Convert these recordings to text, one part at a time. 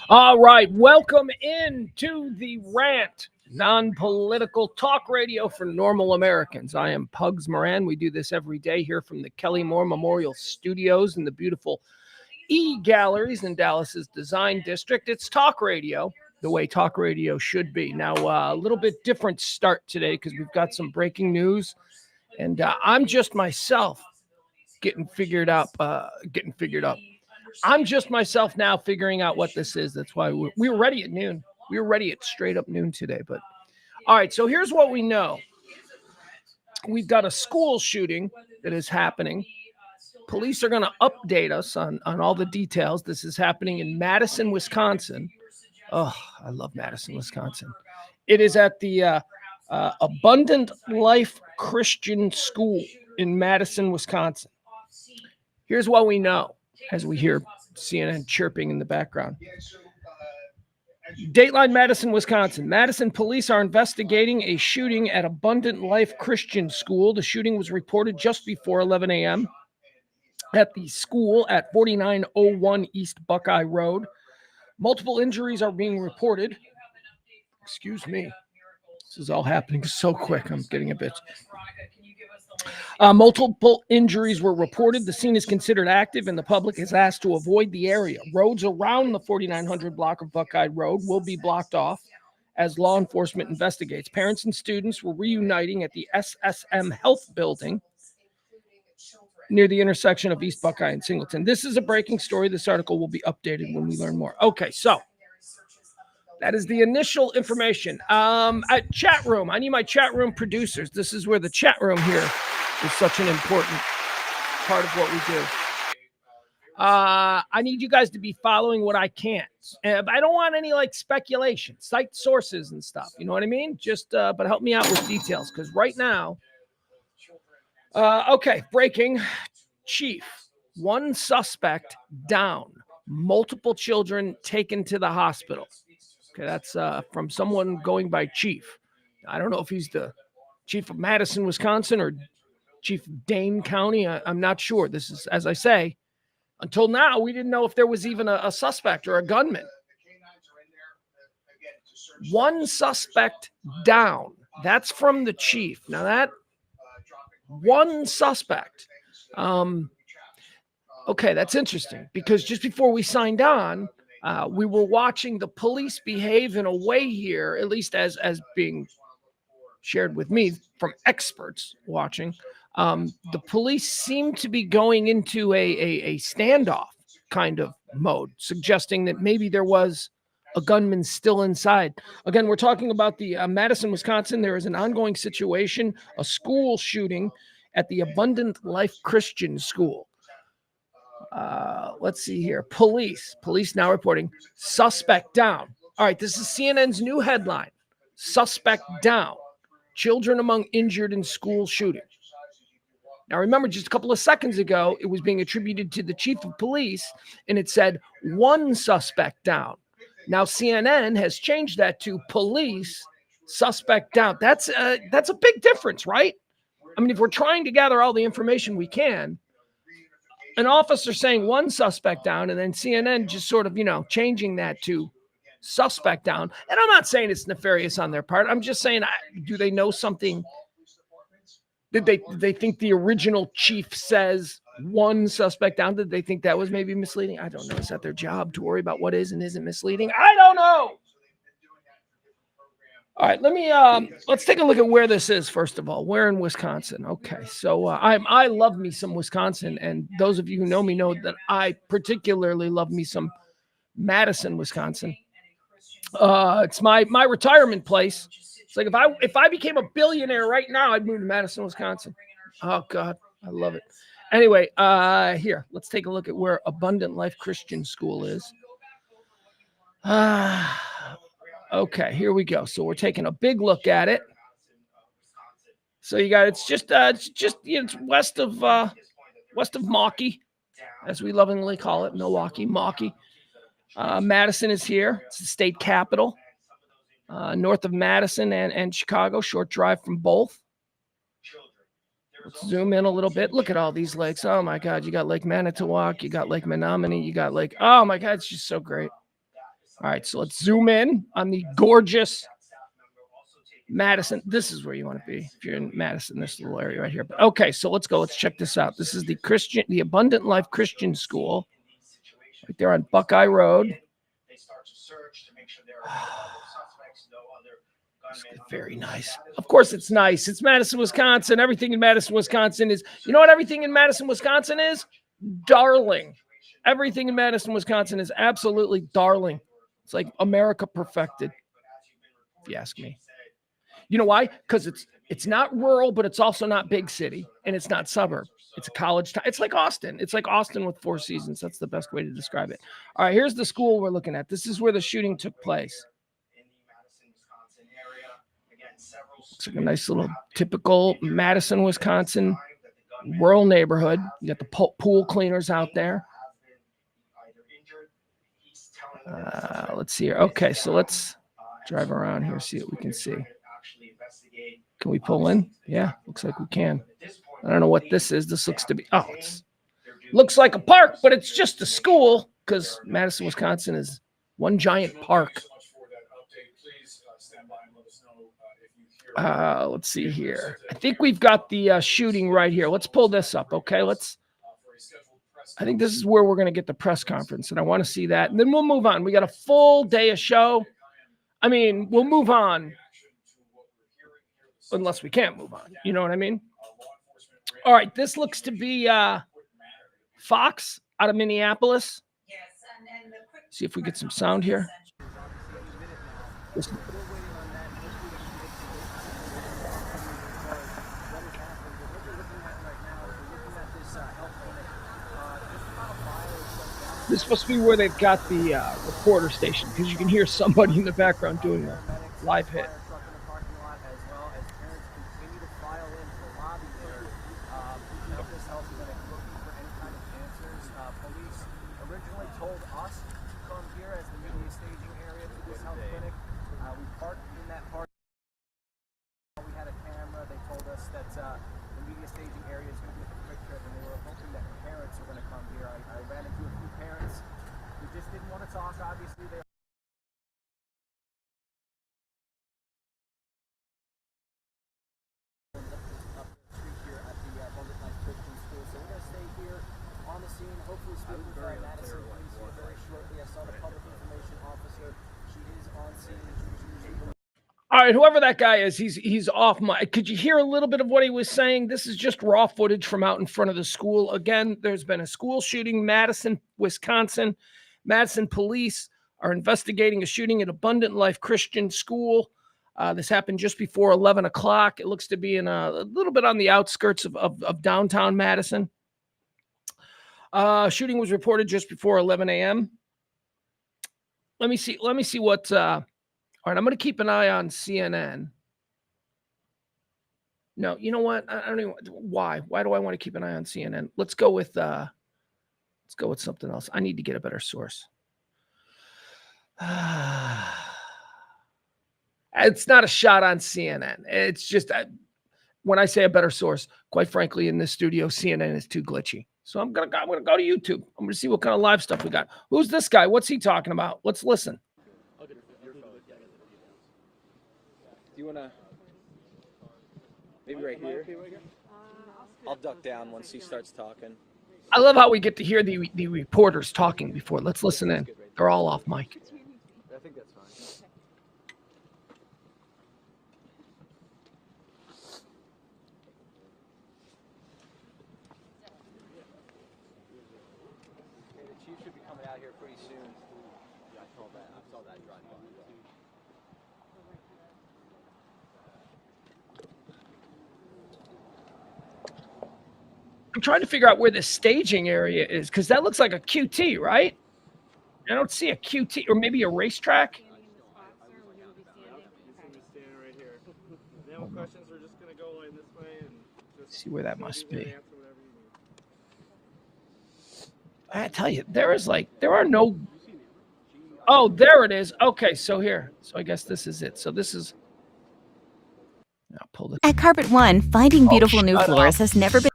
All right, welcome in to the Rant, non-political talk radio for normal Americans. I am Pugs Moran. We do this every day here from the Kelly Moore Memorial Studios in the beautiful E-Galleries in Dallas's Design District. It's talk radio, the way talk radio should be. Now, a little bit different start today because we've got some breaking news, and I'm just myself getting figured up. I'm just myself now figuring out what this is. That's why we were ready at noon. We were ready at straight up noon today. But all right, so here's what we know. We've got a school shooting that is happening. Police are going to update us on all the details. This is happening in Madison, Wisconsin. Oh, I love Madison, Wisconsin. It is at the Abundant Life Christian School in Madison, Wisconsin. Here's what we know as we hear CNN chirping in the background. Dateline Madison, Wisconsin. Madison police are investigating a shooting at Abundant Life Christian School. The shooting was reported just before 11 a.m. at the school at 4901 East Buckeye Road. Multiple injuries are being reported. Excuse me. This is all happening so quick. I'm getting a bit. Multiple injuries were reported. The scene is considered active, and the public is asked to avoid the area. Roads around the 4900 block of Buckeye Road will be blocked off as law enforcement investigates. Parents and students were reuniting at the SSM Health Building near the intersection of East Buckeye and Singleton. This is a breaking story. This article will be updated when we learn more. Okay, so that is the initial information. At chat room, I need my chat room producers. This is where the chat room here is such an important part of what we do. I need you guys to be following what I can. I don't want any speculation, cite sources and stuff. You know what I mean? Just, but help me out with details because right now, okay, breaking. Chief, one suspect down, multiple children taken to the hospital. Okay, that's from someone going by Chief. I don't know if he's the chief of Madison, Wisconsin, or chief of Dane County. I'm not sure. This is, as I say, until now, we didn't know if there was even a suspect or a gunman. One suspect down. That's from the chief. Now that one suspect. Okay, that's interesting because just before we signed on, we were watching the police behave in a way here, at least as being shared with me from experts watching. The police seem to be going into a standoff kind of mode, suggesting that maybe there was a gunman still inside. Again, we're talking about the Madison, Wisconsin. There is an ongoing situation, a school shooting at the Abundant Life Christian School. Let's see here. Police now reporting suspect down. All right, this is CNN's new headline. Suspect down. Children among injured in school shooting. Now, remember, just a couple of seconds ago, it was being attributed to the chief of police, and it said one suspect down. Now, CNN has changed that to police suspect down. That's a big difference, right? I mean, if we're trying to gather all the information we can, an officer saying one suspect down and then CNN just sort of, changing that to suspect down. And I'm not saying it's nefarious on their part. I'm just saying, do they know something? Did they think the original chief says one suspect down? Did they think that was maybe misleading? I don't know. Is that their job to worry about what is and isn't misleading? I don't know. All right, let's take a look at where this is, first of all. We're in Wisconsin. Okay, so I love me some Wisconsin, and those of you who know me know that I particularly love me some Madison, Wisconsin. It's my retirement place. It's like if I became a billionaire right now, I'd move to Madison, Wisconsin. Oh, God, I love it. Anyway, here, let's take a look at where Abundant Life Christian School is. Okay, here we go. So we're taking a big look at it. So you got it's west of Milwaukee, as we lovingly call it, Milwaukee. Madison is here. It's the state capital. North of Madison and Chicago, short drive from both. Let's zoom in a little bit. Look at all these lakes. Oh my God, you got Lake Manitowoc, you got Lake Menominee, you got Lake. Oh my God, it's just so great. All right, so let's zoom in on the gorgeous Madison. This is where you want to be if you're in Madison, this little area right here. But okay, so let's go. Let's check this out. This is the Abundant Life Christian School, right there on Buckeye Road. Very nice. Of course, it's nice. It's Madison, Wisconsin. Everything in Madison, Wisconsin is. You know what? Everything in Madison, Wisconsin is darling. Everything in Madison, Wisconsin is absolutely darling. It's like America perfected, if you ask me. You know why? Because it's not rural, but it's also not big city, and it's not suburb. It's a college town. It's like Austin. It's like Austin with 4 seasons. That's the best way to describe it. All right, here's the school we're looking at. This is where the shooting took place. Looks like a nice little typical Madison, Wisconsin rural neighborhood. You got the pool cleaners out there. Let's see here. Okay, so let's drive around here, see what we can see. Can we pull in? Yeah, looks like we can. I don't know what this is. This looks to be, looks like a park, but it's just a school because Madison, Wisconsin is one giant park. Let's see here. I think we've got the shooting right here. Let's pull this up, okay? I think this is where we're going to get the press conference, and I want to see that. And then we'll move on. We got a full day of show. I mean, we'll move on unless we can't move on. You know what I mean? All right, this looks to be Fox out of Minneapolis. See if we get some sound here. This is supposed to be where they've got the reporter station because you can hear somebody in the background doing a live hit. All right, whoever that guy is, he's off mic. Could you hear a little bit of what he was saying? This is just raw footage from out in front of the school. Again, there's been a school shooting, Madison, Wisconsin. Madison police are investigating a shooting at Abundant Life Christian School. This happened just before 11 o'clock. It looks to be in a little bit on the outskirts of downtown Madison. Shooting was reported just before 11 a.m. Let me see what... all right, I'm going to keep an eye on CNN. No, you know what? I don't even. Why? Why do I want to keep an eye on CNN? Let's go with something else. I need to get a better source. It's not a shot on CNN. It's just when I say a better source, quite frankly, in this studio, CNN is too glitchy. So I'm gonna go to YouTube. I'm gonna see what kind of live stuff we got. Who's this guy? What's he talking about? Let's listen. Do you want to, maybe right here? I'll duck down once he starts talking. I love how we get to hear the reporters talking before. Let's listen in. They're all off mic. I think that's fine. Okay, the chief should be coming out here pretty soon. Yeah, I saw that drive by. I'm trying to figure out where the staging area is because that looks like a QT, right? I don't see a QT or maybe a racetrack. See where that must be. I tell you, there are no. Oh, there it is. Okay, so here. So I guess this is it. So this is. I'll pull this. At Carpet One, finding beautiful new floors has never been.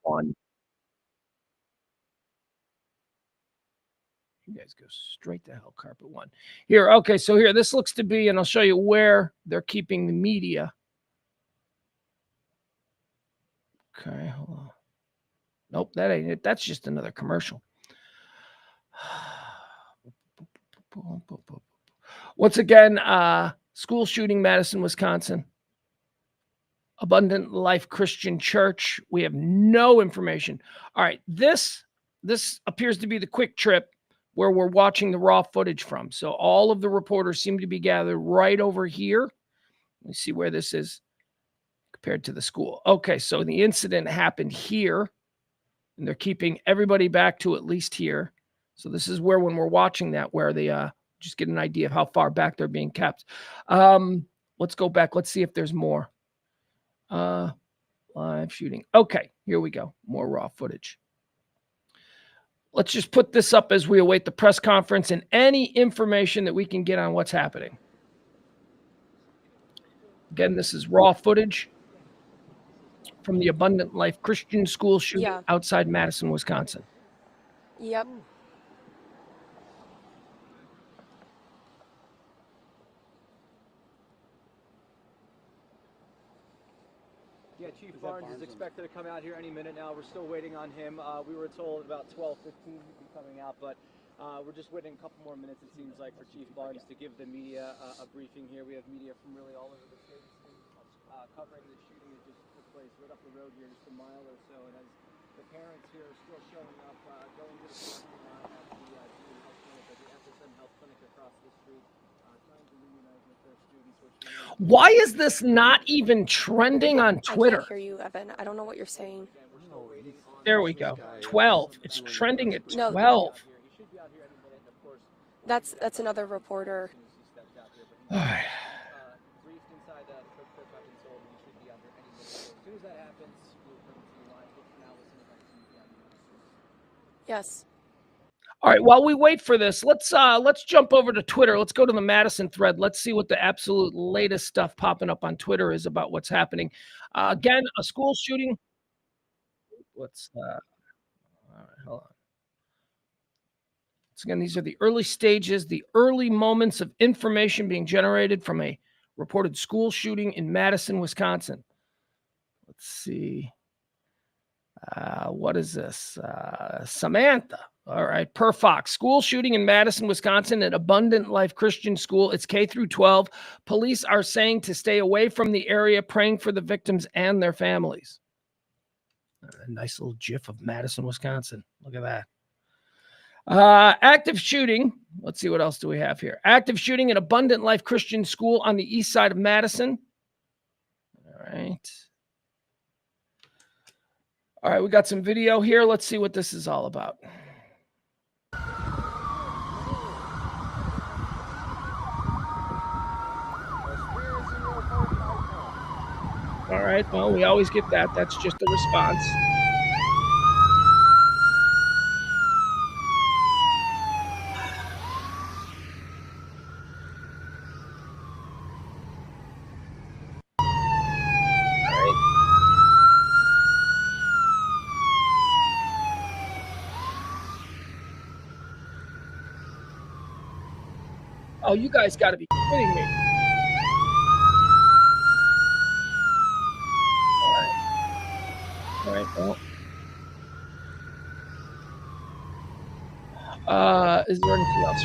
One. guys go straight to hell, carpet one. Here, okay, so here, this looks to be, and I'll show you where they're keeping the media. Okay, hold on. Nope, that ain't it. That's just another commercial. Once again, school shooting, Madison, Wisconsin. Abundant Life Christian Church. We have no information. All right, this appears to be the quick trip where we're watching the raw footage from. So all of the reporters seem to be gathered right over here. Let me see where this is compared to the school. Okay, so the incident happened here, and they're keeping everybody back to at least here. So this is where, when we're watching that, where they just get an idea of how far back they're being kept. Let's go back. Let's see if there's more. Live shooting. Okay, here we go. More raw footage. Let's just put this up as we await the press conference and any information that we can get on what's happening. Again, this is raw footage from the Abundant Life Christian School shooting outside Madison, Wisconsin. Yep. Yeah, Chief Barnes is expected to come out here any minute now. We're still waiting on him. We were told about 12:15 he'd be coming out, but we're just waiting a couple more minutes, it seems like, for Chief Barnes to give the media a briefing here. We have media from really all over the state covering the shooting that just took place right up the road here, just a mile or so. And as the parents here are still showing up, going to the parking lot at the SSM Health Clinic across the street, trying to reunite with their students. Why is this not even trending on Twitter? I can't hear you, Evan. I don't know what you're saying. There we go. 12. It's trending at 12. That's another reporter. All right. Yes. All right, while we wait for this, let's jump over to Twitter. Let's go to the Madison thread. Let's see what the absolute latest stuff popping up on Twitter is about what's happening. Again, a school shooting. All right, hold on. So again, these are the early stages, the early moments of information being generated from a reported school shooting in Madison, Wisconsin. Let's see. What is this? Samantha. All right. Per Fox. School shooting in Madison, Wisconsin at Abundant Life Christian School. It's K through 12. Police are saying to stay away from the area, praying for the victims and their families. A nice little gif of Madison, Wisconsin. Look at that. Active shooting. Let's see, what else do we have here? Active shooting at Abundant Life Christian School on the east side of Madison. All right. All right, we got some video here. Let's see what this is all about. All right, well, we always get that. That's just a response. Oh, you guys got to be kidding me. All right, well. Is there anything else?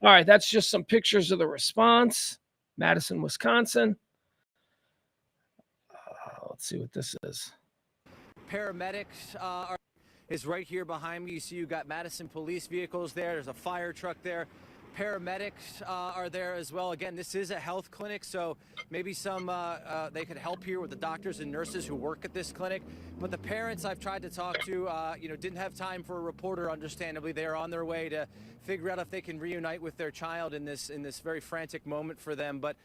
All right, that's just some pictures of the response. Madison, Wisconsin. Let's see what this is. Paramedics is right here behind me. You see you got Madison police vehicles there. There's a fire truck there. Paramedics are there as well. Again, this is a health clinic, so maybe some they could help here with the doctors and nurses who work at this clinic. But the parents I've tried to talk to, didn't have time for a reporter. Understandably, they are on their way to figure out if they can reunite with their child in this very frantic moment for them. But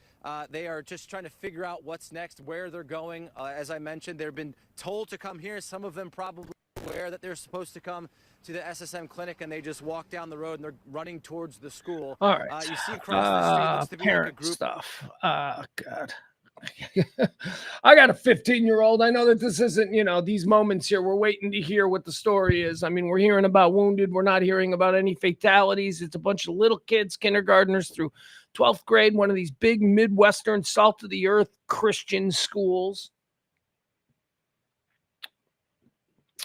they are just trying to figure out what's next, where they're going. As I mentioned, they've been told to come here. Some of them probably aware that they're supposed to come to the SSM clinic, and they just walk down the road and they're running towards the school. All right. You see across the street looks to be like a group stuff. God. I got a 15-year-old. I know that this isn't, these moments here. We're waiting to hear what the story is. I mean, we're hearing about wounded. We're not hearing about any fatalities. It's a bunch of little kids, kindergartners through 12th grade, one of these big Midwestern, salt of the earth Christian schools.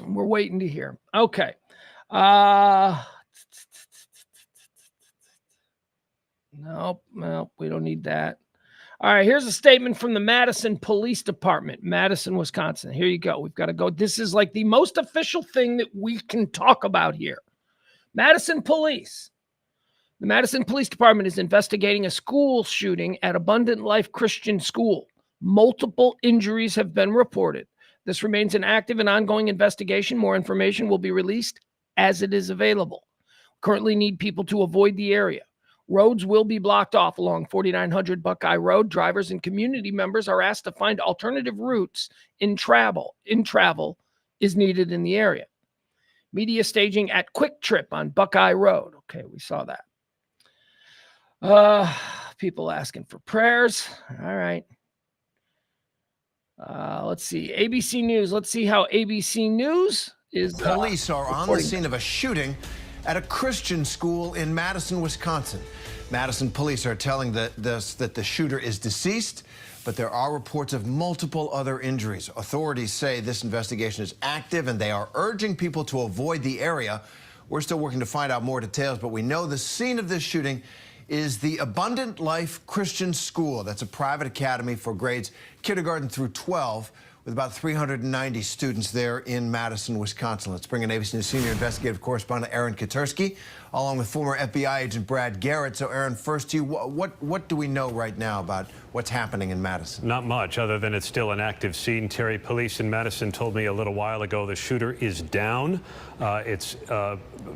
We're waiting to hear. Okay. Nope, we don't need that. All right, here's a statement from the Madison Police Department, Madison, Wisconsin. Here you go. We've got to go. This is like the most official thing that we can talk about here. Madison Police. The Madison Police Department is investigating a school shooting at Abundant Life Christian School. Multiple injuries have been reported. This remains an active and ongoing investigation. More information will be released as it is available. Currently need people to avoid the area. Roads will be blocked off along 4900 Buckeye Road. Drivers and community members are asked to find alternative routes in travel. Is needed in the area. Media staging at Quick Trip on Buckeye Road. Okay, we saw that. People asking for prayers. All right. Let's see. ABC News. Let's see how ABC News is. Police are on the scene of a shooting at a Christian school in Madison, Wisconsin. Madison police are telling us that the shooter is deceased, but there are reports of multiple other injuries. Authorities say this investigation is active and they are urging people to avoid the area. We're still working to find out more details, but we know the scene of this shooting is the Abundant Life Christian School. That's a private academy for grades kindergarten through 12, with about 390 students there in Madison, Wisconsin. Let's bring in ABC News senior investigative correspondent Aaron Katursky, along with former FBI agent Brad Garrett. So, Aaron, first to you, what do we know right now about what's happening in Madison? Not much, other than it's still an active scene. Terry, police in Madison told me a little while ago the shooter is down. It's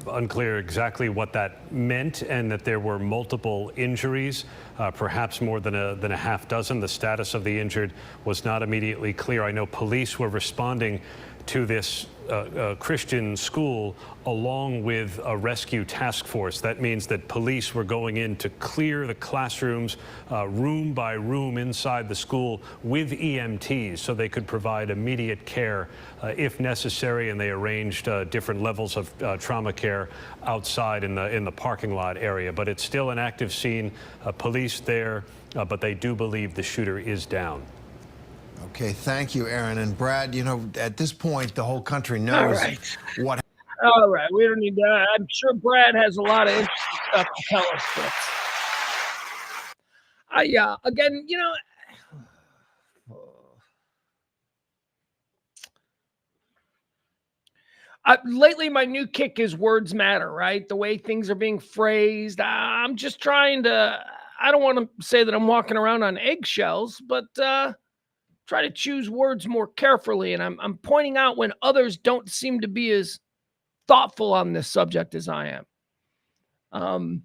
unclear exactly what that meant, and that there were multiple injuries, perhaps more than a half dozen. The status of the injured was not immediately clear. I know police were responding to this Christian school along with a rescue task force. That means that police were going in to clear the classrooms room by room inside the school with EMTs so they could provide immediate care if necessary, and they arranged different levels of trauma care outside in the parking lot area. But it's still an active scene, police there, but they do believe the shooter is down. Okay, thank you, Aaron. And Brad, at this point, the whole country knows what. All right, we don't need that. I'm sure Brad has a lot of interesting stuff to tell us. But yeah, again, lately my new kick is words matter, right? The way things are being phrased. I'm just trying to. I don't want to say that I'm walking around on eggshells, but try to choose words more carefully. And I'm pointing out when others don't seem to be as thoughtful on this subject as I am.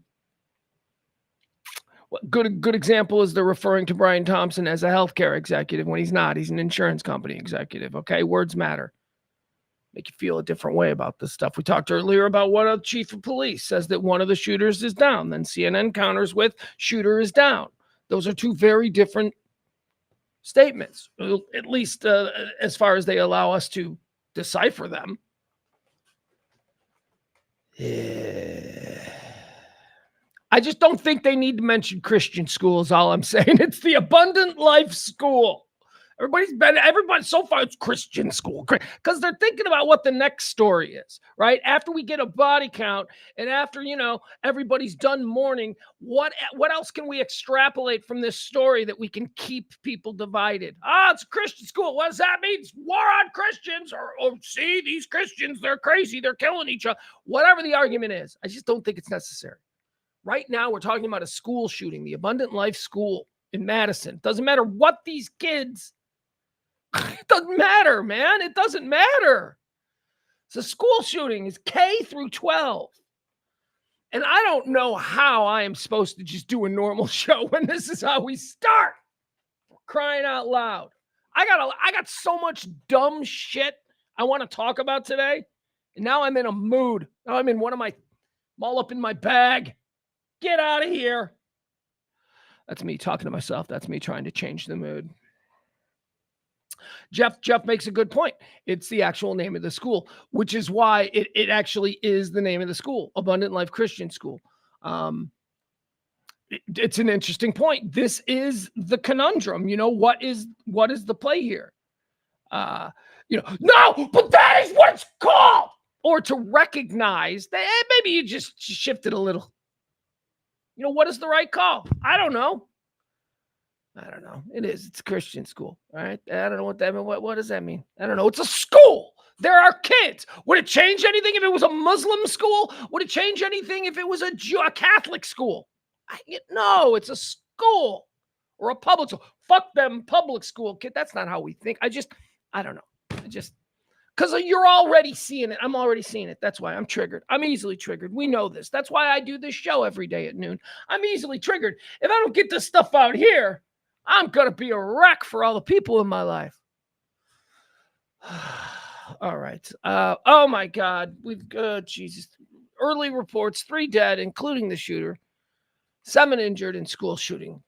Good example is they're referring to Brian Thompson as a healthcare executive when he's not. He's an insurance company executive. Okay, words matter. Make you feel a different way about this stuff. We talked earlier about what a chief of police says that one of the shooters is down. Then CNN counters with shooter is down. Those are two very different statements, at least as far as they allow us to decipher them. I just don't think they need to mention Christian schools. All I'm saying, it's the Abundant Life School. Everybody so far, it's Christian school, because they're thinking about what the next story is, right? After we get a body count and after, everybody's done mourning, what else can we extrapolate from this story that we can keep people divided? It's a Christian school. What does that mean? It's war on Christians, or see, these Christians, they're crazy. They're killing each other. Whatever the argument is, I just don't think it's necessary. Right now, we're talking about a school shooting, the Abundant Life School in Madison. Doesn't matter what these kids. It doesn't matter, man. It doesn't matter. It's a school shooting. It's K through 12. And I don't know how I am supposed to just do a normal show when this is how we start. For crying out loud. I got so much dumb shit I want to talk about today. And now I'm in a mood. Now I'm all up in my bag. Get out of here. That's me talking to myself. That's me trying to change the mood. Jeff makes a good point. It's the actual name of the school, which is why it actually is the name of the school, Abundant Life Christian School. It's an interesting point. This is the conundrum. What is the play here? No, but that is what it's called. Or to recognize that maybe you just shifted a little. What is the right call? I don't know. It is. It's a Christian school. All right. I don't know what that means. What does that mean? I don't know. It's a school. There are kids. Would it change anything if it was a Muslim school? Would it change anything if it was a Catholic school? No, it's a school or a public school. Fuck them public school kid. That's not how we think. I don't know. Because you're already seeing it. I'm already seeing it. That's why I'm triggered. I'm easily triggered. We know this. That's why I do this show every day at noon. I'm easily triggered. If I don't get this stuff out here, I'm going to be a wreck for all the people in my life. All right. Oh, my God. Jesus. Early reports, 3 dead, including the shooter. 7 injured in school shooting.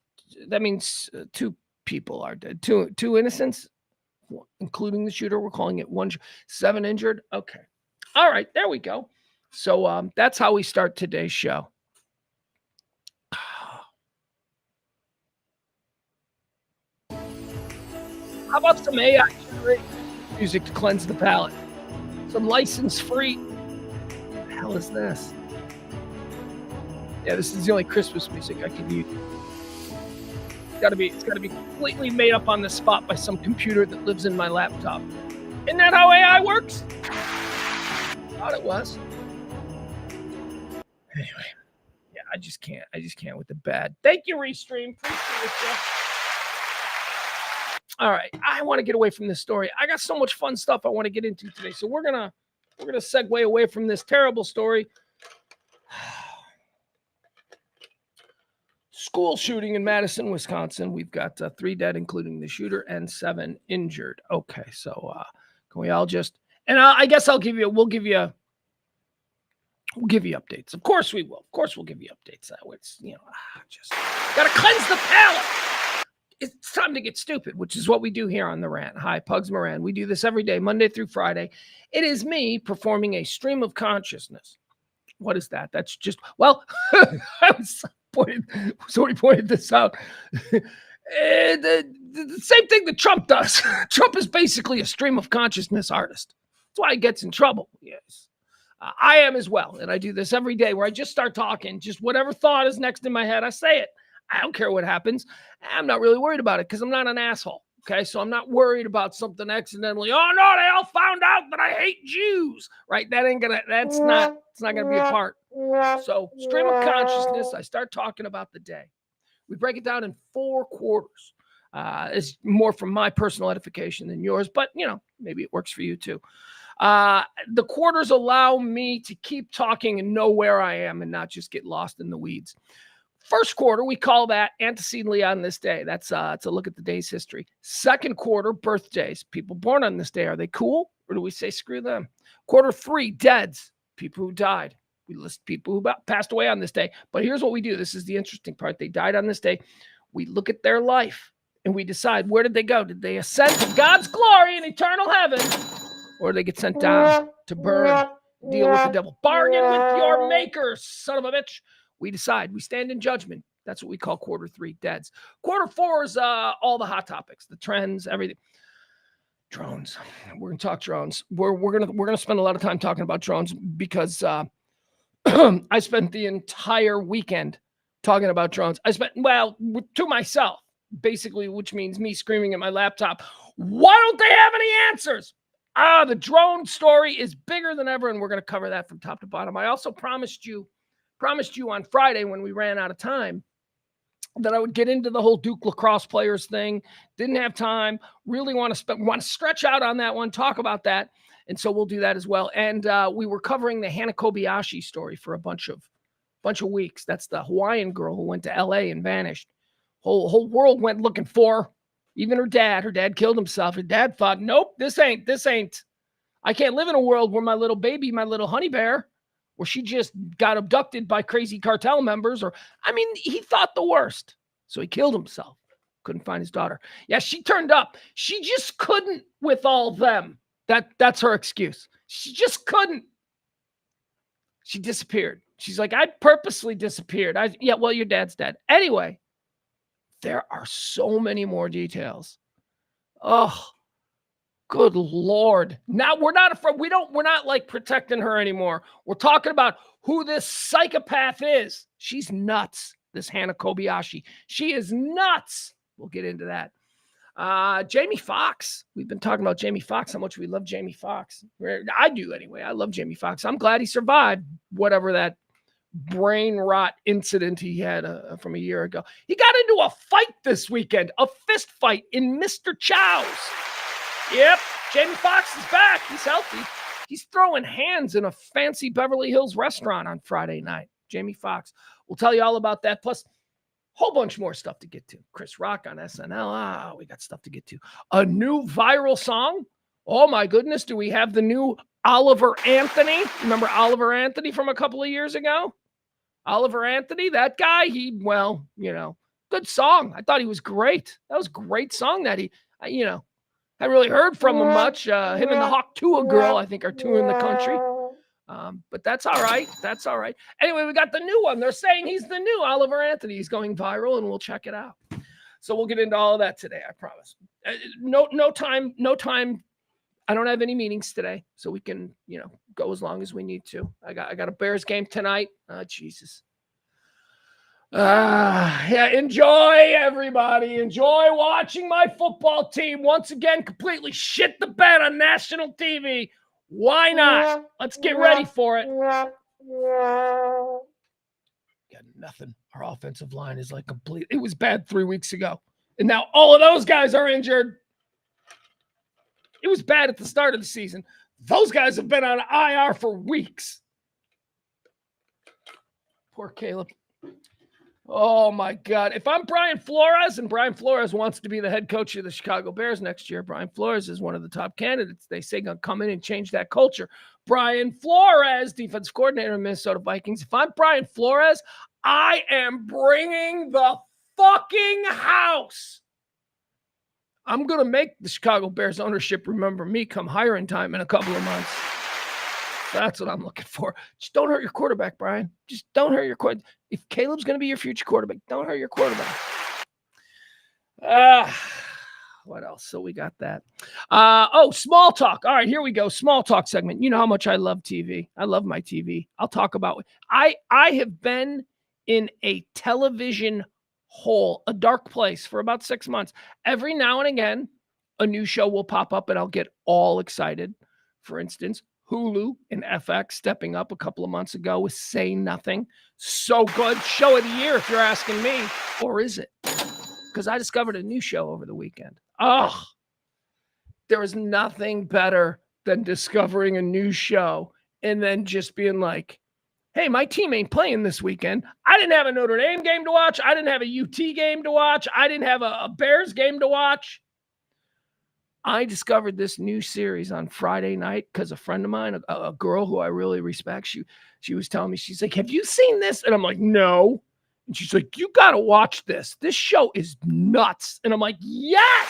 That means 2 people are dead. Two innocents, including the shooter. We're calling it 1. 7 injured. Okay. All right. There we go. So that's how we start today's show. How about some AI music to cleanse the palate? Some license-free. What the hell is this? Yeah, this is the only Christmas music I can use. It's got to be completely made up on the spot by some computer that lives in my laptop. Isn't that how AI works? Thought it was. Anyway, yeah, I just can't with the bad. Thank you, Restream. Appreciate you. All right, I want to get away from this story. I got so much fun stuff I want to get into today, so we're gonna segue away from this terrible story. School shooting in Madison, Wisconsin. We've got 3 dead, including the shooter, and 7 injured. Okay, so can we all just? And I guess we'll give you updates. Of course we will. Of course we'll give you updates. It's just gotta cleanse the palate. It's time to get stupid, which is what we do here on the Rant. Hi, Pugs Moran. We do this every day, Monday through Friday. It is me performing a stream of consciousness. What is that? That's just somebody pointed this out. The same thing that Trump does. Trump is basically a stream of consciousness artist. That's why he gets in trouble. Yes. I am as well. And I do this every day where I just start talking. Just whatever thought is next in my head, I say it. I don't care what happens. I'm not really worried about it because I'm not an asshole. Okay. So I'm not worried about something accidentally. Oh no, they all found out that I hate Jews. Right. It's not going to be a part. So stream of consciousness. I start talking about the day. We break it down in 4 quarters. It's more from my personal edification than yours, but maybe it works for you too. The quarters allow me to keep talking and know where I am and not just get lost in the weeds. First quarter, we call that antecedently on this day. That's to look at the day's history. Second quarter, birthdays. People born on this day. Are they cool? Or do we say screw them? Quarter 3, deads. People who died. We list people who passed away on this day. But here's what we do. This is the interesting part. They died on this day. We look at their life and we decide, where did they go? Did they ascend to God's glory in eternal heaven? Or did they get sent down to burn, deal with the devil? Bargain with your maker, son of a bitch. We decide. We stand in judgment. That's what we call quarter 3, deads. Quarter 4 is all the hot topics, the trends, everything. Drones. We're gonna talk drones. We're gonna spend a lot of time talking about drones because I spent the entire weekend talking about drones. To myself, basically, which means me screaming at my laptop. Why don't they have any answers? The drone story is bigger than ever, and we're gonna cover that from top to bottom. I also promised you on Friday when we ran out of time that I would get into the whole Duke lacrosse players thing. Didn't have time. Really want to stretch out on that one, talk about that. And so we'll do that as well. And we were covering the Hana Kobayashi story for a bunch of weeks. That's the Hawaiian girl who went to LA and vanished. Whole world went looking for her. Even her dad. Her dad killed himself. Her dad thought, nope, this ain't. I can't live in a world where my little baby, my little honey bear, where she just got abducted by crazy cartel members. He thought the worst. So he killed himself. Couldn't find his daughter. Yeah, she turned up. She just couldn't with all them. That's her excuse. She just couldn't. She disappeared. She's like, I purposely disappeared. Yeah, well, your dad's dead. Anyway, there are so many more details. Oh, good Lord. Now we're not afraid. We're not like protecting her anymore. We're talking about who this psychopath is. She's nuts. This Hannah Kobayashi. She is nuts. We'll get into that. Jamie Foxx. We've been talking about Jamie Foxx, how much we love Jamie Foxx. I do anyway. I love Jamie Foxx. I'm glad he survived whatever that brain rot incident he had from a year ago. He got into a fight this weekend, a fist fight in Mr. Chow's. Yep, Jamie Foxx is back. He's healthy. He's throwing hands in a fancy Beverly Hills restaurant on Friday night. Jamie Foxx. We'll tell you all about that. Plus, whole bunch more stuff to get to. Chris Rock on SNL. We got stuff to get to. A new viral song. Oh my goodness. Do we have the new Oliver Anthony? Remember Oliver Anthony from a couple of years ago? Oliver Anthony, that guy, good song. I thought he was great. That was a great song that I haven't really heard from him much. Him and the Hawk Tuah girl, I think, are touring the country. But that's all right. That's all right. Anyway, we got the new one. They're saying he's the new Oliver Anthony. He's going viral, and we'll check it out. So we'll get into all of that today, I promise. No time. I don't have any meetings today, so we can, go as long as we need to. I got a Bears game tonight. Jesus. Yeah, enjoy, everybody. Enjoy watching my football team once again completely shit the bed on national TV. Why not? Let's get ready for it. Got nothing. Our offensive line is like complete. It was bad 3 weeks ago. And now all of those guys are injured. It was bad at the start of the season. Those guys have been on IR for weeks. Poor Caleb. Oh, my God. If I'm Brian Flores, and Brian Flores wants to be the head coach of the Chicago Bears next year, Brian Flores is one of the top candidates. They say going to come in and change that culture. Brian Flores, defensive coordinator of Minnesota Vikings. If I'm Brian Flores, I am bringing the fucking house. I'm going to make the Chicago Bears ownership remember me come hiring time in a couple of months. That's what I'm looking for. Just don't hurt your quarterback, Brian. Just don't hurt your quarterback. If Caleb's going to be your future quarterback, don't hurt your quarterback. What else? So we got that. Small talk. All right, here we go. Small talk segment. You know how much I love TV. I love my TV. I'll talk about it. I have been in a television hole, a dark place for about 6 months. Every now and again, a new show will pop up and I'll get all excited. For instance, Hulu and FX stepping up a couple of months ago with Say Nothing. So good. Show of the year, if you're asking me. Or is it? Because I discovered a new show over the weekend. There is nothing better than discovering a new show and then just being like, hey, my team ain't playing this weekend. I didn't have a Notre Dame game to watch. I didn't have a UT game to watch. I didn't have a Bears game to watch. I discovered this new series on Friday night because a friend of mine, a girl who I really respect, she was telling me, she's like, have you seen this? And I'm like, no. And she's like, you got to watch this. This show is nuts. And I'm like, yes.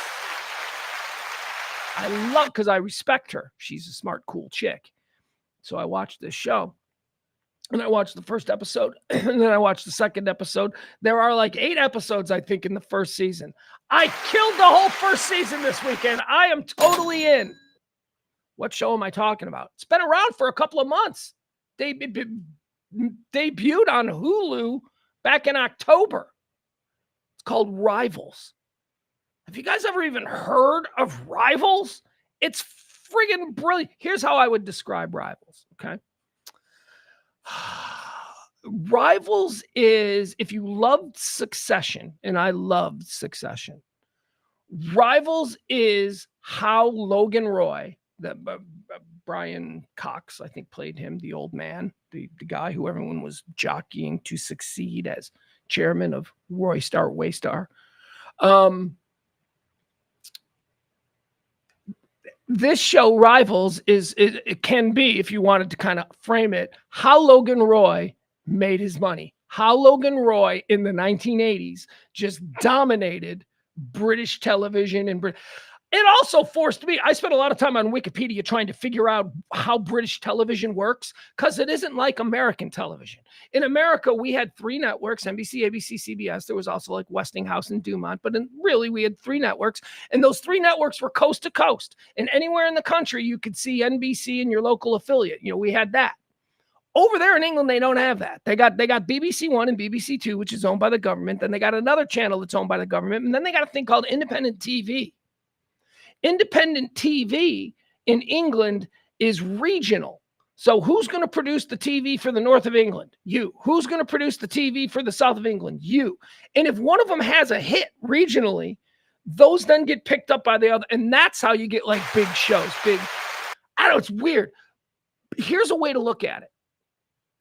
I love, because I respect her. She's a smart, cool chick. So I watched this show. And I watched the first episode, and then I watched the second episode. There are like 8 episodes, I think, in the first season. I killed the whole first season this weekend. I am totally in. What show am I talking about? It's been around for a couple of months. They debuted on Hulu back in October. It's called Rivals. Have you guys ever even heard of Rivals? It's friggin' brilliant. Here's how I would describe Rivals, okay? Rivals is, if you loved Succession, and I loved Succession, Rivals is how Logan Roy, that Brian Cox, I think, played him, the old man, the guy who everyone was jockeying to succeed as chairman of Roy Star Waystar. This show, Rivals, it can be, if you wanted to kind of frame it, how Logan Roy made his money. How Logan Roy in the 1980s just dominated British television and it also forced me. I spent a lot of time on Wikipedia trying to figure out how British television works because it isn't like American television. In America, we had 3 networks, NBC, ABC, CBS. There was also like Westinghouse and Dumont, but really we had 3 networks, and those 3 networks were coast to coast. And anywhere in the country, you could see NBC in your local affiliate. We had that. Over there in England, they don't have that. They got BBC One and BBC Two, which is owned by the government. Then they got another channel that's owned by the government, and then they got a thing called independent TV. Independent TV in England is regional. So who's going to produce the TV for the north of England? You. Who's going to produce the TV for the south of England? You. And if one of them has a hit regionally, those then get picked up by the other. And that's how you get like big shows. I know it's weird. Here's a way to look at it.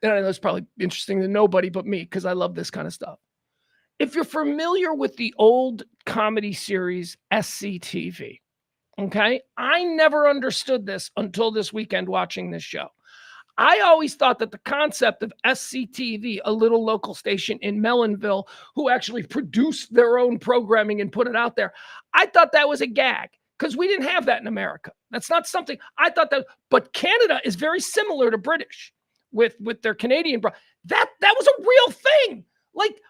And I know it's probably interesting to nobody but me because I love this kind of stuff. If you're familiar with the old comedy series SCTV, okay, I never understood this until this weekend watching this show. I always thought that the concept of SCTV, a little local station in Mellonville who actually produced their own programming and put it out there, I thought that was a gag because we didn't have that in America. That's not something I thought that, but Canada is very similar to British with their Canadian. That was a real thing. Like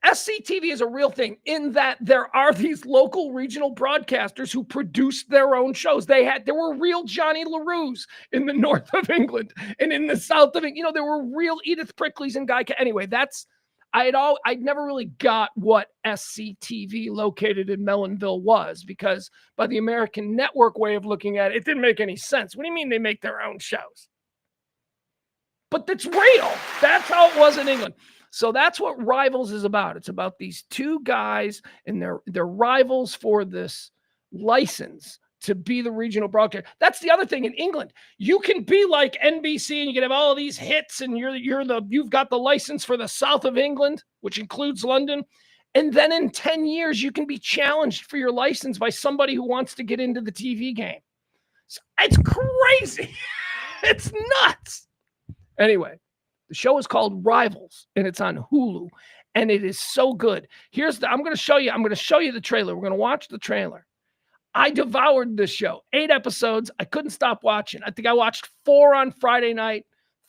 SCTV is a real thing in that there are these local regional broadcasters who produced their own shows. There were real Johnny LaRue's in the north of England and in the south of England. There were real Edith Prickleys and Guy. Anyway, I'd never really got what SCTV located in Mellonville was because by the American network way of looking at it, it didn't make any sense. What do you mean they make their own shows? But that's real. That's how it was in England. So that's what Rivals is about. It's about these 2 guys and they're rivals for this license to be the regional broadcaster. That's the other thing in England. You can be like NBC and you can have all of these hits and you've got the license for the south of England, which includes London. And then in 10 years, you can be challenged for your license by somebody who wants to get into the TV game. So it's crazy. It's nuts. Anyway, the show is called Rivals and it's on Hulu and it is so good. I'm going to show you the trailer. We're going to watch the trailer. I devoured this show, 8 episodes. I couldn't stop watching. I think I watched 4 on Friday night,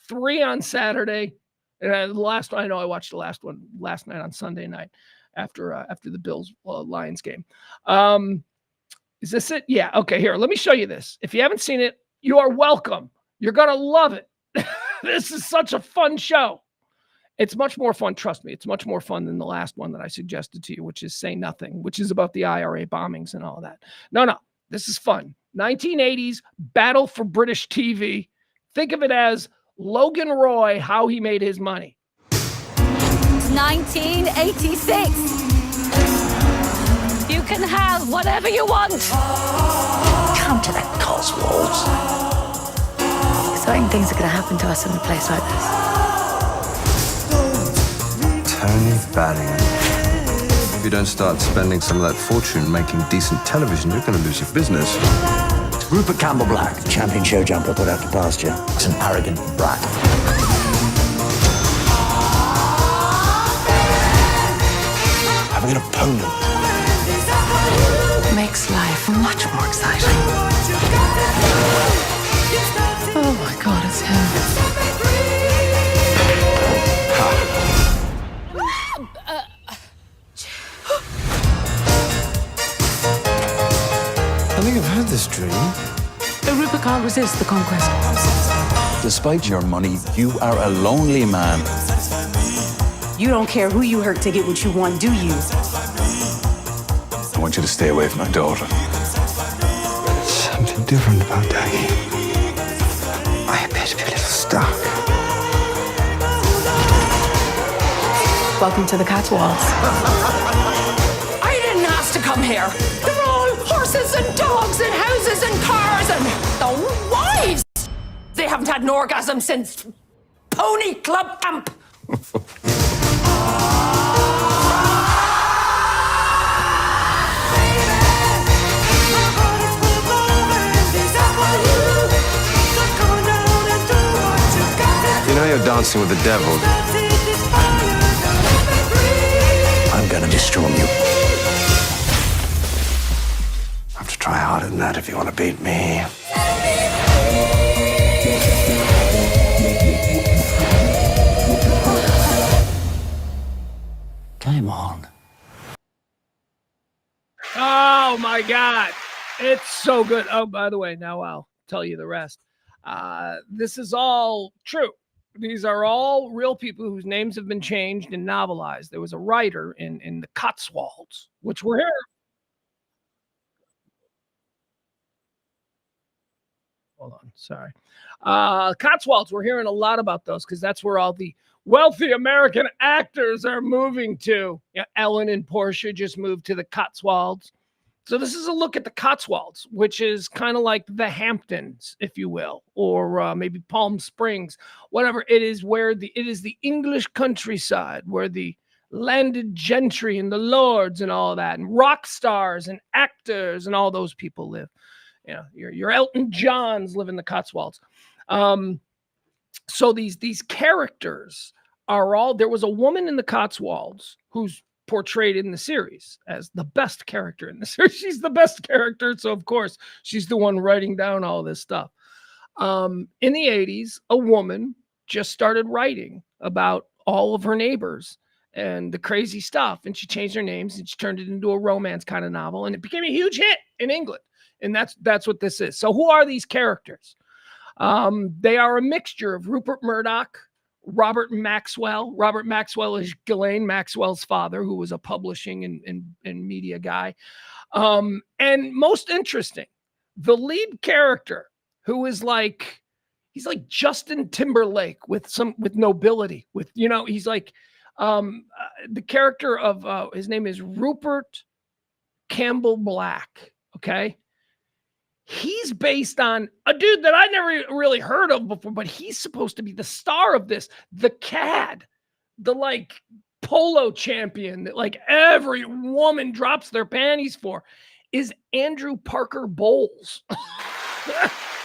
3 on Saturday. And the last one, I know I watched the last one last night on Sunday night after the Bills Lions game. Is this it? Yeah. Okay, here, let me show you this. If you haven't seen it, you are welcome. You're going to love it. This is such a fun show. It's much more fun. Trust me. It's much more fun than the last one that I suggested to you, which is Say Nothing, which is about the IRA bombings and all that. No, this is fun. 1980s battle for British TV. Think of it as Logan Roy, how he made his money. 1986. You can have whatever you want. Come to the Cotswolds. Exciting things are going to happen to us in a place like this. Tony Barry. If you don't start spending some of that fortune making decent television, you're going to lose your business. Rupert Campbell Black, champion show jumper put out to pasture. It's an arrogant brat. Having an opponent Makes life much more exciting. Oh my God, it's him. I think I've had this dream. Rupert can't resist the conquest. Despite your money, you are a lonely man. You don't care who you hurt to get what you want, do you? I want you to stay away from my daughter. There's something different about Daggy. I appear to be a little stuck. Welcome to the Cotswolds. I didn't ask to come here. They're all horses and dogs and houses and cars and their wives. They haven't had an orgasm since Pony Club Camp. You know you're dancing with the devil. I'm gonna harder than that if you want to beat me. Game on. Oh my God. It's so good. Oh, by the way, now I'll tell you the rest. This is all true. These are all real people whose names have been changed and novelized. There was a writer in the Cotswolds, which were here. Hold on, sorry. Cotswolds, we're hearing a lot about those because that's where all the wealthy American actors are moving to. Yeah, Ellen and Portia just moved to the Cotswolds. So this is a look at the Cotswolds, which is kind of like the Hamptons, if you will, or maybe Palm Springs, whatever. It is the English countryside where the landed gentry and the lords and all that, and rock stars and actors and all those people live. You know, your Elton Johns live in the Cotswolds. So these characters are all. There was a woman in the Cotswolds who's portrayed in the series as the best character in the series. She's the best character, so of course she's the one writing down all this stuff. In the 80s, a woman just started writing about all of her neighbors and the crazy stuff, and she changed her names and she turned it into a romance kind of novel, and it became a huge hit in England. And that's what this is. So who are these characters? They are a mixture of Rupert Murdoch, Robert Maxwell. Robert Maxwell is Ghislaine Maxwell's father, who was a publishing and media guy. And most interesting, the lead character, who is like, he's like Justin Timberlake with nobility, with, you know, he's like the character of his name is Rupert Campbell Black. Okay. He's based on a dude that I never really heard of before, but he's supposed to be the star of this. The Cad, the like polo champion that like every woman drops their panties for, is Andrew Parker Bowles,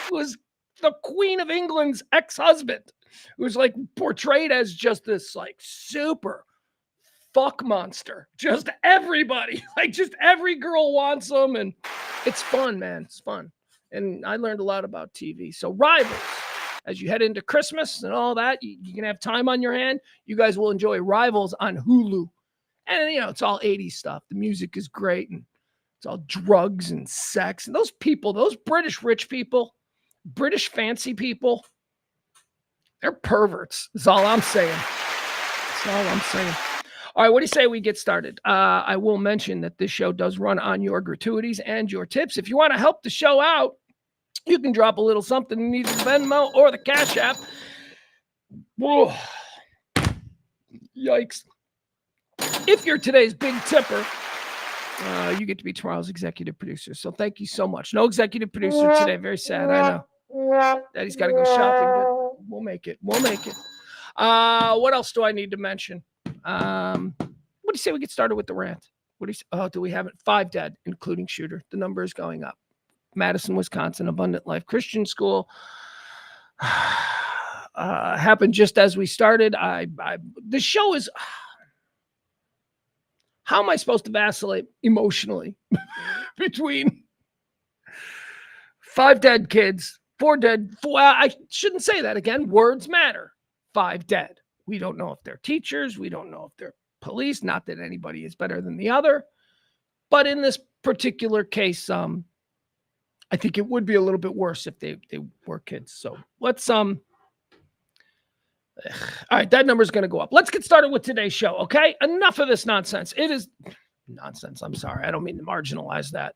who was the Queen of England's ex-husband, who's like portrayed as just this like super fuck monster. Just everybody, like just every girl wants them, and it's fun, man. It's fun. And I learned a lot about TV. So Rivals, as you head into Christmas and all that, you can have time on your hand. You guys will enjoy Rivals on Hulu. And, you know, it's all 80s stuff. The music is great, and it's all drugs and sex. And those people, those British rich people, British fancy people, they're perverts. That's all I'm saying. That's all I'm saying. All right, what do you say we get started? I will mention that this show does run on your gratuities and your tips. If you want to help the show out, you can drop a little something in either the Venmo or the Cash App. Whoa. Yikes. If you're today's big tipper, you get to be tomorrow's executive producer. So thank you so much. No executive producer today. Very sad, I know. Daddy's got to go shopping, but we'll make it. We'll make it. What else do I need to mention? What do you say we get started with the rant? What do you say? Oh, do we have it? 5 dead, including shooter. The number is going up. Madison, Wisconsin, Abundant Life Christian School. Happened just as we started. The show is, how am I supposed to vacillate emotionally between 5 dead kids, 4 dead, I shouldn't say that again. Words matter. 5 dead. We don't know if they're teachers. We don't know if they're police. Not that anybody is better than the other. But in this particular case, I think it would be a little bit worse if they were kids. So let's, all right, that number is going to go up. Let's get started with today's show, okay? Enough of this nonsense. It is nonsense. I'm sorry. I don't mean to marginalize that.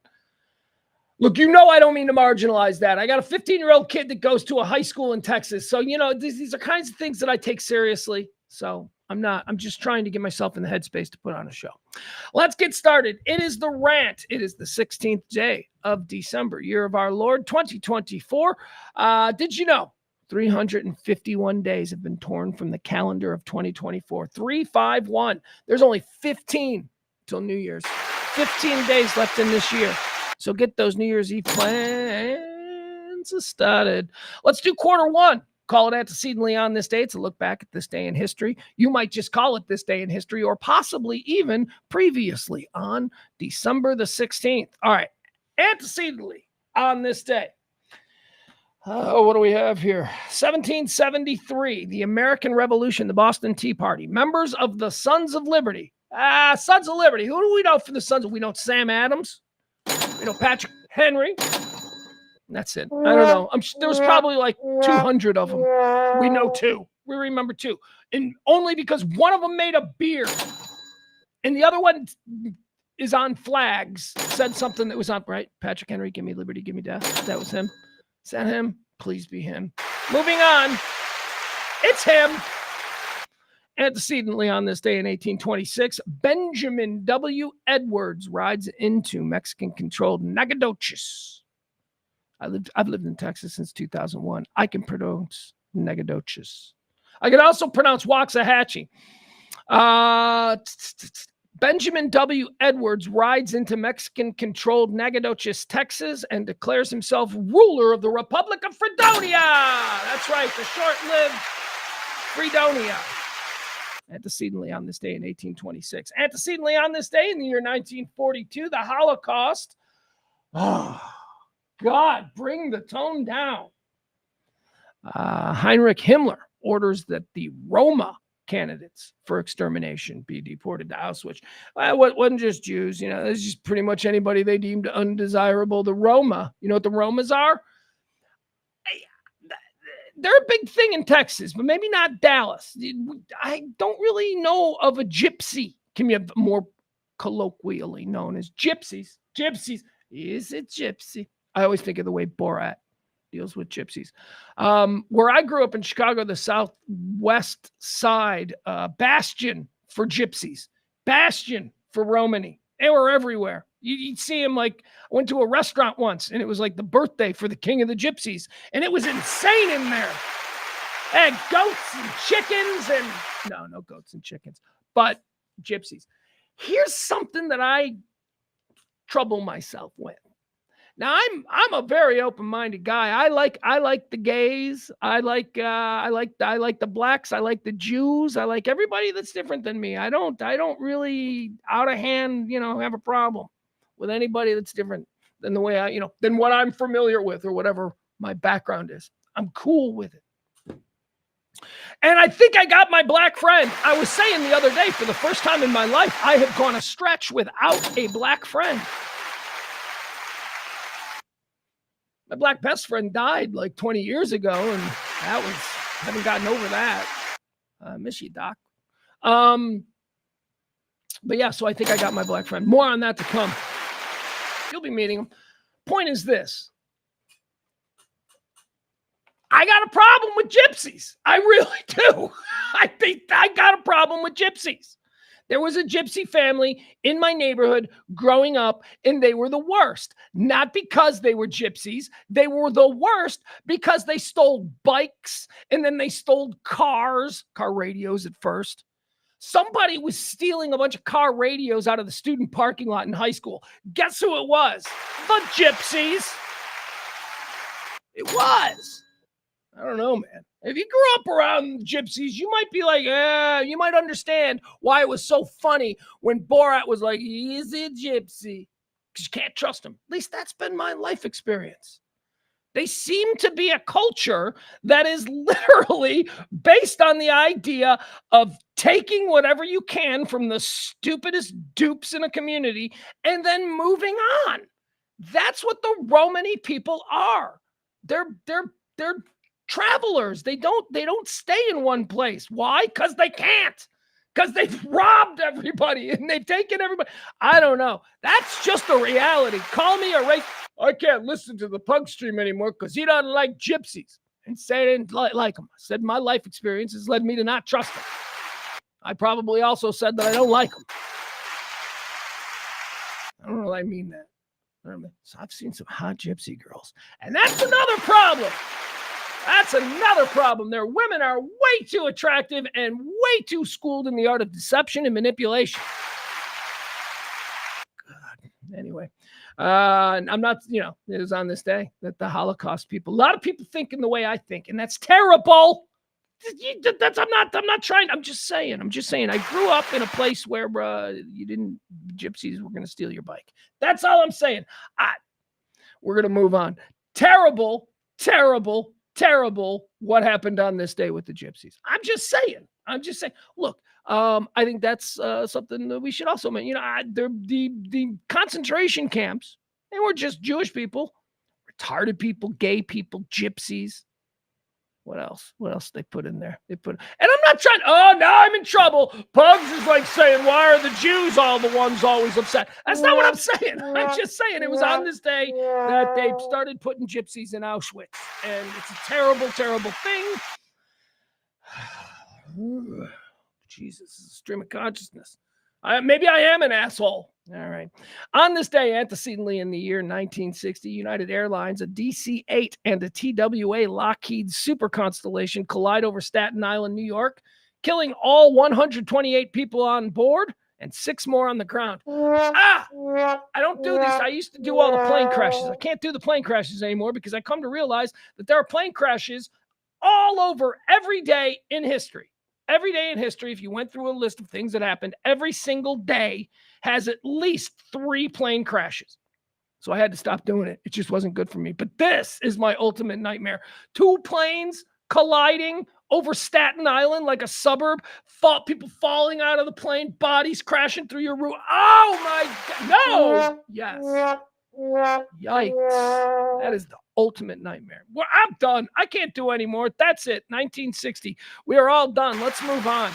Look, you know I don't mean to marginalize that. I got a 15-year-old kid that goes to a high school in Texas. So, you know, these are kinds of things that I take seriously. So I'm just trying to get myself in the headspace to put on a show. Let's get started. It is the Rant. It is the 16th day of December, year of our Lord, 2024. Did you know 351 days have been torn from the calendar of 2024? 351. There's only 15 till New Year's. 15 days left in this year. So get those New Year's Eve plans started. Let's do quarter one. Call it antecedently on this day. It's a look back at this day in history. You might just call it this day in history, or possibly even previously on December the 16th. All right. Antecedently, on this day. What do we have here? 1773, the American Revolution, the Boston Tea Party. Members of the Sons of Liberty. Sons of Liberty. Who do we know for the Sons of? We know Sam Adams. We know Patrick Henry. That's it. I don't know. There was probably like 200 of them. We know 2. We remember 2. And only because one of them made a beer. And the other one is on flags. Said something that was on, right? Patrick Henry, give me liberty, give me death. That was him. Is that him? Please be him. Moving on. It's him. Antecedently on this day in 1826, Benjamin W. Edwards rides into Mexican-controlled Nacogdoches. I've lived in Texas since 2001. I can pronounce Nacogdoches. I can also pronounce Waxahachie. Benjamin W. Edwards rides into Mexican-controlled Nacogdoches, Texas, and declares himself ruler of the Republic of Fredonia. That's right, the short-lived Fredonia. Antecedently on this day in 1826. Antecedently on this day in the year 1942, the Holocaust. Oh, God, bring the tone down. Heinrich Himmler orders that the Roma candidates for extermination be deported to Auschwitz. It wasn't just Jews, it's just pretty much anybody they deemed undesirable. The Roma, you know what the Romas are? They're a big thing in Texas, but maybe not Dallas. I don't really know of a gypsy, more colloquially known as gypsies. Gypsies. Is it gypsy? I always think of the way Borat deals with gypsies. Where I grew up in Chicago, the southwest side, bastion for gypsies, bastion for Romani. They were everywhere. You'd see them I went to a restaurant once, and it was like the birthday for the king of the gypsies, and it was insane in there. They had goats and chickens, and no goats and chickens, but gypsies. Here's something that I trouble myself with. Now I'm a very open-minded guy. I like the gays. I like the blacks. I like the Jews. I like everybody that's different than me. I don't really out of hand, have a problem with anybody that's different than the way than what I'm familiar with or whatever my background is. I'm cool with it. And I think I got my black friend. I was saying the other day, for the first time in my life, I have gone a stretch without a black friend. My black best friend died like 20 years ago, and haven't gotten over that. Miss you, Doc. But yeah, so I think I got my black friend. More on that to come. You'll be meeting him. Point is this. I got a problem with gypsies. I really do. I think I got a problem with gypsies. There was a gypsy family in my neighborhood growing up, and they were the worst. Not because they were gypsies. They were the worst because they stole bikes, and then they stole car radios at first. Somebody was stealing a bunch of car radios out of the student parking lot in high school. Guess who it was? The gypsies. It was. I don't know, man. If you grew up around gypsies, you might be like, you might understand why it was so funny when Borat was like, he's a gypsy. Because you can't trust him. At least that's been my life experience. They seem to be a culture that is literally based on the idea of taking whatever you can from the stupidest dupes in a community and then moving on. That's what the Romani people are. They're travelers. They don't stay in one place. Why? Because they can't. Because they've robbed everybody and they've taken everybody. I don't know. That's just a reality. Call me a racist. I can't listen to the Pug stream anymore because he doesn't like gypsies. And say I didn't like them. I said my life experience has led me to not trust them. I probably also said that I don't like them. I don't know if I mean that. So I've seen some hot gypsy girls. And that's another problem. That's another problem. Their women are way too attractive and way too schooled in the art of deception and manipulation. God. Anyway, I'm not, it was on this day that the Holocaust people, a lot of people think in the way I think, and that's terrible. I'm just saying. I grew up in a place where gypsies were going to steal your bike. That's all I'm saying. We're going to move on. Terrible, terrible, terrible what happened on this day with the gypsies. I'm just saying. Look, I think that's something that we should also mention. You know, the concentration camps, they were just Jewish people, retarded people, gay people, gypsies. What else? What else they put in there? And I'm not trying. Oh, now I'm in trouble. Pugs is like saying, why are the Jews all the ones always upset? That's not what I'm saying. I'm just saying it was on this day that they started putting gypsies in Auschwitz. And it's a terrible, terrible thing. Jesus, this is a stream of consciousness. Maybe I am an asshole. All right. On this day, antecedently in the year 1960, United Airlines, a DC-8 and a TWA Lockheed Super Constellation collide over Staten Island, New York, killing all 128 people on board and 6 more on the ground. I don't do this. I used to do all the plane crashes. I can't do the plane crashes anymore because I come to realize that there are plane crashes all over every day in history. Every day in history, if you went through a list of things that happened, every single day has at least 3 plane crashes. So I had to stop doing it. It just wasn't good for me. But this is my ultimate nightmare. 2 planes colliding over Staten Island like a suburb, people falling out of the plane, bodies crashing through your roof. Oh my God. No. Yes. Yikes. That is the ultimate nightmare. Well, I'm done. I can't do anymore. That's it. 1960. We are all done. Let's move on.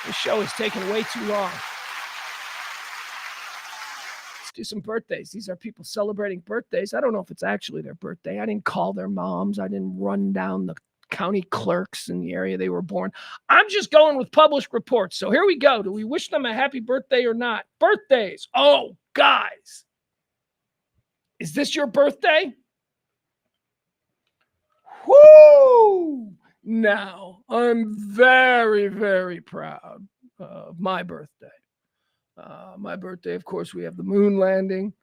This show is taking way too long. Let's do some birthdays. These are people celebrating birthdays. I don't know if it's actually their birthday. I didn't call their moms. I didn't run down the county clerks in the area they were born. I'm just going with published reports. So here we go. Do we wish them a happy birthday or not? Birthdays. Oh, guys. Is this your birthday? Woo! Now, I'm very, very proud of my birthday. My birthday, of course, we have the moon landing.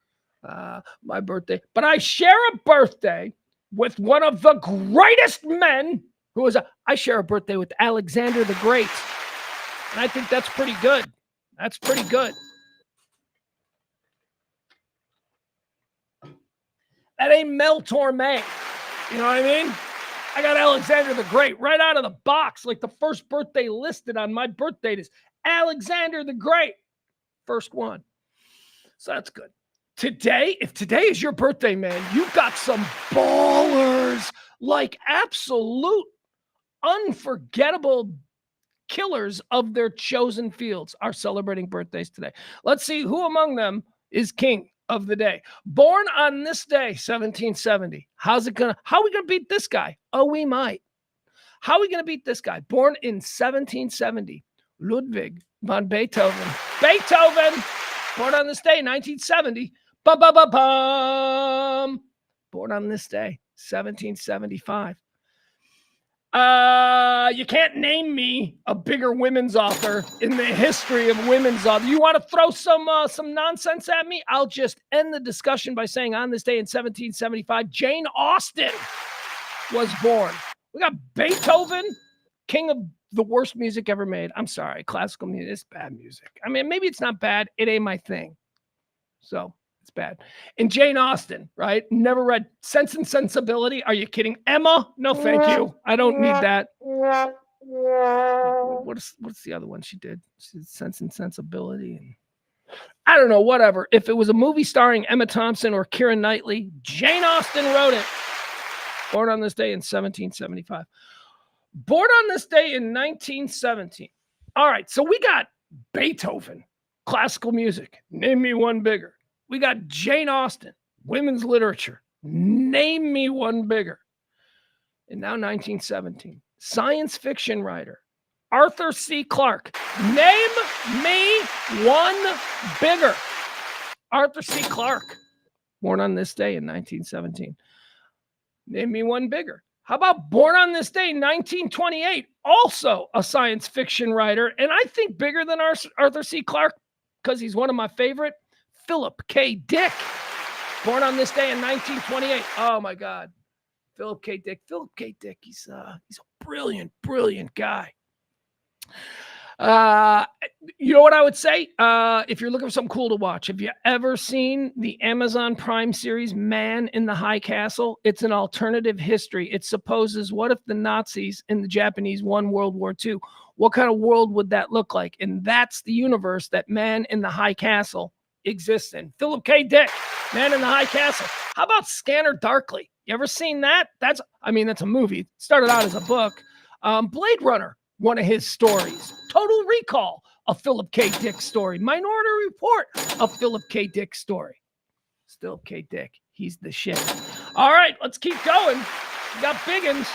My birthday. But I share a birthday with one of the greatest men I share a birthday with Alexander the Great. And I think that's pretty good. That's pretty good. That ain't Mel Torme. You know what I mean? I got Alexander the Great right out of the box. Like the first birthday listed on my birthday is Alexander the Great. First one. So that's good. Today, if today is your birthday, man, you've got some ballers, like absolute unforgettable killers of their chosen fields are celebrating birthdays today. Let's see who among them is king of the day. Born on this day, 1770. How are we going to beat this guy? Oh, we might. How are we going to beat this guy? Born in 1770, Ludwig von Beethoven. Beethoven, born on this day, 1970. Ba-ba-ba-bum. Born on this day, 1775. You can't name me a bigger women's author in the history of women's author. You want to throw some nonsense at me? I'll just end the discussion by saying on this day in 1775, Jane Austen was born. We got Beethoven, king of the worst music ever made. I'm sorry, classical music is bad music. I mean, maybe it's not bad. It ain't my thing. So it's bad. And Jane Austen, right? Never read Sense and Sensibility. Are you kidding? Emma? No, thank you. I don't need that. What's the other one she did? She did Sense and Sensibility. And I don't know, whatever. If it was a movie starring Emma Thompson or Keira Knightley, Jane Austen wrote it. Born on this day in 1775. Born on this day in 1917. All right, so we got Beethoven, classical music. Name me one bigger. We got Jane Austen, women's literature. Name me one bigger. And now 1917. Science fiction writer, Arthur C. Clarke. Name me one bigger. Arthur C. Clarke, born on this day in 1917. Name me one bigger. How about born on this day, 1928? Also a science fiction writer, and I think bigger than Arthur C. Clarke because he's one of my favorite. Philip K. Dick, born on this day in 1928. Oh my God, Philip K. Dick. Philip K. Dick. He's a brilliant, brilliant guy. You know what I would say? If you're looking for something cool to watch, have you ever seen the Amazon Prime series Man in the High Castle? It's an alternative history. It supposes, what if the Nazis and the Japanese won World War II? What kind of world would that look like? And that's the universe that Man in the High Castle exists in. Philip K. Dick, Man in the High Castle. How about Scanner Darkly? You ever seen that? That's a movie. It started out as a book. Blade Runner, one of his stories. Total Recall, a Philip K. Dick story. Minority Report, a Philip K. Dick story. Still K. Dick. He's the shit. All right, let's keep going. We got biggins.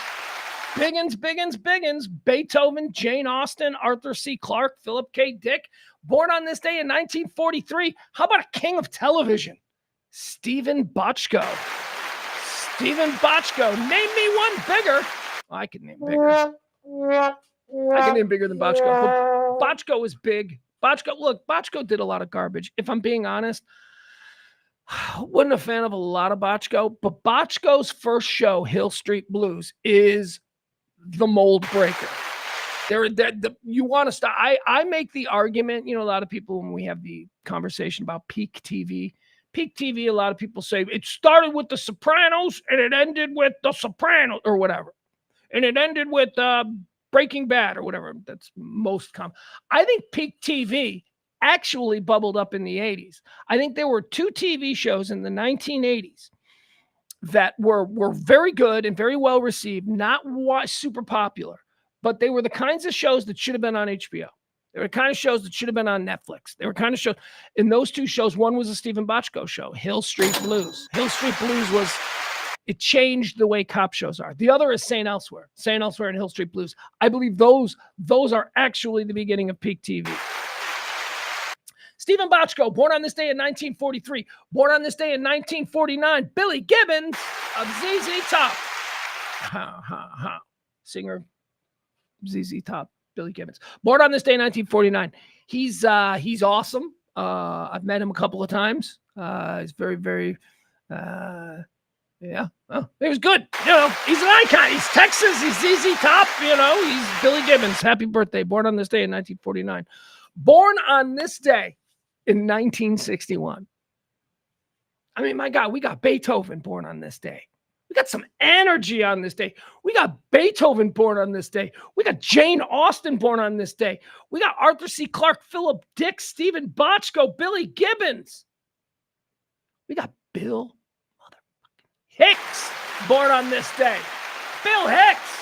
Biggins. Beethoven, Jane Austen, Arthur C. Clarke, Philip K. Dick. Born on this day in 1943. How about a king of television? Stephen Bochco. Name me one bigger. I can name bigger. I can name bigger than Bochco. But Bochco is big. Bochco did a lot of garbage. If I'm being honest, wasn't a fan of a lot of Bochco. But Bochco's first show, Hill Street Blues, is the mold breaker. You want to stop. I make the argument, a lot of people, when we have the conversation about peak TV, a lot of people say it started with The Sopranos and it ended with The Sopranos or whatever. And it ended with Breaking Bad or whatever. That's most common. I think peak TV actually bubbled up in the 80s. I think there were two TV shows in the 1980s that were very good and very well received, not super popular, but they were the kinds of shows that should have been on HBO. They were the kind of shows that should have been on Netflix. They were kind of shows. In those two shows, one was a Stephen Bochco show, Hill Street Blues. Hill Street Blues it changed the way cop shows are. The other is St. Elsewhere and Hill Street Blues. I believe those are actually the beginning of peak TV. Stephen Bochco, born on this day in 1943. Born on this day in 1949. Billy Gibbons of ZZ Top. Singer of ZZ Top, Billy Gibbons. Born on this day in 1949. He's awesome. I've met him a couple of times. He's very, very... Yeah, well, he was good. He's an icon. He's Texas. He's ZZ Top. He's Billy Gibbons. Happy birthday. Born on this day in 1949. Born on this day in 1961. I mean, my God, we got Beethoven born on this day. We got some energy on this day. We got Beethoven born on this day. We got Jane Austen born on this day. We got Arthur C. Clarke, Philip Dick, Stephen Bochco, Billy Gibbons. We got Bill Hicks, born on this day. Bill Hicks,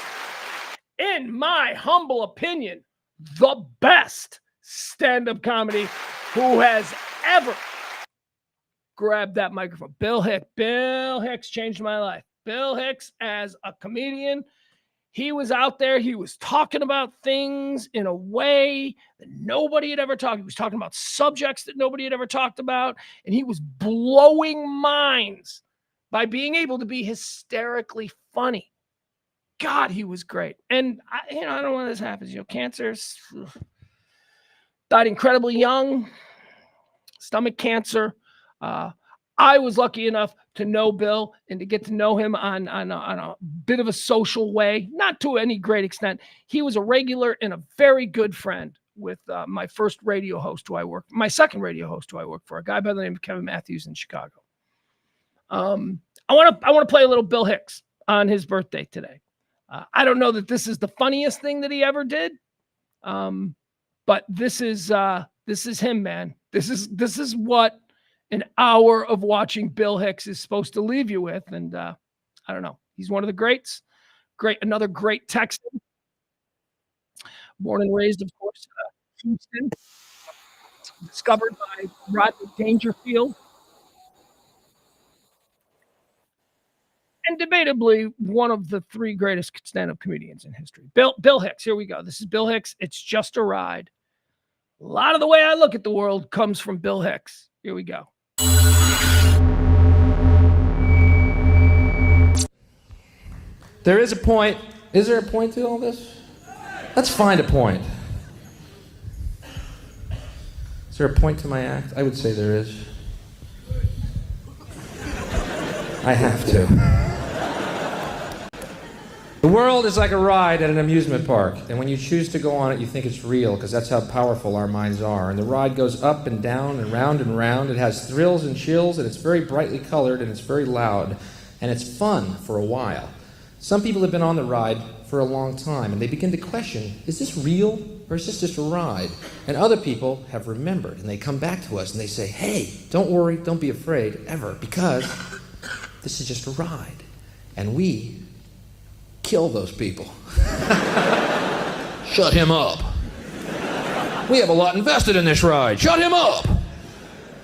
in my humble opinion, the best stand-up comedy who has ever grabbed that microphone. Bill Hicks changed my life. Bill Hicks as a comedian, he was out there. He was talking about things in a way that nobody had ever talked. He was talking about subjects that nobody had ever talked about, and he was blowing minds by being able to be hysterically funny. God, he was great. And I don't know when this happens. Cancer, died incredibly young, stomach cancer. I was lucky enough to know Bill and to get to know him on a bit of a social way, not to any great extent. He was a regular and a very good friend with my second radio host who I worked for, a guy by the name of Kevin Matthews in Chicago. I want to play a little Bill Hicks on his birthday today. I don't know that this is the funniest thing that he ever did, but this is him, man. This is what an hour of watching Bill Hicks is supposed to leave you with, and I don't know. He's one of the greats. Another great Texan. Born and raised, of course, Houston. Discovered by Rodney Dangerfield. And debatably one of the three greatest stand-up comedians in history. Bill Hicks, here we go. This is Bill Hicks. It's just a ride. A lot of the way I look at the world comes from Bill Hicks. Here we go. There is a point. Is there a point to all this? Let's find a point. Is there a point to my act? I would say there is. I have to. The world is like a ride at an amusement park, and when you choose to go on it, you think it's real, because that's how powerful our minds are. And the ride goes up and down and round and round. It has thrills and chills, and it's very brightly colored, and it's very loud, and it's fun for a while. Some people have been on the ride for a long time, and they begin to question, is this real, or is this just a ride? And other people have remembered, and they come back to us, and they say, hey, don't worry, don't be afraid, ever, because this is just a ride. And we kill those people. Shut him up. We have a lot invested in this ride. Shut him up.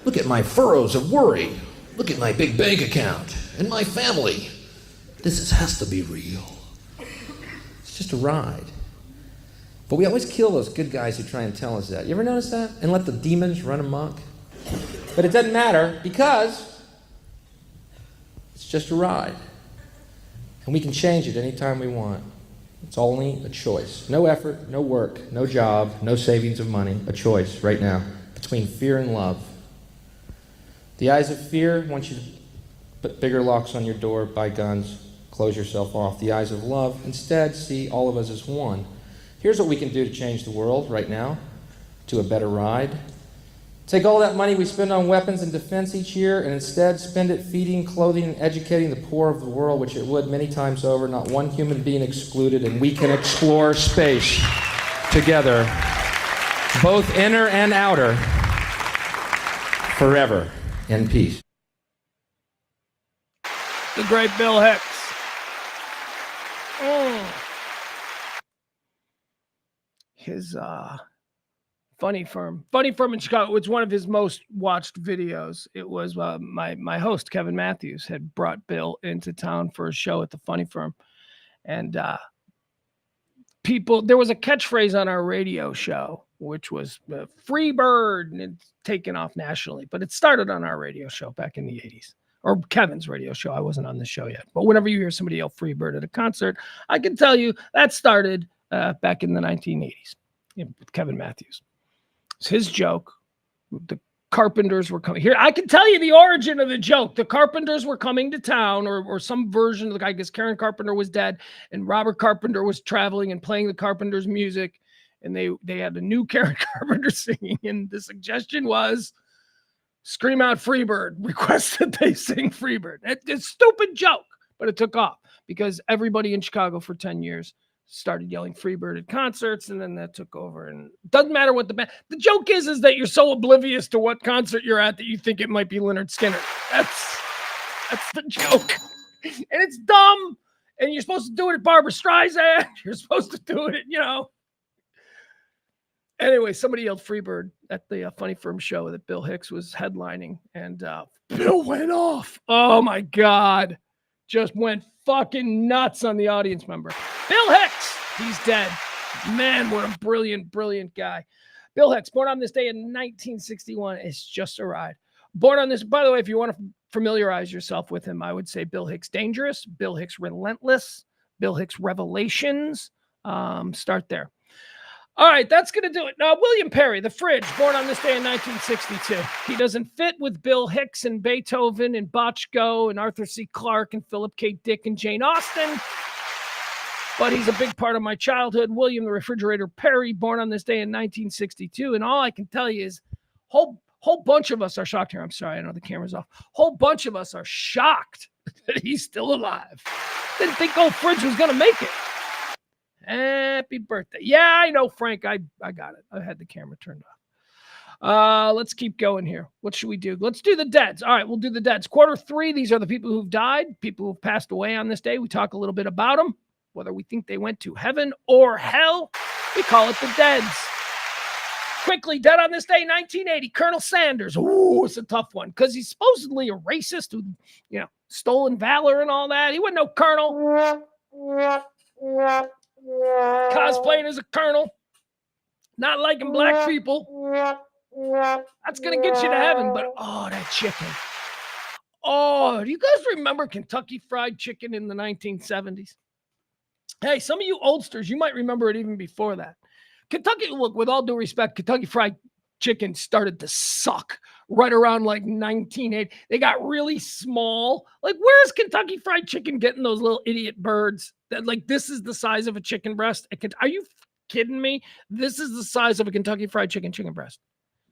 Look at my furrows of worry. Look at my big bank account and my family. Has to be real. It's just a ride. But we always kill those good guys who try and tell us that. You ever notice that? And let the demons run amok? But it doesn't matter, because it's just a ride. And we can change it anytime we want. It's only a choice. No effort, no work, no job, no savings of money. A choice right now between fear and love. The eyes of fear want you to put bigger locks on your door, buy guns, close yourself off. The eyes of love instead see all of us as one. Here's what we can do to change the world right now to a better ride. Take all that money we spend on weapons and defense each year and instead spend it feeding, clothing, and educating the poor of the world, which it would many times over, not one human being excluded, and we can explore space together, both inner and outer, forever in peace. The great Bill Hicks. His Funny Firm in Chicago. It's one of his most watched videos. It was my host, Kevin Matthews, had brought Bill into town for a show at the Funny Firm. And there was a catchphrase on our radio show, which was free bird, and it's taken off nationally. But it started on our radio show back in the 80s. Or Kevin's radio show. I wasn't on the show yet. But whenever you hear somebody yell free bird at a concert, I can tell you that started back in the 1980s with Kevin Matthews. It's his joke. The Carpenters were coming here. I can tell you the origin of the joke. The Carpenters were coming to town, or some version of I guess Karen Carpenter was dead, and Robert Carpenter was traveling and playing the Carpenters' music, and they had a new Karen Carpenter singing, and the suggestion was, scream out Freebird, request that they sing Freebird. It's a stupid joke, but it took off because everybody in Chicago for 10 years started yelling Freebird at concerts, and then that took over. And it doesn't matter what the joke is that you're so oblivious to what concert you're at that you think it might be Lynyrd Skynyrd. That's the joke. And it's dumb. And you're supposed to do it at Barbra Streisand. You're supposed to do it at, Anyway, somebody yelled Freebird at the Funny Firm show that Bill Hicks was headlining, and Bill went off. Oh, my God. Just went fucking nuts on the audience member. Bill Hicks, he's dead. Man, what a brilliant, brilliant guy. Bill Hicks, born on this day in 1961. It's just a ride. Born on this, by the way, if you want to familiarize yourself with him, I would say Bill Hicks Dangerous, Bill Hicks Relentless, Bill Hicks Revelations. Start there. All right, that's going to do it. Now, William Perry, The Fridge, born on this day in 1962. He doesn't fit with Bill Hicks and Beethoven and Botchko and Arthur C. Clarke and Philip K. Dick and Jane Austen, but he's a big part of my childhood. William the Refrigerator Perry, born on this day in 1962. And all I can tell you is whole bunch of us are shocked here. I'm sorry, I know the camera's off. Whole bunch of us are shocked that he's still alive. Didn't think Old Fridge was going to make it. Happy birthday. Yeah, I know, Frank. I got it. I had the camera turned off. Let's keep going here. What should we do? Let's do the deads. All right, we'll do the deads. Quarter 3, these are the people who've died, people who've passed away on this day. We talk a little bit about them, whether we think they went to heaven or hell. We call it the deads. Quickly, dead on this day, 1980, Colonel Sanders. Ooh, it's a tough one because he's supposedly a racist who, stolen valor and all that. He wasn't no colonel. Cosplaying as a colonel, not liking black people. That's going to get you to heaven, but that chicken. Oh, do you guys remember Kentucky Fried Chicken in the 1970s? Hey, some of you oldsters, you might remember it even before that. Kentucky, look, with all due respect, Kentucky Fried chicken started to suck right around like 1980. They got really small. Like, where's Kentucky Fried Chicken getting those little idiot birds that, like, this is the size of a chicken breast? Are you kidding me? This is the size of a Kentucky Fried Chicken breast.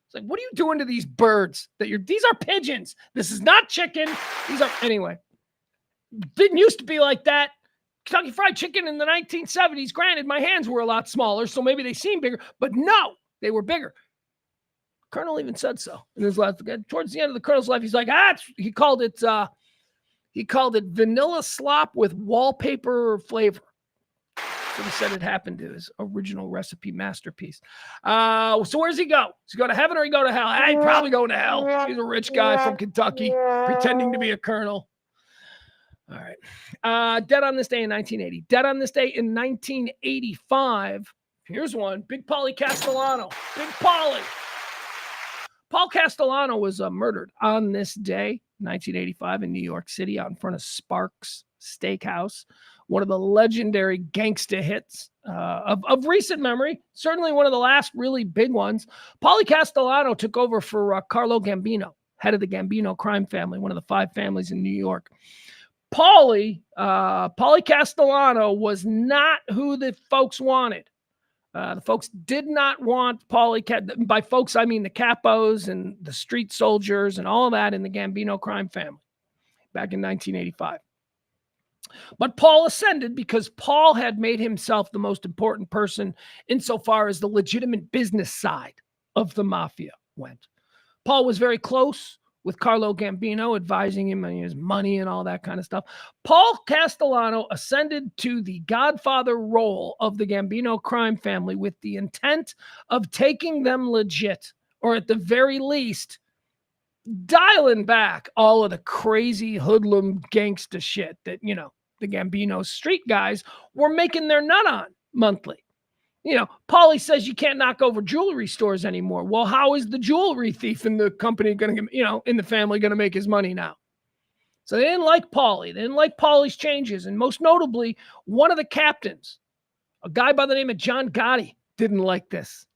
It's like, what are you doing to these birds? These are pigeons. This is not chicken. Anyway. Didn't used to be like that. Kentucky Fried Chicken in the 1970s, granted, my hands were a lot smaller, so maybe they seemed bigger, but no, they were bigger. Colonel even said so in his last. Towards the end of the Colonel's life, he's like, he called it vanilla slop with wallpaper flavor. So he said it happened to his original recipe masterpiece. So where's he go? Does he go to heaven or he go to hell? He'd probably go to hell. He's a rich guy from Kentucky pretending to be a colonel. All right. Dead on this day in 1980. Dead on this day in 1985. Here's one. Big Paulie Castellano. Big Paulie. Paul Castellano was murdered on this day, 1985, in New York City out in front of Sparks Steakhouse. One of the legendary gangsta hits of recent memory. Certainly one of the last really big ones. Paulie Castellano took over for Carlo Gambino, head of the Gambino crime family, one of the 5 families in New York. Paulie Castellano was not who the folks wanted. The folks did not want Paulie. By folks, I mean the capos and the street soldiers and all of that in the Gambino crime family back in 1985. But Paul ascended because Paul had made himself the most important person insofar as the legitimate business side of the mafia went. Paul was very close with Carlo Gambino, advising him on his money and all that kind of stuff. Paul Castellano ascended to the godfather role of the Gambino crime family with the intent of taking them legit, or at the very least, dialing back all of the crazy hoodlum gangsta shit that, the Gambino street guys were making their nut on monthly. Paulie says you can't knock over jewelry stores anymore. Well, how is the jewelry thief in the company going to, in the family going to make his money now? So they didn't like Paulie. They didn't like Paulie's changes. And most notably, one of the captains, a guy by the name of John Gotti, didn't like this.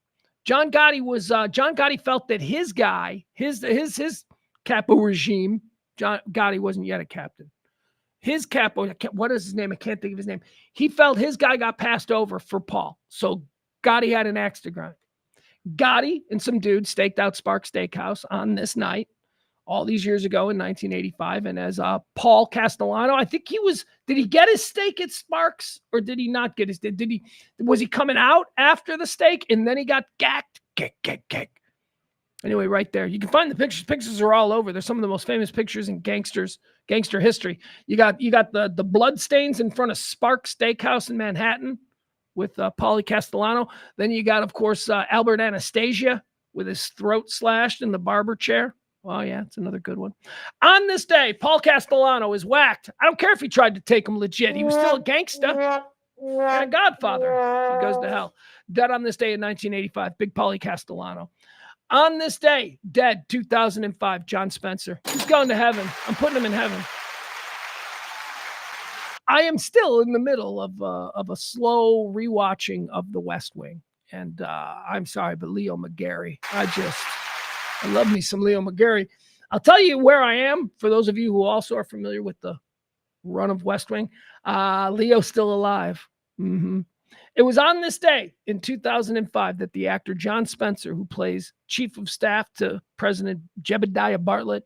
John Gotti felt that his guy, his capo regime, John Gotti wasn't yet a captain. His capo, what is his name? I can't think of his name. He felt his guy got passed over for Paul. So Gotti had an axe to grind. Gotti and some dudes staked out Sparks Steakhouse on this night all these years ago in 1985. And as Paul Castellano, I think did he get his steak at Sparks or did he not get his steak? Was he coming out after the steak and then he got gacked? Gack. Anyway, right there. You can find the pictures. Pictures are all over. They're some of the most famous pictures in gangster history. You got the blood stains in front of Sparks Steakhouse in Manhattan with Paulie Castellano. Then you got, of course, Albert Anastasia with his throat slashed in the barber chair. Oh, yeah, it's another good one. On this day, Paul Castellano is whacked. I don't care if he tried to take him legit. He was still a gangsta and a godfather. He goes to hell. Dead on this day in 1985, Big Paulie Castellano. On this day, dead, 2005, John Spencer. He's going to heaven. I'm putting him in heaven. I am still in the middle of a slow rewatching of The West Wing. And I'm sorry, but Leo McGarry, I love me some Leo McGarry. I'll tell you where I am, for those of you who also are familiar with the run of West Wing. Leo's still alive. Mm-hmm. It was on this day in 2005 that the actor John Spencer, who plays Chief of Staff to President Jebediah Bartlett,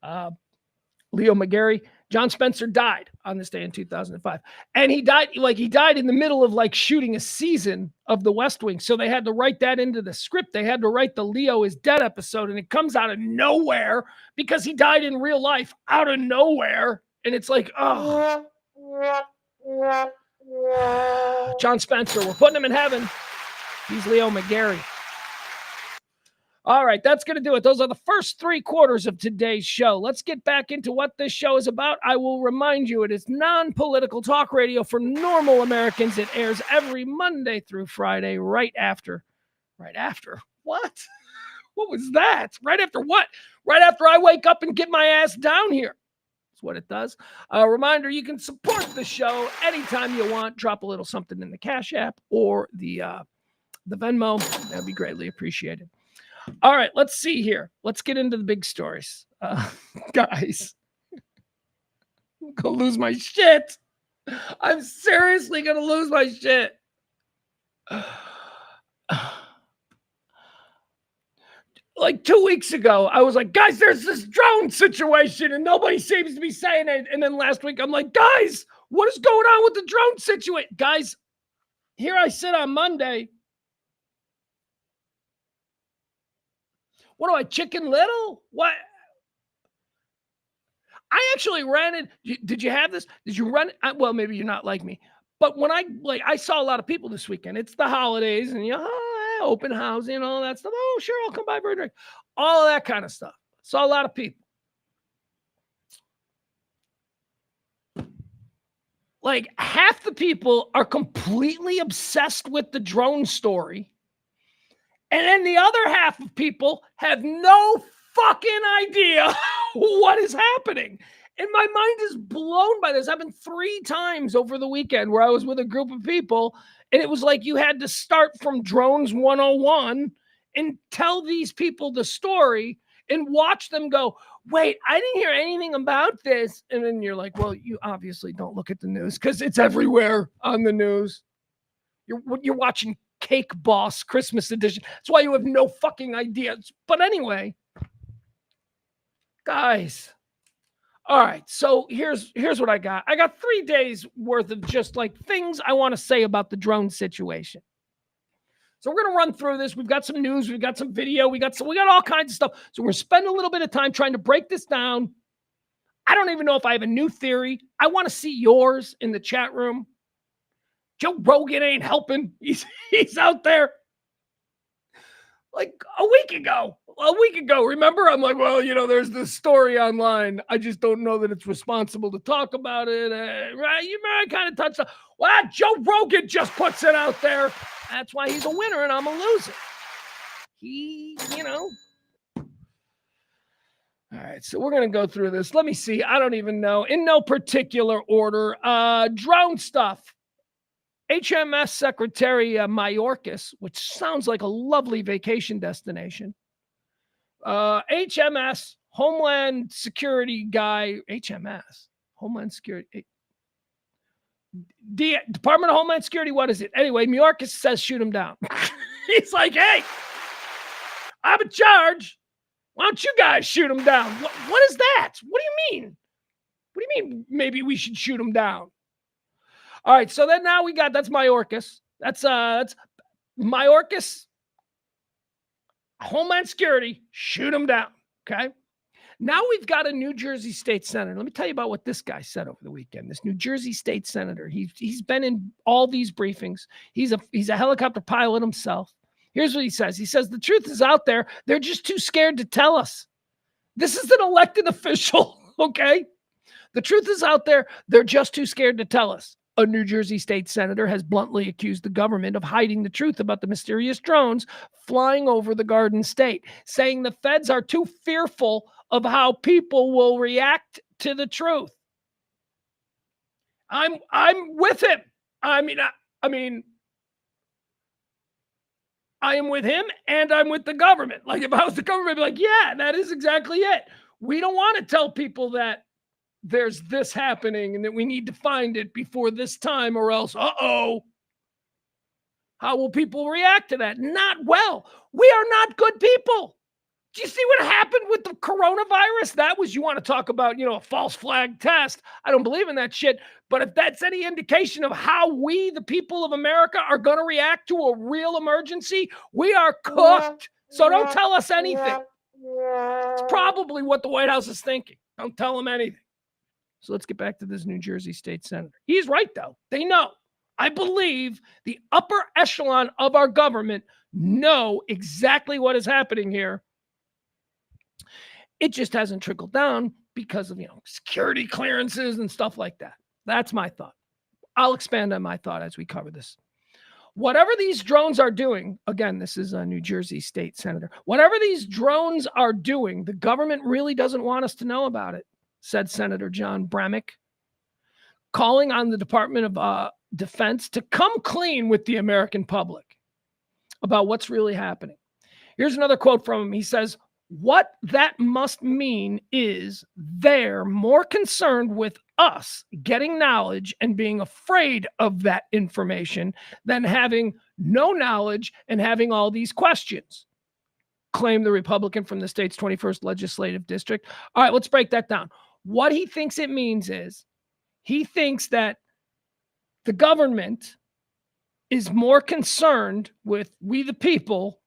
Leo McGarry, John Spencer died on this day in 2005. And he died in the middle of shooting a season of The West Wing. So they had to write that into the script. They had to write the Leo is dead episode, and it comes out of nowhere because he died in real life out of nowhere. And it's like, oh. John Spencer, we're putting him in heaven. He's Leo McGarry. All right, that's going to do it. Those are the first 3 quarters of today's show. Let's get back into what this show is about. I will remind you, it is non-political talk radio for normal Americans. It airs every Monday through Friday, right after. What? What was that? Right after what? Right after I wake up and get my ass down here. That's what it does. A reminder, you can support the show anytime you want. Drop a little something in the Cash App or the Venmo. That'd be greatly appreciated. All right, let's see here. Let's get into the big stories. Guys, I'm going to lose my shit. I'm seriously going to lose my shit. Like 2 weeks ago, I was like, guys, there's this drone situation and nobody seems to be saying it. And then last week, I'm like, guys, what is going on with the drone situation? Guys, here I sit on Monday. What do I, Chicken Little? What? I actually ran it. Did you have this? Did you run it? Well, maybe you're not like me. But when I saw a lot of people this weekend. It's the holidays and, open housing and all that stuff. Oh, sure, I'll come by for a drink. All of that kind of stuff. Saw a lot of people. Like half the people are completely obsessed with the drone story. And then the other half of people have no fucking idea what is happening. And my mind is blown by this. Happened 3 times over the weekend where I was with a group of people. And it was like you had to start from Drones 101 and tell these people the story and watch them go, wait, I didn't hear anything about this. And then you're like, well, you obviously don't look at the news because it's everywhere on the news. You're watching Cake Boss Christmas edition. That's why you have no fucking ideas. But anyway, guys. All right, so here's what I got. I got 3 days worth of just like things I want to say about the drone situation. So we're going to run through this. We've got some news, we've got some video, we got all kinds of stuff. So we're going to spend a little bit of time trying to break this down. I don't even know if I have a new theory. I want to see yours in the chat room. Joe Rogan ain't helping. He's out there. Like a week ago, remember? I'm like, well, there's this story online. I just don't know that it's responsible to talk about it. Right? You might kind of touch on. Well, Joe Rogan just puts it out there. That's why he's a winner and I'm a loser. All right, so we're going to go through this. Let me see. I don't even know. In no particular order. Drone stuff. HMS Secretary Mayorkas, which sounds like a lovely vacation destination. HMS, Homeland Security guy, HMS, Homeland Security. Department of Homeland Security, what is it? Anyway, Mayorkas says shoot him down. He's like, hey, I'm in charge. Why don't you guys shoot him down? What is that? What do you mean? What do you mean maybe we should shoot him down? All right, so then now that's Mayorkas. That's Mayorkas, Homeland Security, shoot him down, okay? Now we've got a New Jersey state senator. Let me tell you about what this guy said over the weekend. This New Jersey state senator, he's been in all these briefings. He's a helicopter pilot himself. Here's what he says. He says, the truth is out there. They're just too scared to tell us. This is an elected official, okay? The truth is out there. They're just too scared to tell us. A New Jersey state senator has bluntly accused the government of hiding the truth about the mysterious drones flying over the Garden State, saying the feds are too fearful of how people will react to the truth. I'm with him. I mean, I am with him and I'm with the government. Like if I was the government, I'd be like, yeah, that is exactly it. We don't want to tell people that there's this happening and that we need to find it before this time or else, how will people react to that? Not well. We are not good people. Do you see what happened with the coronavirus? That was, you want to talk about, a false flag test. I don't believe in that shit. But if that's any indication of how we, the people of America, are going to react to a real emergency, we are cooked. So don't tell us anything. It's probably what the White House is thinking. Don't tell them anything. So let's get back to this New Jersey state senator. He's right, though. They know. I believe the upper echelon of our government know exactly what is happening here. It just hasn't trickled down because of, security clearances and stuff like that. That's my thought. I'll expand on my thought as we cover this. Whatever these drones are doing, again, this is a New Jersey state senator. Whatever these drones are doing, the government really doesn't want us to know about it, said Senator John Bramick, calling on the Department of Defense to come clean with the American public about what's really happening. Here's another quote from him. He says, what that must mean is they're more concerned with us getting knowledge and being afraid of that information than having no knowledge and having all these questions, claimed the Republican from the state's 21st legislative district. All right, let's break that down. What he thinks it means is he thinks that the government is more concerned with we the people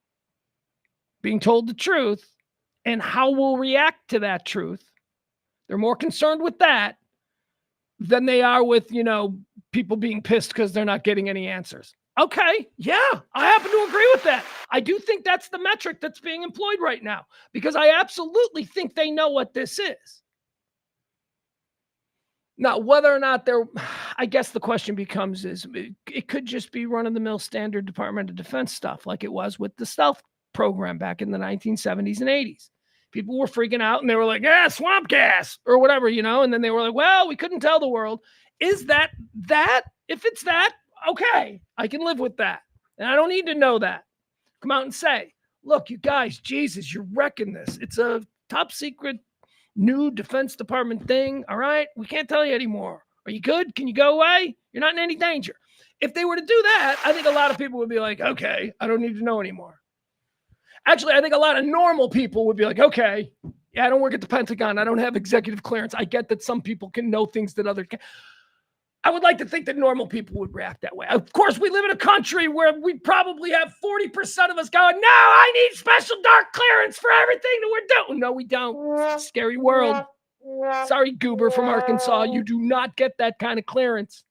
being told the truth and how we'll react to that truth. They're more concerned with that than they are with, people being pissed because they're not getting any answers. Okay, yeah, I happen to agree with that. I do think that's the metric that's being employed right now, because I absolutely think they know what this is. Now, whether or not I guess the question becomes is it could just be run-of-the-mill standard Department of Defense stuff like it was with the stealth program back in the 1970s and 80s. People were freaking out and they were like, yeah, swamp gas or whatever, and then they were like, well, we couldn't tell the world. Is that? If it's that, okay, I can live with that. And I don't need to know that. Come out and say, look, you guys, Jesus, you're wrecking this. It's a top secret new Defense Department thing. All right, we can't tell you anymore. Are you good? Can you go away? You're not in any danger. If they were to do that, I think a lot of people would be like, okay, I don't need to know anymore. Actually, I think a lot of normal people would be like, okay, yeah, I don't work at the Pentagon. I don't have executive clearance. I get that some people can know things that others can. I would like to think that normal people would react that way. Of course, we live in a country where we probably have 40% of us going, no, I need special dark clearance for everything that we're doing. No, we don't. It's a scary world. Sorry, Goober from Arkansas. You do not get that kind of clearance.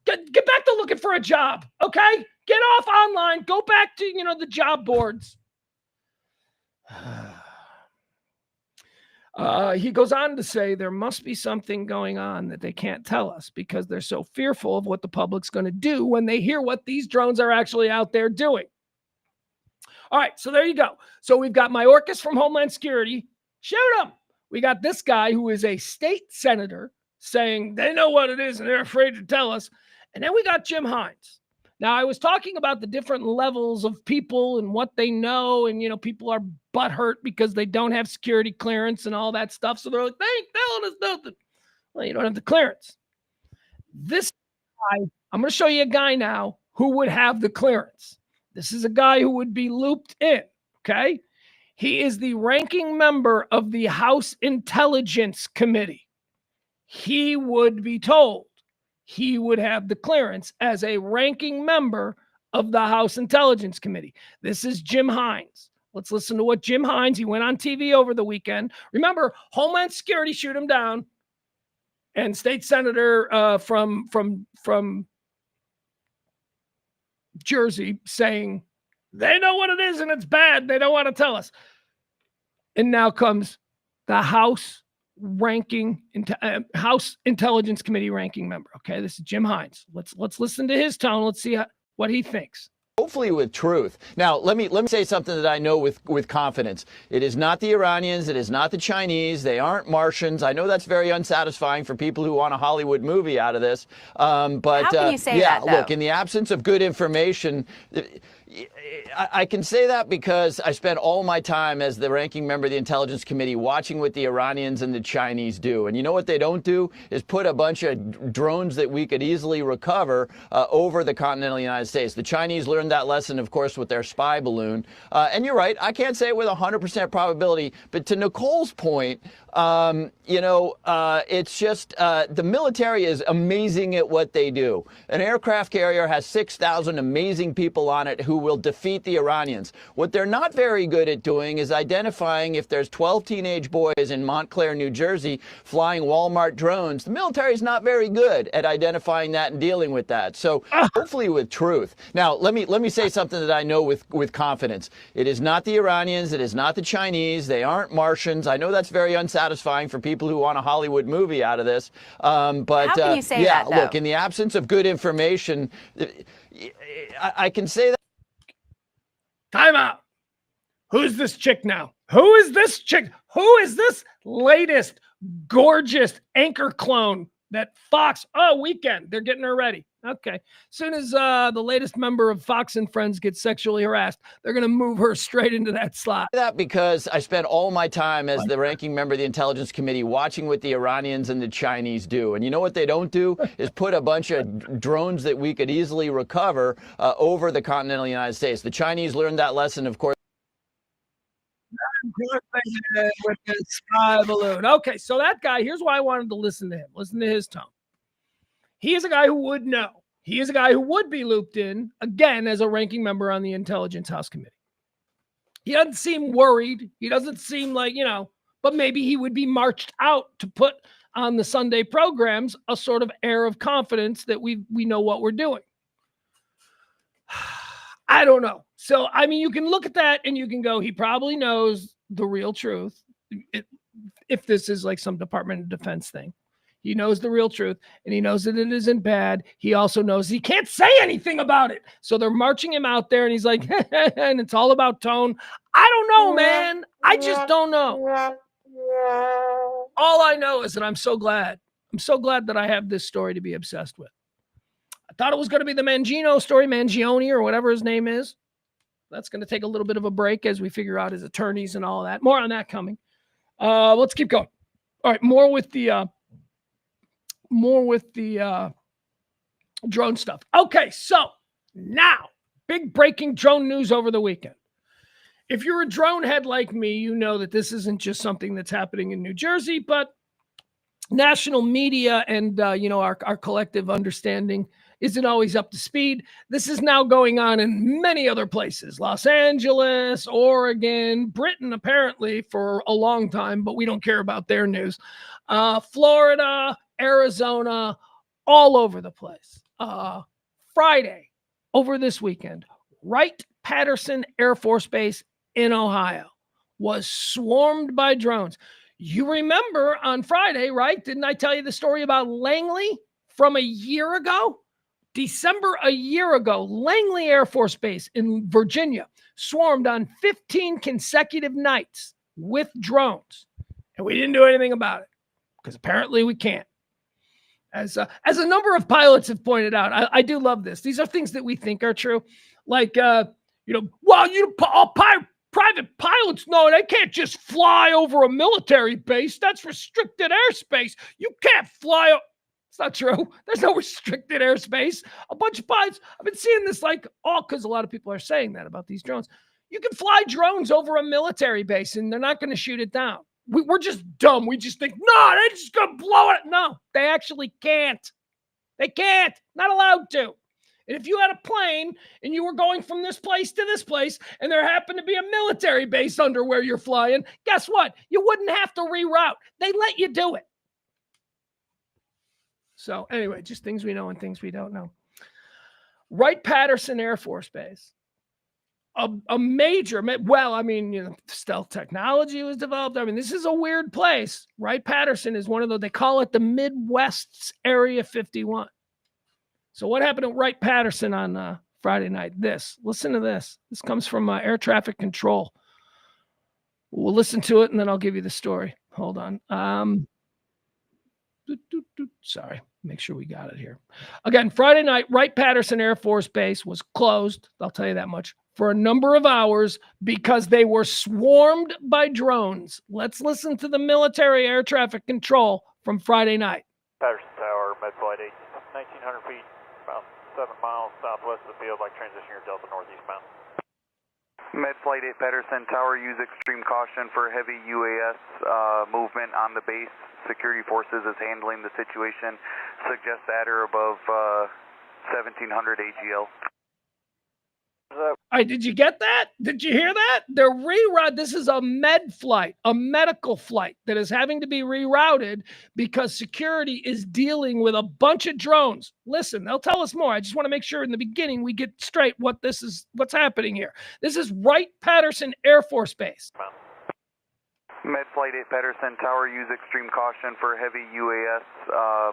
Get back to looking for a job, okay? Get off online. Go back to, the job boards. He goes on to say there must be something going on that they can't tell us because they're so fearful of what the public's going to do when they hear what these drones are actually out there doing. All right, so there you go. So we've got Mayorkas from Homeland Security. Shoot him. We got this guy who is a state senator saying they know what it is and they're afraid to tell us. And then we got Jim Hines. Now, I was talking about the different levels of people and what they know. And, people are butthurt because they don't have security clearance and all that stuff. So they're like, they ain't telling us nothing. Well, you don't have the clearance. This guy, I'm going to show you a guy now who would have the clearance. This is a guy who would be looped in, okay? He is the ranking member of the House Intelligence Committee. He would be told he would have the clearance as a ranking member of the House Intelligence Committee. This is Jim Hines. Let's listen to what Jim Hines, he went on TV over the weekend. Remember, Homeland Security shoot him down. And state senator from Jersey saying, they know what it is and it's bad. They don't want to tell us. And now comes the House Intelligence Committee ranking member. Okay, this is Jim Hines. Let's listen to his tone. Let's see what he thinks. Hopefully with truth. Now, let me say something that I know with confidence. It is not the Iranians. It is not the Chinese. They aren't Martians. I know that's very unsatisfying for people who want a Hollywood movie out of this. But how can you say that, though? Look, in the absence of good information, I can say that because I spent all my time as the ranking member of the Intelligence Committee watching what the Iranians and the Chinese do. And you know what they don't do is put a bunch of drones that we could easily recover over the continental United States. The Chinese learned that lesson, of course, with their spy balloon. And you're right, I can't say it with 100% probability. But to Nicole's point, it's just the military is amazing at what they do. An aircraft carrier has 6,000 amazing people on it who will defeat the Iranians. What they're not very good at doing is identifying if there's 12 teenage boys in Montclair, New Jersey, flying Walmart drones. The military is not very good at identifying that and dealing with that. So hopefully with truth. Now, let me say something that I know with confidence. It is not the Iranians. It is not the Chinese. They aren't Martians. I know that's very unsatisfying for people who want a Hollywood movie out of this. But how can you say that, though? Look, in the absence of good information, I can say that. Time out. Who's this chick now? Who is this chick? Who is this latest gorgeous anchor clone that Fox, Weekend, they're getting her ready. Okay. As soon as the latest member of Fox and Friends gets sexually harassed, they're going to move her straight into that slot. That because I spent all my time as the ranking member of the Intelligence Committee watching what the Iranians and the Chinese do. And you know what they don't do is put a bunch of drones that we could easily recover over the continental United States. The Chinese learned that lesson, of course. With the sky balloon. Okay, so that guy, here's why I wanted to listen to him. Listen to his tone. He is a guy who would know. He is a guy who would be looped in, again, as a ranking member on the Intelligence House Committee. He doesn't seem worried. He doesn't seem like, but maybe he would be marched out to put on the Sunday programs a sort of air of confidence that we know what we're doing. I don't know. So, I mean, you can look at that and you can go, he probably knows the real truth. If this is like some Department of Defense thing. He knows the real truth, and he knows that it isn't bad. He also knows he can't say anything about it. So they're marching him out there, and he's like, and it's all about tone. I don't know, man. I just don't know. All I know is that I'm so glad. I'm so glad that I have this story to be obsessed with. I thought it was going to be the Mangino story, Mangione, or whatever his name is. That's going to take a little bit of a break as we figure out his attorneys and all that. More on that coming. Let's keep going. All right, more with the drone stuff. Okay, so now, big breaking drone news over the weekend. If you're a drone head like me, you know that this isn't just something that's happening in New Jersey, but national media and our collective understanding isn't always up to speed. This is now going on in many other places. Los Angeles, Oregon, Britain, apparently for a long time, but we don't care about their news. Florida, Arizona, all over the place. Friday, over this weekend, Wright-Patterson Air Force Base in Ohio was swarmed by drones. You remember on Friday, right? Didn't I tell you the story about Langley from a year ago? December a year ago, Langley Air Force Base in Virginia swarmed on 15 consecutive nights with drones. And we didn't do anything about it because apparently we can't. As a number of pilots have pointed out, I do love this. These are things that we think are true. Like, private pilots, no, they can't just fly over a military base. That's restricted airspace. You can't fly. It's not true. There's no restricted airspace. A bunch of pilots, I've been seeing this because a lot of people are saying that about these drones. You can fly drones over a military base and they're not going to shoot it down. We're just dumb. We just think, no, they're just going to blow it. No, they actually can't. They can't. Not allowed to. And if you had a plane and you were going from this place to this place and there happened to be a military base under where you're flying, guess what? You wouldn't have to reroute. They let you do it. So anyway, just things we know and things we don't know. Wright-Patterson Air Force Base. A major, stealth technology was developed. I mean, this is a weird place. Wright-Patterson is one of those, they call it the Midwest's Area 51. So what happened at Wright-Patterson on Friday night? Listen to this. This comes from air traffic control. We'll listen to it and then I'll give you the story. Hold on. Sorry, make sure we got it here. Again, Friday night, Wright-Patterson Air Force Base was closed, I'll tell you that much, for a number of hours because they were swarmed by drones. Let's listen to the military air traffic control from Friday night. Patterson Tower, Med Flight 8, 1,900 feet, about 7 miles southwest of the field, like transition your Delta northeastbound. Med Flight 8 Patterson Tower, use extreme caution for heavy UAS movement on the base. Security forces is handling the situation. Suggest at or above 1,700 AGL. All right, did you get that? Did you hear that? They're rerouted. This is a med flight, a medical flight that is having to be rerouted because security is dealing with a bunch of drones. Listen, they'll tell us more. I just want to make sure in the beginning we get straight what's happening here. This is Wright-Patterson Air Force Base. Med Flight 8 Patterson Tower, use extreme caution for heavy UAS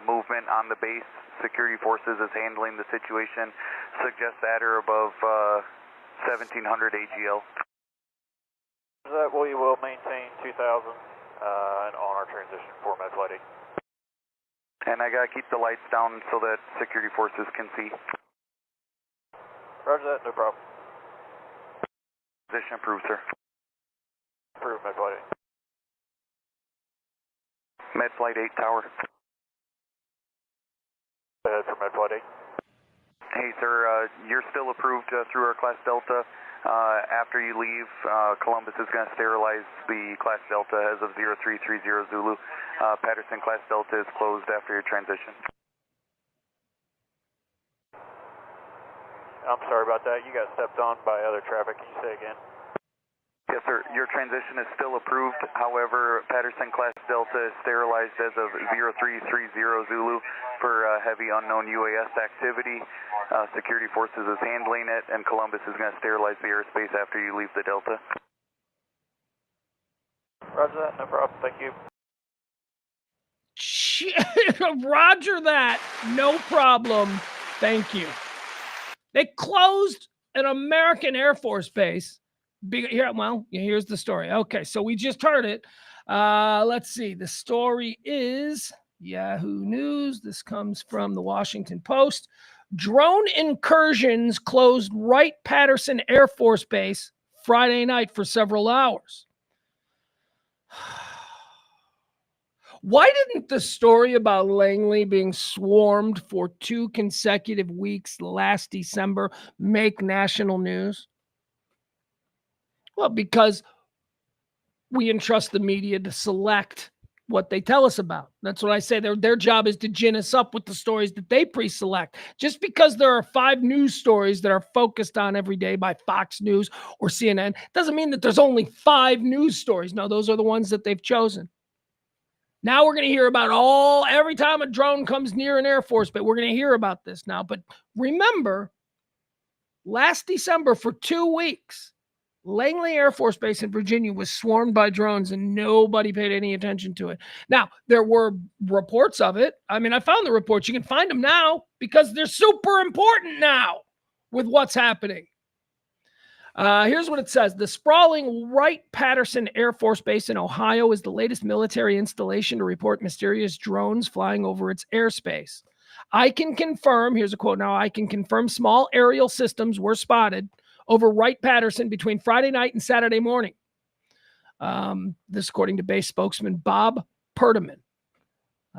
movement on the base. Security forces is handling the situation. Suggest at or above 1,700 AGL. That we will maintain 2,000 and on our transition for Med Flight 8. And I gotta keep the lights down so that security forces can see. Roger that, no problem. Position approved, sir. Approved, Med Flight 8. Med Flight 8 Tower. Ahead for Med Flight 8. Hey, sir, you're still approved through our Class Delta. After you leave, Columbus is going to sterilize the Class Delta as of 0330 Zulu. Patterson Class Delta is closed after your transition. I'm sorry about that. You got stepped on by other traffic. Can you say again? Yes, sir. Your transition is still approved. However, Patterson Class Delta is sterilized as of 0330 Zulu for heavy unknown UAS activity. Security Forces is handling it, and Columbus is going to sterilize the airspace after you leave the Delta. Roger that. No problem. Thank you. Roger that. No problem. Thank you. They closed an American Air Force base. Here's the story. Okay, so we just heard it. Let's see. The story is Yahoo News. This comes from the Washington Post. Drone incursions closed Wright-Patterson Air Force Base Friday night for several hours. Why didn't the story about Langley being swarmed for 2 consecutive weeks last December make national news? Well, because we entrust the media to select what they tell us about. That's what I say. Their job is to gin us up with the stories that they pre-select. Just because there are 5 news stories that are focused on every day by Fox News or CNN doesn't mean that there's only 5 news stories. No, those are the ones that they've chosen. Now we're going to hear about every time a drone comes near an Air Force base, we're going to hear about this now. But remember, last December for 2 weeks, Langley Air Force Base in Virginia was swarmed by drones and nobody paid any attention to it. Now, there were reports of it. I mean, I found the reports. You can find them now because they're super important now with what's happening. Here's what it says. The sprawling Wright-Patterson Air Force Base in Ohio is the latest military installation to report mysterious drones flying over its airspace. I can confirm, here's a quote now, I can confirm small aerial systems were spotted over Wright-Patterson between Friday night and Saturday morning. This according to base spokesman Bob Perdaman.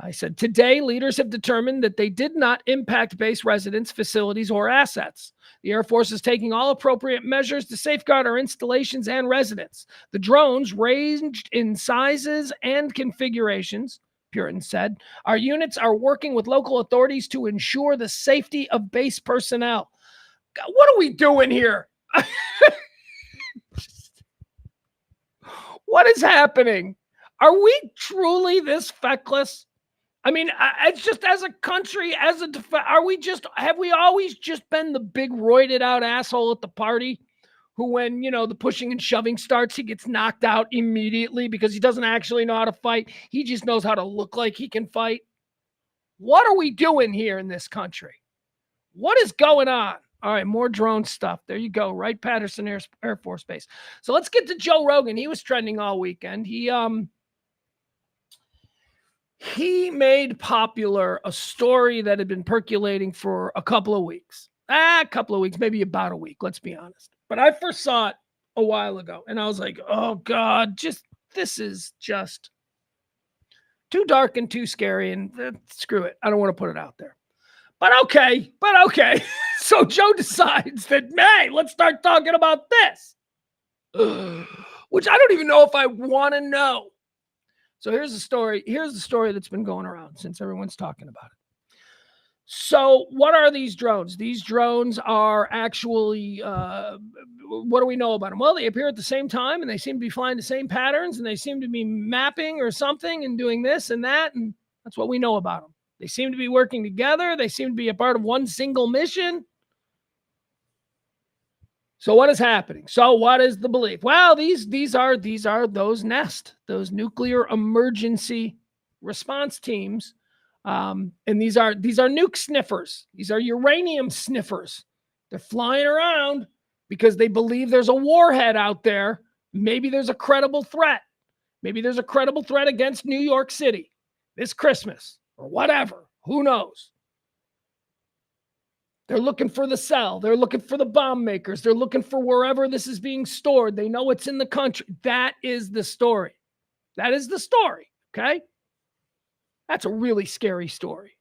I said, today, leaders have determined that they did not impact base residents, facilities, or assets. The Air Force is taking all appropriate measures to safeguard our installations and residents. The drones ranged in sizes and configurations, Puritan said. Our units are working with local authorities to ensure the safety of base personnel. God, what are we doing here? What is happening? Are we truly this feckless? I mean, it's just as a country, have we always just been the big roided out asshole at the party who, when, the pushing and shoving starts, he gets knocked out immediately because he doesn't actually know how to fight. He just knows how to look like he can fight. What are we doing here in this country? What is going on? All right, more drone stuff. There you go. Wright-Patterson Air Force Base. So let's get to Joe Rogan. He was trending all weekend. He made popular a story that had been percolating for a couple of weeks. Maybe about a week, let's be honest. But I first saw it a while ago, and I was like, oh, God, this is just too dark and too scary, and screw it. I don't want to put it out there. But okay. So Joe decides that, hey, let's start talking about this, which I don't even know if I want to know. So here's the story. Here's the story that's been going around since everyone's talking about it. So what are these drones? These drones are actually, what do we know about them? Well, they appear at the same time, and they seem to be flying the same patterns, and they seem to be mapping or something and doing this and that, and that's what we know about them. They seem to be working together. They seem to be a part of one single mission. So what is happening? So what is the belief? Well, these are those NEST, those nuclear emergency response teams, and these are nuke sniffers. These are uranium sniffers. They're flying around because they believe there's a warhead out there. Maybe there's a credible threat. Maybe there's a credible threat against New York City this Christmas. or whatever. Who knows? They're looking for the cell. They're looking for the bomb makers. They're looking for wherever this is being stored. They know it's in the country. That is the story. That is the story, okay? That's a really scary story.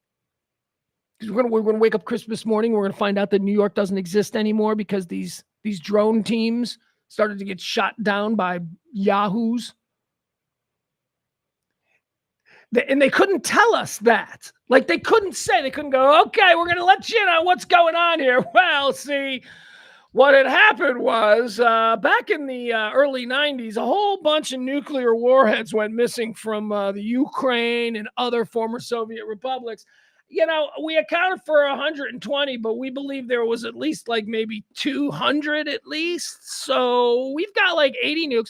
Because we're gonna wake up Christmas morning, we're gonna find out that New York doesn't exist anymore because these drone teams started to get shot down by yahoos. And they couldn't tell us that. Like, they couldn't go, okay, we're going to let you know what's going on here. Well, see, what had happened was back in the early 90s, a whole bunch of nuclear warheads went missing from the Ukraine and other former Soviet republics. You know, we accounted for 120, but we believe there was at least like maybe 200 at least. So we've got like 80 nukes.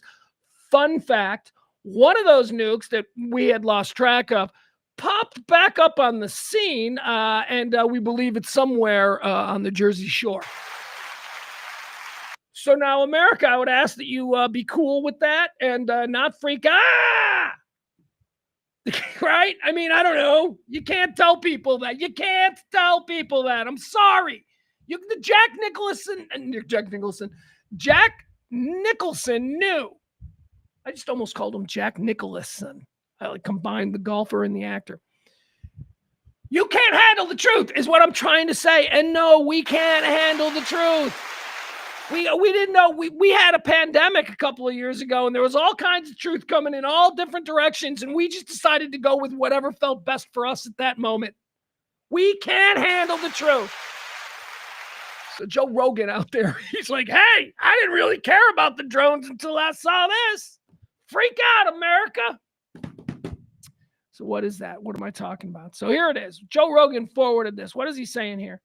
Fun fact. One of those nukes that we had lost track of popped back up on the scene, and we believe it's somewhere on the Jersey Shore. So now, America, I would ask that you be cool with that and not freak out. Right? I mean, I don't know. You can't tell people that. You can't tell people that. I'm sorry. Jack Nicholson knew. I just almost called him Jack Nicholson. I like combined the golfer and the actor. You can't handle the truth is what I'm trying to say. And no, we can't handle the truth. We didn't know. We had a pandemic a couple of years ago, and there was all kinds of truth coming in all different directions, and we just decided to go with whatever felt best for us at that moment. We can't handle the truth. So Joe Rogan out there, he's like, hey, I didn't really care about the drones until I saw this. Freak out, America. So what is that? What am I talking about? So here it is. Joe Rogan forwarded this. What is he saying here?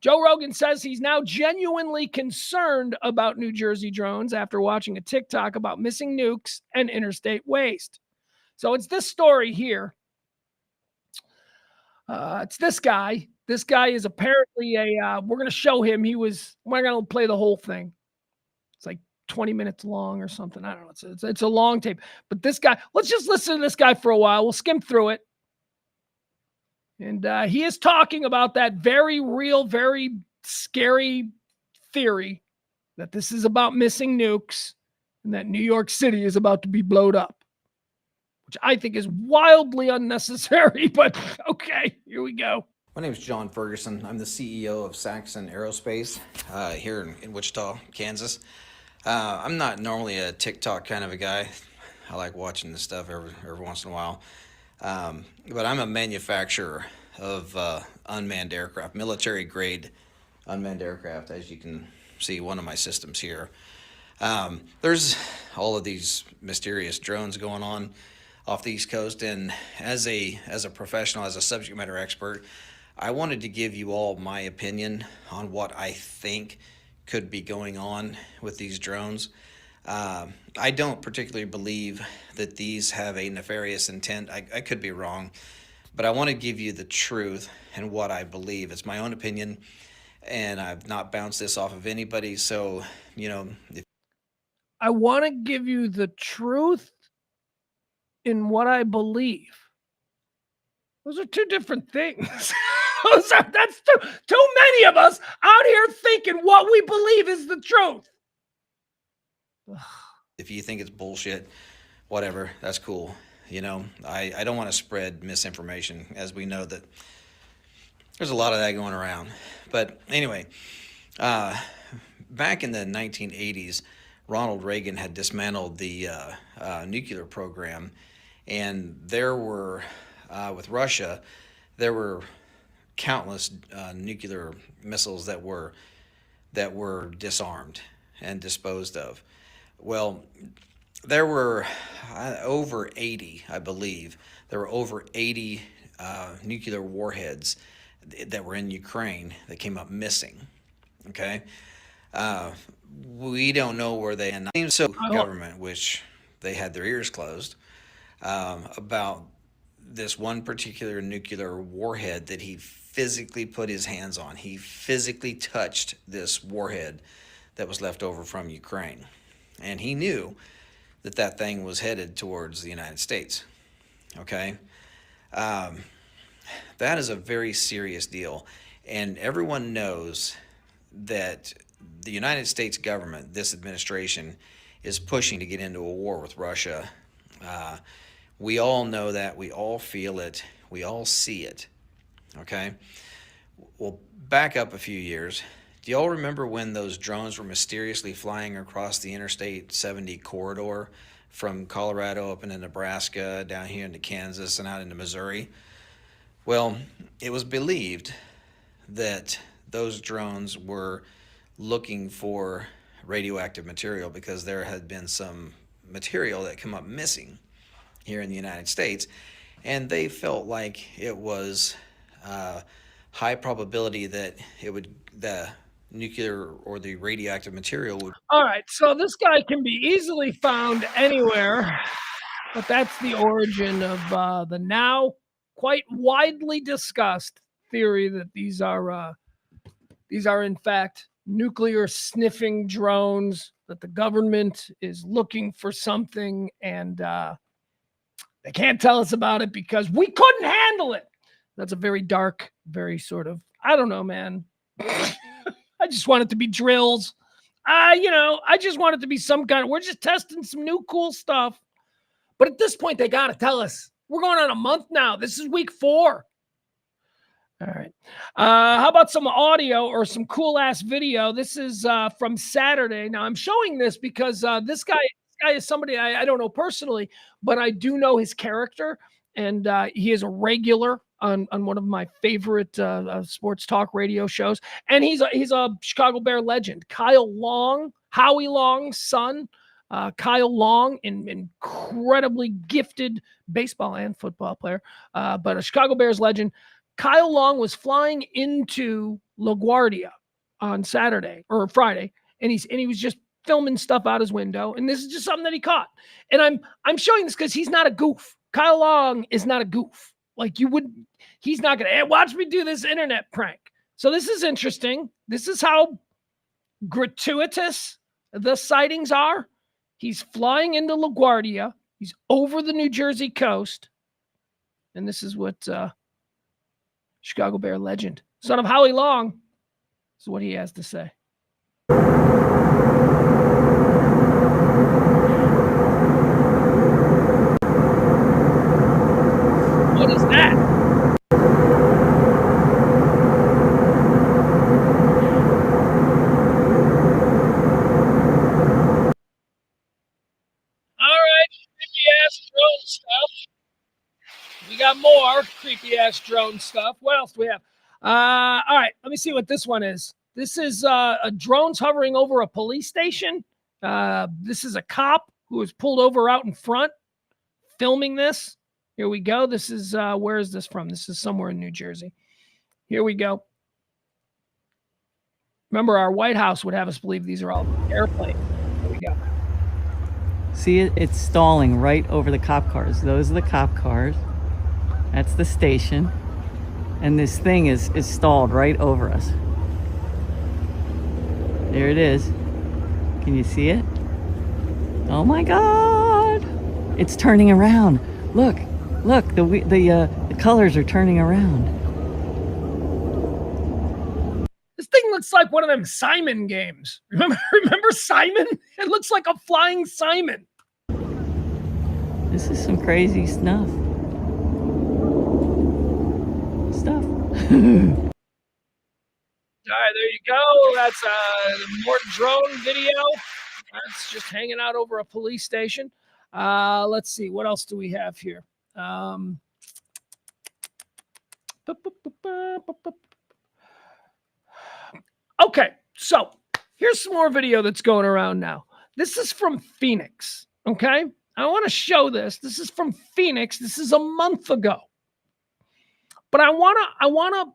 Joe Rogan says he's now genuinely concerned about New Jersey drones after watching a TikTok about missing nukes and interstate waste. So it's this story here. It's this guy. This guy is apparently we're going to show him. We're going to play the whole thing. It's like 20 minutes long or something. I don't know. It's a long tape. But this guy, let's just listen to this guy for a while. We'll skim through it. And he is talking about that very real, very scary theory that this is about missing nukes and that New York City is about to be blown up, which I think is wildly unnecessary. But okay, here we go. My name is John Ferguson. I'm the CEO of Saxon Aerospace here in Wichita, Kansas. I'm not normally a TikTok kind of a guy. I like watching this stuff every once in a while. But I'm a manufacturer of unmanned aircraft, military-grade unmanned aircraft, as you can see one of my systems here. There's all of these mysterious drones going on off the East Coast, and as a professional, as a subject matter expert, I wanted to give you all my opinion on what I think could be going on with these drones. I don't particularly believe that these have a nefarious intent. I could be wrong, but I want to give you the truth and what I believe. It's my own opinion, and I've not bounced this off of anybody. So, I want to give you the truth in what I believe. Those are two different things. That's too many of us out here thinking what we believe is the truth. If you think it's bullshit, whatever, that's cool. I don't want to spread misinformation, as we know that there's a lot of that going around. But anyway, back in the 1980s, Ronald Reagan had dismantled the nuclear program, and there were, with Russia, there were countless nuclear missiles that were disarmed and disposed of. Well, there were over 80, I believe. There were over 80 nuclear warheads that were in Ukraine that came up missing. Okay, we don't know where they end. So government, which they had their ears closed about this one particular nuclear warhead that he physically put his hands on. He physically touched this warhead that was left over from Ukraine. And he knew that thing was headed towards the United States. Okay? That is a very serious deal. And everyone knows that the United States government, this administration, is pushing to get into a war with Russia. We all know that. We all feel it. We all see it. Okay? Well, back up a few years. Do y'all remember when those drones were mysteriously flying across the Interstate 70 corridor from Colorado up into Nebraska, down here into Kansas, and out into Missouri? Well, it was believed that those drones were looking for radioactive material because there had been some material that come up missing here in the United States, and they felt like it was high probability that the nuclear or the radioactive material would. All right, so this guy can be easily found anywhere, but that's the origin of the now quite widely discussed theory that these are in fact nuclear sniffing drones, that the government is looking for something, and they can't tell us about it because we couldn't handle it. That's a very dark, very sort of, I don't know, man. I just want it to be drills. I just want it to be some kind of, we're just testing some new cool stuff. But at this point, they got to tell us. We're going on a month now. This is week 4. All right. How about some audio or some cool ass video? This is from Saturday. Now I'm showing this because this guy is somebody I don't know personally, but I do know his character, and he is a regular on one of my favorite sports talk radio shows, and he's a Chicago Bear legend. Kyle Long, Howie Long's son. Kyle Long, an incredibly gifted baseball and football player, but a Chicago Bears legend. Kyle Long was flying into LaGuardia on Saturday or Friday, and he was just filming stuff out his window, and this is just something that he caught. And I'm showing this because he's not a goof. Kyle Long is not a goof. Like he's not gonna, hey, watch me do this internet prank. So this is interesting. This is how gratuitous the sightings are. He's flying into LaGuardia. He's over the New Jersey coast, and this is what Chicago Bear legend, son of Howie Long, this is what he has to say. What is that? All right, creepy ass drone stuff. We got more creepy ass drone stuff. What else do we have? All right, let me see what this one is. This is a drones hovering over a police station. This is a cop who was pulled over out in front, filming this. Here we go. This is where is this from? This is somewhere in New Jersey. Here we go. Remember, our White House would have us believe these are all airplanes. Here we go. See, it's stalling right over the cop cars. Those are the cop cars. That's the station. And this thing is stalled right over us. There it is. Can you see it? Oh my God! It's turning around. Look, the colors are turning around. This thing looks like one of them Simon games. Remember Simon? It looks like a flying Simon. This is some crazy stuff. All right, there you go. That's more drone video. That's just hanging out over a police station. Let's see. What else do we have here? Okay, so here's some more video that's going around now. This is from Phoenix, okay? I want to show this. This is from Phoenix. This is a month ago. But I want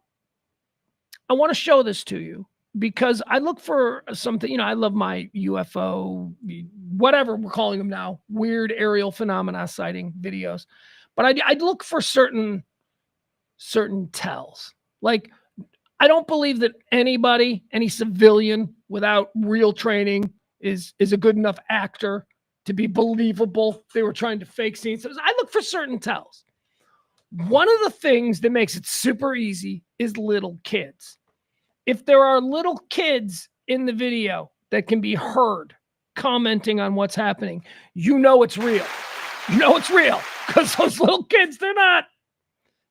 to show this to you because I look for something, I love my UFO, whatever we're calling them now, weird aerial phenomena sighting videos. But I look for certain tells. Like, I don't believe that any civilian without real training is a good enough actor to be believable. They were trying to fake scenes. I look for certain tells. One of the things that makes it super easy is little kids. If there are little kids in the video that can be heard commenting on what's happening, you know it's real. You know it's real because those little kids, they're not.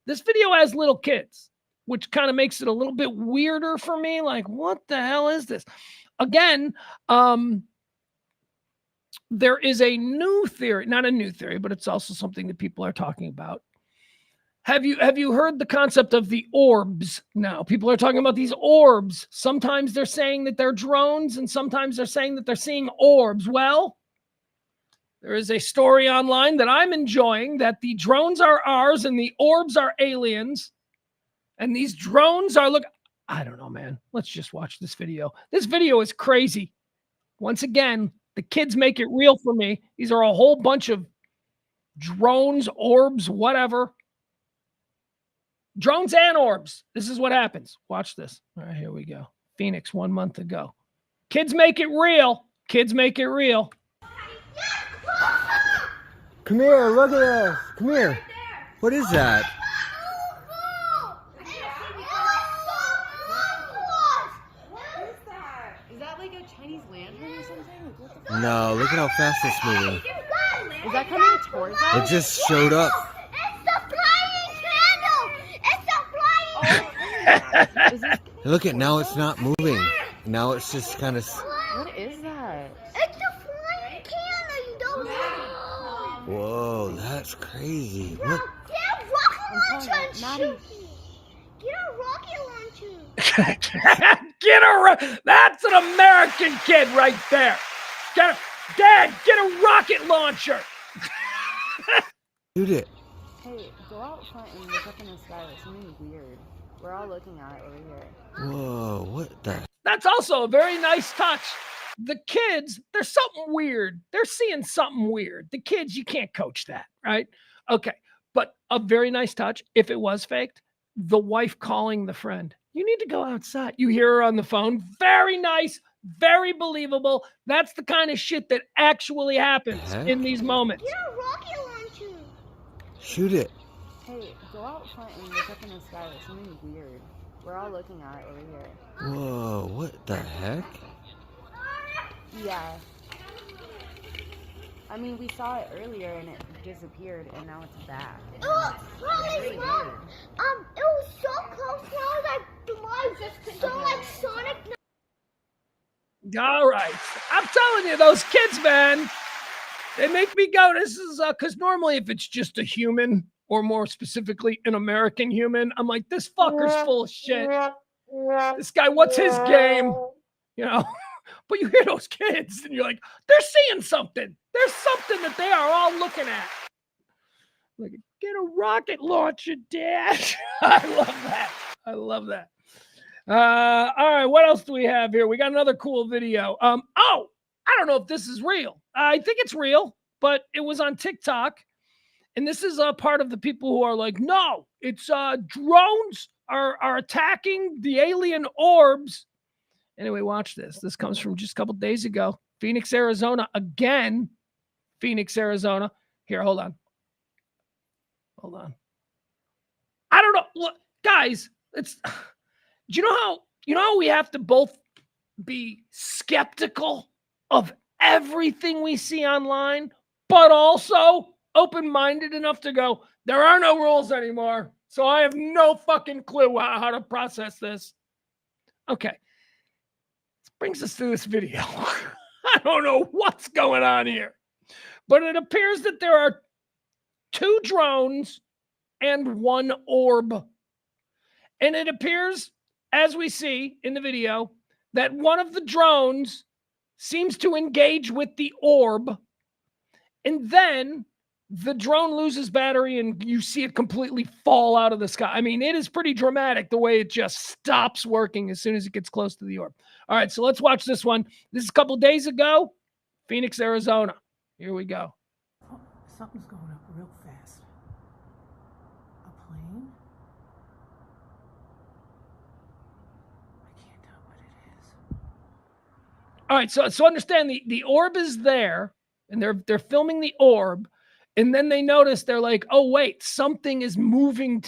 This video has little kids, which kind of makes it a little bit weirder for me. Like, what the hell is this? Again, there is a new theory, not a new theory, but it's also something that people are talking about. Have you heard the concept of the orbs now? People are talking about these orbs. Sometimes they're saying that they're drones, and sometimes they're saying that they're seeing orbs. Well, there is a story online that I'm enjoying that the drones are ours and the orbs are aliens. And these drones are, look, I don't know, man. Let's just watch this video. This video is crazy. Once again, the kids make it real for me. These are a whole bunch of drones, orbs, whatever. Drones and orbs. This is what happens. Watch this. All right, here we go. Phoenix 1 month ago. Kids make it real. Kids make it real. Come here, look at this. Come here. What is that? Is that like a Chinese lantern or something? No, look at how fast it's moving. Is that coming towards us? It just showed up. Look at now it's not moving. Now it's just kind of. What is that? It's a flying candle, you don't know. Whoa, that's crazy. What? Get a rocket launcher and shoot me. Get a rocket launcher. That's an American kid right there. Dad, get a rocket launcher. Shoot it. Hey, go out front and look up in the sky. There's something weird. We're all looking at it over here. Whoa, what the? That's also a very nice touch. The kids, there's something weird. They're seeing something weird. The kids, you can't coach that, right? Okay, but a very nice touch. If it was faked, the wife calling the friend. You need to go outside. You hear her on the phone. Very nice, very believable. That's the kind of shit that actually happens in these moments. Get a rocket launcher. Shoot it. Hey, go out front and look up in the sky. There's something weird. We're all looking at it over here. Whoa, what the heck? Yeah. I mean, we saw it earlier and it disappeared, and now it's back. It was really weird. It was so close when I was like, so like Sonic. All right. I'm telling you, those kids, man, they make me go, this is, because normally if it's just a human, or more specifically, an American human, I'm like, this fucker's full of shit. This guy, what's his game? You know? But you hear those kids, and you're like, they're seeing something. There's something that they are all looking at. Like, get a rocket launcher, Dad. I love that. I love that. All right, what else do we have here? We got another cool video. Oh, I don't know if this is real. I think it's real, but it was on TikTok. And this is a part of the people who are like, no, it's drones are attacking the alien orbs. Anyway, watch this. This comes from just a couple days ago. Phoenix, Arizona. Again, Phoenix, Arizona. Here, hold on. Hold on. I don't know. Look, guys, it's do you know how we have to both be skeptical of everything we see online, but also open-minded enough to go, there are no rules anymore, so I have no fucking clue how to process this. Okay. This brings us to this video. I don't know what's going on here, but it appears that there are 2 drones and 1 orb. And it appears, as we see in the video, that one of the drones seems to engage with the orb, and then the drone loses battery and you see it completely fall out of the sky. I mean, it is pretty dramatic the way it just stops working as soon as it gets close to the orb. All right, so let's watch this one. This is a couple days ago, Phoenix, Arizona. Here we go. Something's going up real fast. A plane? I can't tell what it is. All right, so understand the orb is there, and they're filming the orb, And then they notice, they're like, oh, wait, something is moving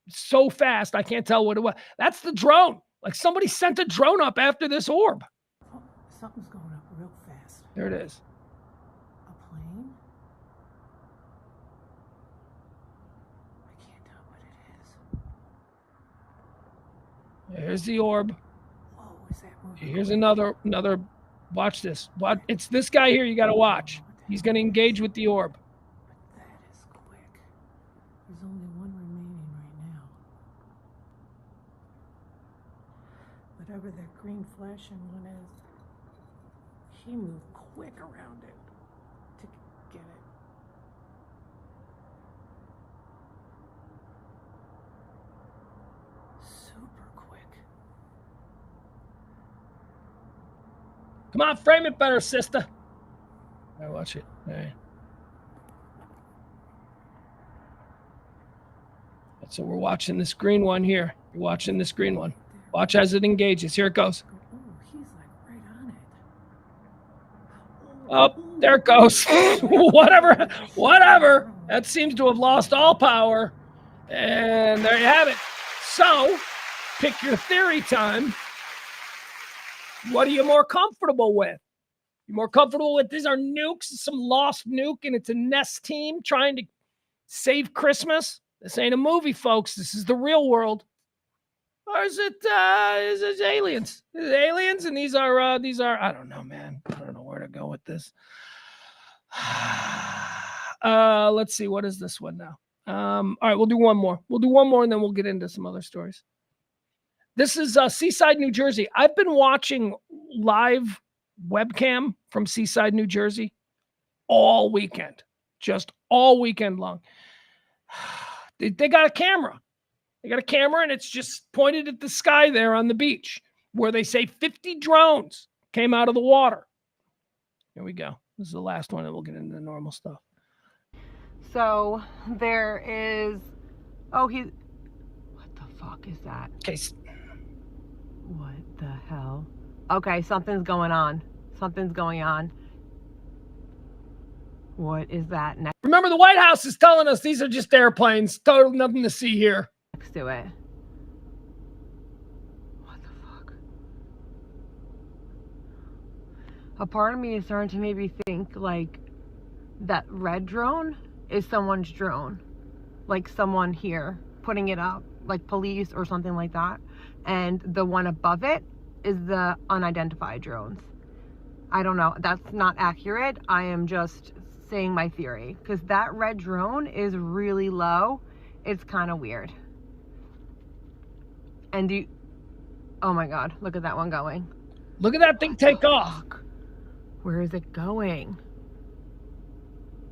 so fast. I can't tell what it was. That's the drone. Like somebody sent a drone up after this orb. Oh, something's going up real fast. There it is. A plane? I can't tell what it is. Here's the orb. Whoa, is that moving? Here's another. Watch this. It's this guy here you got to watch. He's going to engage with the orb. That is quick. There's only one remaining right now. Whatever that green flashing one is, he moved quick around it to get it. Super quick. Come on, frame it better, sister. All right, watch it. All right. So we're watching this green one here. You're watching this green one. Watch as it engages. Here it goes. Oh, he's like right on it. Oh, there it goes. Whatever. That seems to have lost all power. And there you have it. So, pick your theory time. What are you more comfortable with? You more comfortable with these are nukes, some lost nuke, and it's a Nest team trying to save Christmas? This ain't a movie, folks. This is the real world. Or is it aliens? Is it aliens? And these are I don't know, man. I don't know where to go with this. Let's see. What is this one now? All right, we'll do one more. We'll do one more, and then we'll get into some other stories. This is Seaside, New Jersey. I've been watching live webcam from Seaside, New Jersey all weekend, just all weekend long. They got a camera. They got a camera, and it's just pointed at the sky there on the beach where they say 50 drones came out of the water. Here we go. This is the last one, and we'll get into the normal stuff. So there is, what the fuck is that? Okay. What the hell? Okay, something's going on. Something's going on. What is that next Remember, the White House is telling us these are just airplanes. Total nothing to see here. to it? What the fuck? A part of me is starting to maybe think like that red drone is someone's drone. Like someone here putting it up, like police or something like that. And the one above it is the unidentified drones. I don't know. That's not accurate. I am just saying my theory because that red drone is really low. It's kind of weird. And oh my God, look at that one going. Look at that thing take off. Where is it going?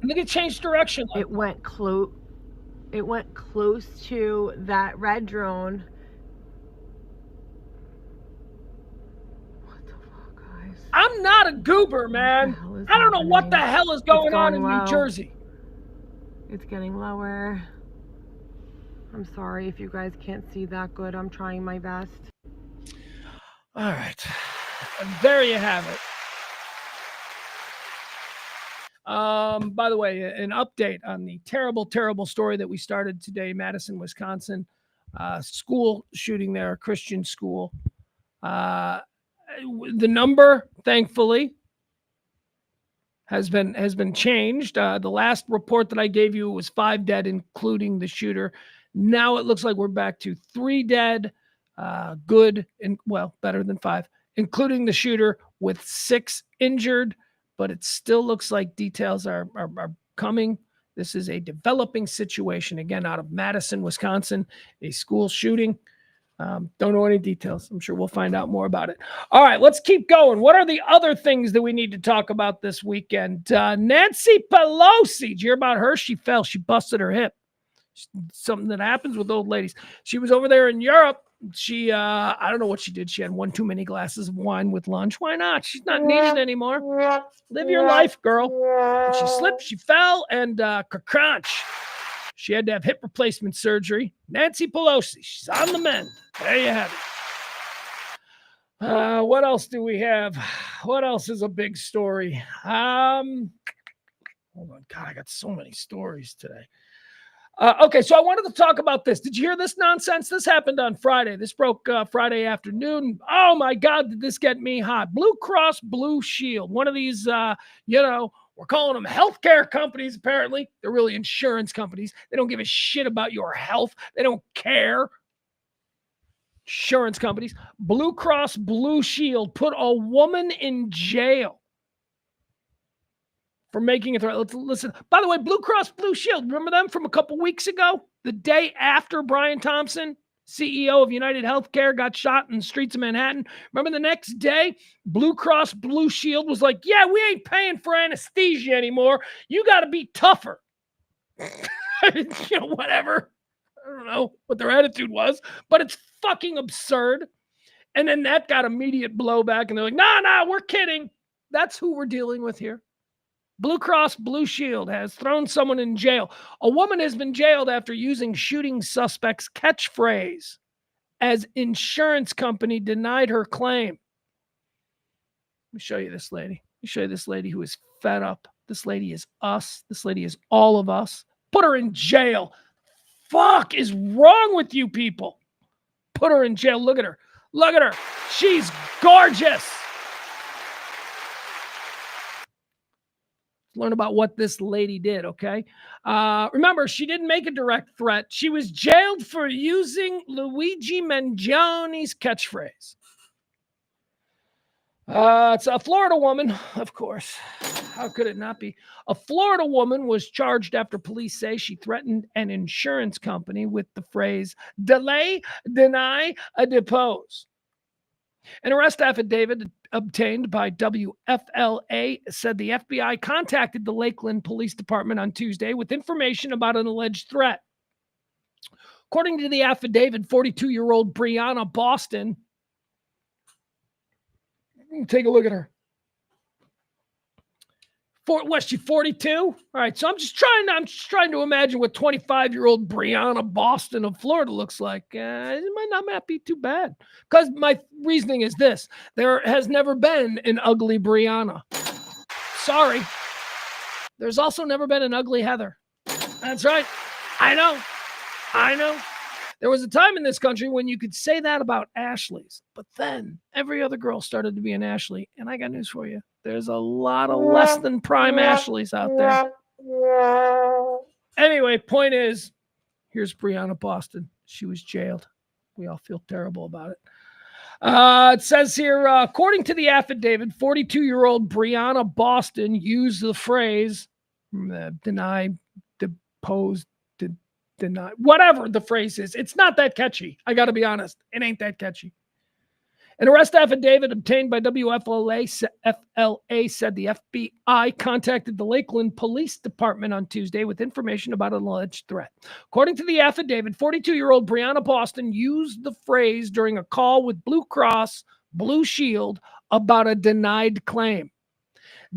Look at change direction. It went close to that red drone. I'm not a goober, man. I don't know what the hell is going on in New Jersey. It's getting lower. I'm sorry if you guys can't see that good. I'm trying my best. All right. And there you have it. By the way, an update on the terrible, terrible story that we started today, Madison, Wisconsin. School shooting there, a Christian school. The number, thankfully, has been changed. The last report that I gave you was 5 dead, including the shooter. Now it looks like we're back to 3 dead, good, and better than 5, including the shooter, with 6 injured. But it still looks like details are coming. This is a developing situation, again, out of Madison, Wisconsin, a school shooting. Don't know any details. I'm sure we'll find out more about it. All right, let's keep going. What are the other things that we need to talk about this weekend? Nancy Pelosi. Did you hear about her? She fell. She busted her hip. Something that happens with old ladies. She was over there in Europe. She, I don't know what she did. She had one too many glasses of wine with lunch. Why not? She's not needed anymore. Live your life, girl. And she slipped, she fell, and crunch. She had to have hip replacement surgery. Nancy Pelosi, she's on the mend. There you have it. What else do we have? What else is a big story? Hold on. God, I got so many stories today. Okay, so I wanted to talk about this. Did you hear this nonsense? This happened on Friday. This broke Friday afternoon. Oh, my God, did this get me hot. Blue Cross Blue Shield, one of these, we're calling them healthcare companies, apparently. They're really insurance companies. They don't give a shit about your health. They don't care. Insurance companies. Blue Cross Blue Shield put a woman in jail for making a threat. Let's listen. By the way, Blue Cross Blue Shield, remember them from a couple weeks ago? The day after Brian Thompson, CEO of United Healthcare, got shot in the streets of Manhattan. Remember the next day, Blue Cross Blue Shield was like, yeah, we ain't paying for anesthesia anymore. You got to be tougher. Whatever. I don't know what their attitude was, but it's fucking absurd. And then that got immediate blowback, and they're like, nah, we're kidding. That's who we're dealing with here. Blue Cross Blue Shield has thrown someone in jail. A woman has been jailed after using shooting suspect's catchphrase as insurance company denied her claim. Let me show you this lady. Let me show you this lady who is fed up. This lady is us. This lady is all of us. Put her in jail. Fuck is wrong with you people? Put her in jail. Look at her. Look at her. She's gorgeous. Learn about what this lady did, okay? Remember, she didn't make a direct threat. She was jailed for using Luigi Mangioni's catchphrase. It's a Florida woman, of course. How could it not be? A Florida woman was charged after police say she threatened an insurance company with the phrase, delay, deny, depose. An arrest affidavit obtained by WFLA said the FBI contacted the Lakeland Police Department on Tuesday with information about an alleged threat. According to the affidavit, 42-year-old Brianna Boston, take a look at her. Was she 42? All right, so I'm just trying to imagine what 25-year-old Brianna Boston of Florida looks like. It might not be too bad. Because my reasoning is this. There has never been an ugly Brianna. Sorry. There's also never been an ugly Heather. That's right. I know. There was a time in this country when you could say that about Ashleys. But then every other girl started to be an Ashley. And I got news for you. There's a lot of less than prime Ashleys out there. Anyway, point is, here's Brianna Boston. She was jailed. We all feel terrible about it. It says here, according to the affidavit, 42-year-old Brianna Boston used the phrase deny, depose, deny, whatever the phrase is. It's not that catchy. I got to be honest. It ain't that catchy. An arrest affidavit obtained by WFLA said the FBI contacted the Lakeland Police Department on Tuesday with information about an alleged threat. According to the affidavit, 42-year-old Brianna Boston used the phrase during a call with Blue Cross Blue Shield about a denied claim.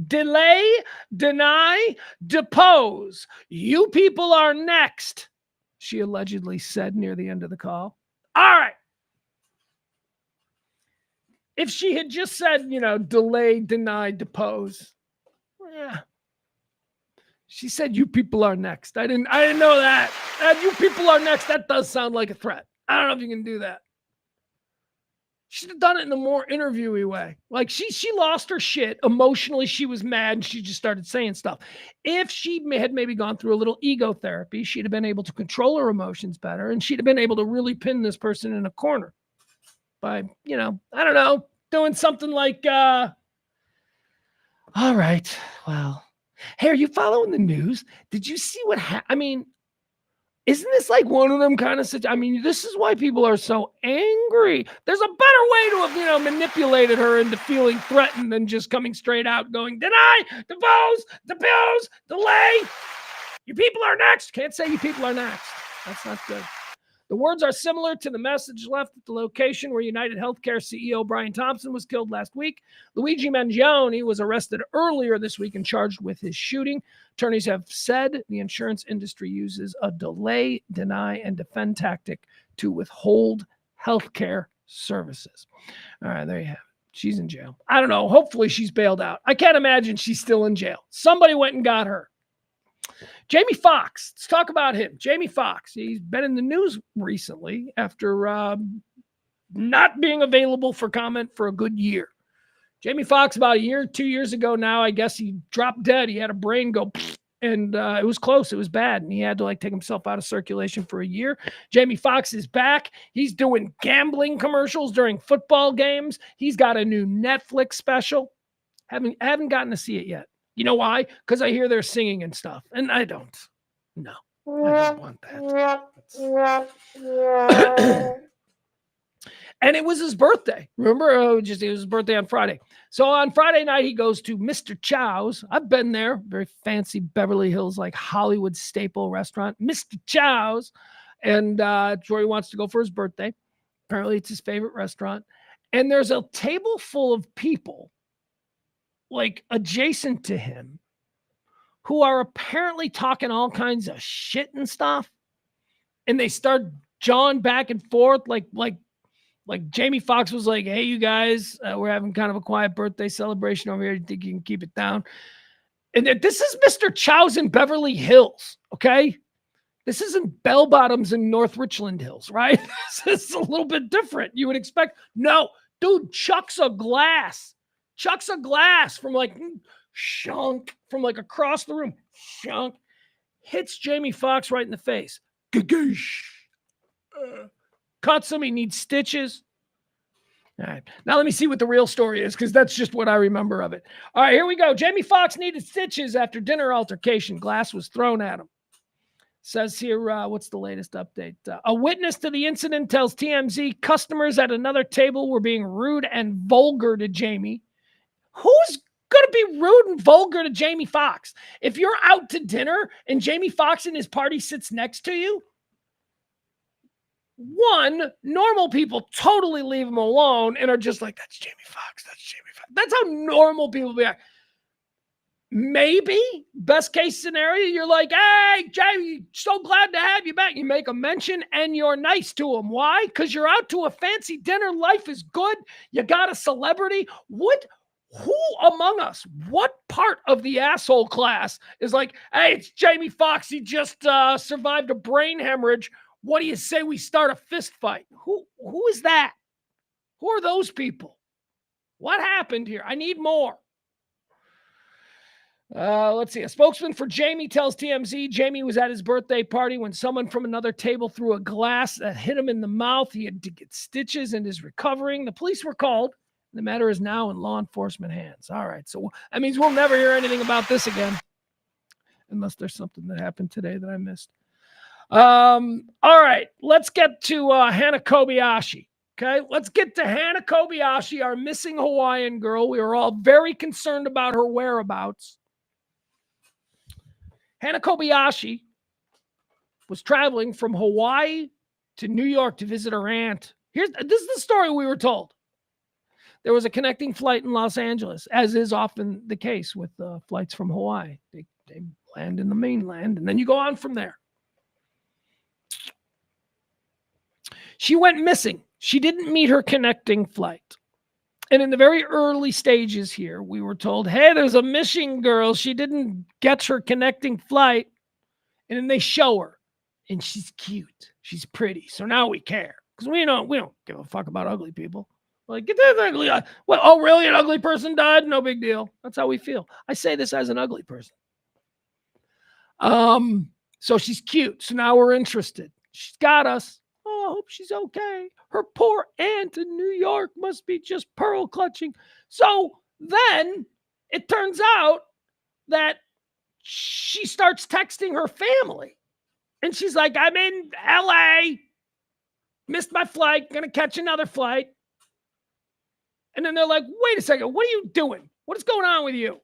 Delay, deny, depose. You people are next, she allegedly said near the end of the call. All right. If she had just said, delay, deny, depose. Yeah. She said, you people are next. I didn't know that. You people are next. That does sound like a threat. I don't know if you can do that. She should have done it in a more interviewee way. Like she lost her shit. Emotionally, she was mad and she just started saying stuff. If she had maybe gone through a little ego therapy, she'd have been able to control her emotions better and she'd have been able to really pin this person in a corner. By, I don't know, doing something like, all right, well, hey, are you following the news? Did you see what happened? Isn't this like one of them kind of situations? This is why people are so angry. There's a better way to have, manipulated her into feeling threatened than just coming straight out going, deny, depose, delay. You people are next. Can't say you people are next. That's not good. The words are similar to the message left at the location where United Healthcare CEO Brian Thompson was killed last week. Luigi Mangioni was arrested earlier this week and charged with his shooting. Attorneys have said the insurance industry uses a delay, deny, and defend tactic to withhold healthcare services. All right, there you have it. She's in jail. I don't know. Hopefully she's bailed out. I can't imagine she's still in jail. Somebody went and got her. Jamie Foxx. Let's talk about him. Jamie Foxx. He's been in the news recently after not being available for comment for a good year. Jamie Foxx, about 2 years ago now, I guess he dropped dead. He had a brain go, and it was close. It was bad, and he had to take himself out of circulation for a year. Jamie Foxx is back. He's doing gambling commercials during football games. He's got a new Netflix special. Haven't gotten to see it yet. You know why? Because I hear they're singing and stuff, and I don't. No, I don't want that. And it was his birthday. Remember, it was his birthday on Friday. So on Friday night, he goes to Mr. Chow's. I've been there. Very fancy Beverly Hills, Hollywood staple restaurant. Mr. Chow's. And it's where he wants to go for his birthday. Apparently, it's his favorite restaurant. And there's a table full of people, adjacent to him, who are apparently talking all kinds of shit and stuff. And they start jawing back and forth like Jamie Foxx was like, hey, you guys, we're having kind of a quiet birthday celebration over here. You think you can keep it down? And this is Mr. Chow's in Beverly Hills, okay? This isn't Bell Bottoms in North Richland Hills, right? This is a little bit different. You would expect. No, dude, chucks a glass from shunk, from across the room, shunk, hits Jamie Foxx right in the face. Cuts him. He needs stitches. All right. Now let me see what the real story is, because that's just what I remember of it. All right, here we go. Jamie Foxx needed stitches after dinner altercation. Glass was thrown at him. Says here, what's the latest update? A witness to the incident tells TMZ customers at another table were being rude and vulgar to Jamie. Who's going to be rude and vulgar to Jamie Foxx? If you're out to dinner and Jamie Foxx and his party sits next to you, one, normal people totally leave him alone and are just like, that's Jamie Foxx. That's Jamie Foxx. That's how normal people be. Maybe, best case scenario, you're like, hey, Jamie, so glad to have you back. You make a mention and you're nice to him. Why? Because you're out to a fancy dinner. Life is good. You got a celebrity. Who among us, what part of the asshole class is like, hey, it's Jamie Foxx. He just survived a brain hemorrhage. What do you say we start a fist fight? Who is that? Who are those people? What happened here? I need more. Let's see. A spokesman for Jamie tells TMZ Jamie was at his birthday party when someone from another table threw a glass that hit him in the mouth. He had to get stitches and is recovering. The police were called. The matter is now in law enforcement hands. All right. So that means we'll never hear anything about this again. Unless there's something that happened today that I missed. All right. Let's get to Hana Kobayashi. Okay. Let's get to Hana Kobayashi, our missing Hawaiian girl. We were all very concerned about her whereabouts. Hana Kobayashi was traveling from Hawaii to New York to visit her aunt. This is the story we were told. There was a connecting flight in Los Angeles, as is often the case with flights from Hawaii. They land in the mainland, and then you go on from there. She went missing. She didn't meet her connecting flight. And in the very early stages here, we were told, hey, there's a missing girl. She didn't get her connecting flight. And then they show her. And she's cute. She's pretty. So now we care. Because we don't give a fuck about ugly people. Like, get that ugly. Well, oh, really? An ugly person died? No big deal. That's how we feel. I say this as an ugly person. So she's cute. So now we're interested. She's got us. Oh, I hope she's okay. Her poor aunt in New York must be just pearl clutching. So then it turns out that she starts texting her family. And she's like, I'm in LA. Missed my flight. Gonna catch another flight. And then they're like, wait a second. What are you doing? What is going on with you?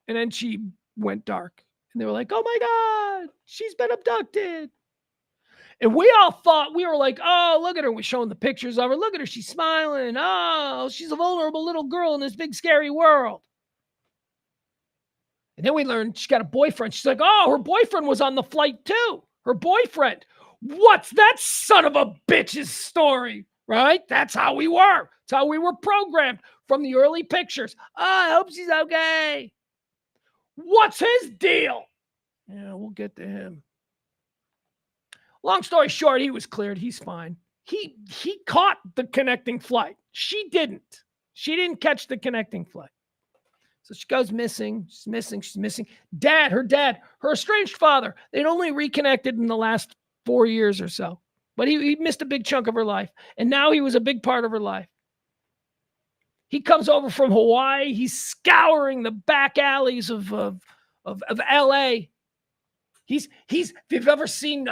And then she went dark. And they were like, oh my God, she's been abducted. And we all thought, we were like, oh, look at her. We're showing the pictures of her. Look at her. She's smiling. Oh, she's a vulnerable little girl in this big, scary world. And then we learned she got a boyfriend. She's like, oh, her boyfriend was on the flight too. Her boyfriend. What's that son of a bitch's story? Right? That's how we were. That's how we were programmed from the early pictures. Oh, I hope she's okay. What's his deal? Yeah, we'll get to him. Long story short, he was cleared. He's fine. He caught the connecting flight. She didn't. She didn't catch the connecting flight. So she goes missing. She's missing. She's missing. Her dad, her estranged father, they'd only reconnected in the last 4 years or so. But he missed a big chunk of her life. And now he was a big part of her life. He comes over from Hawaii. He's scouring the back alleys of L.A. He's if you've ever seen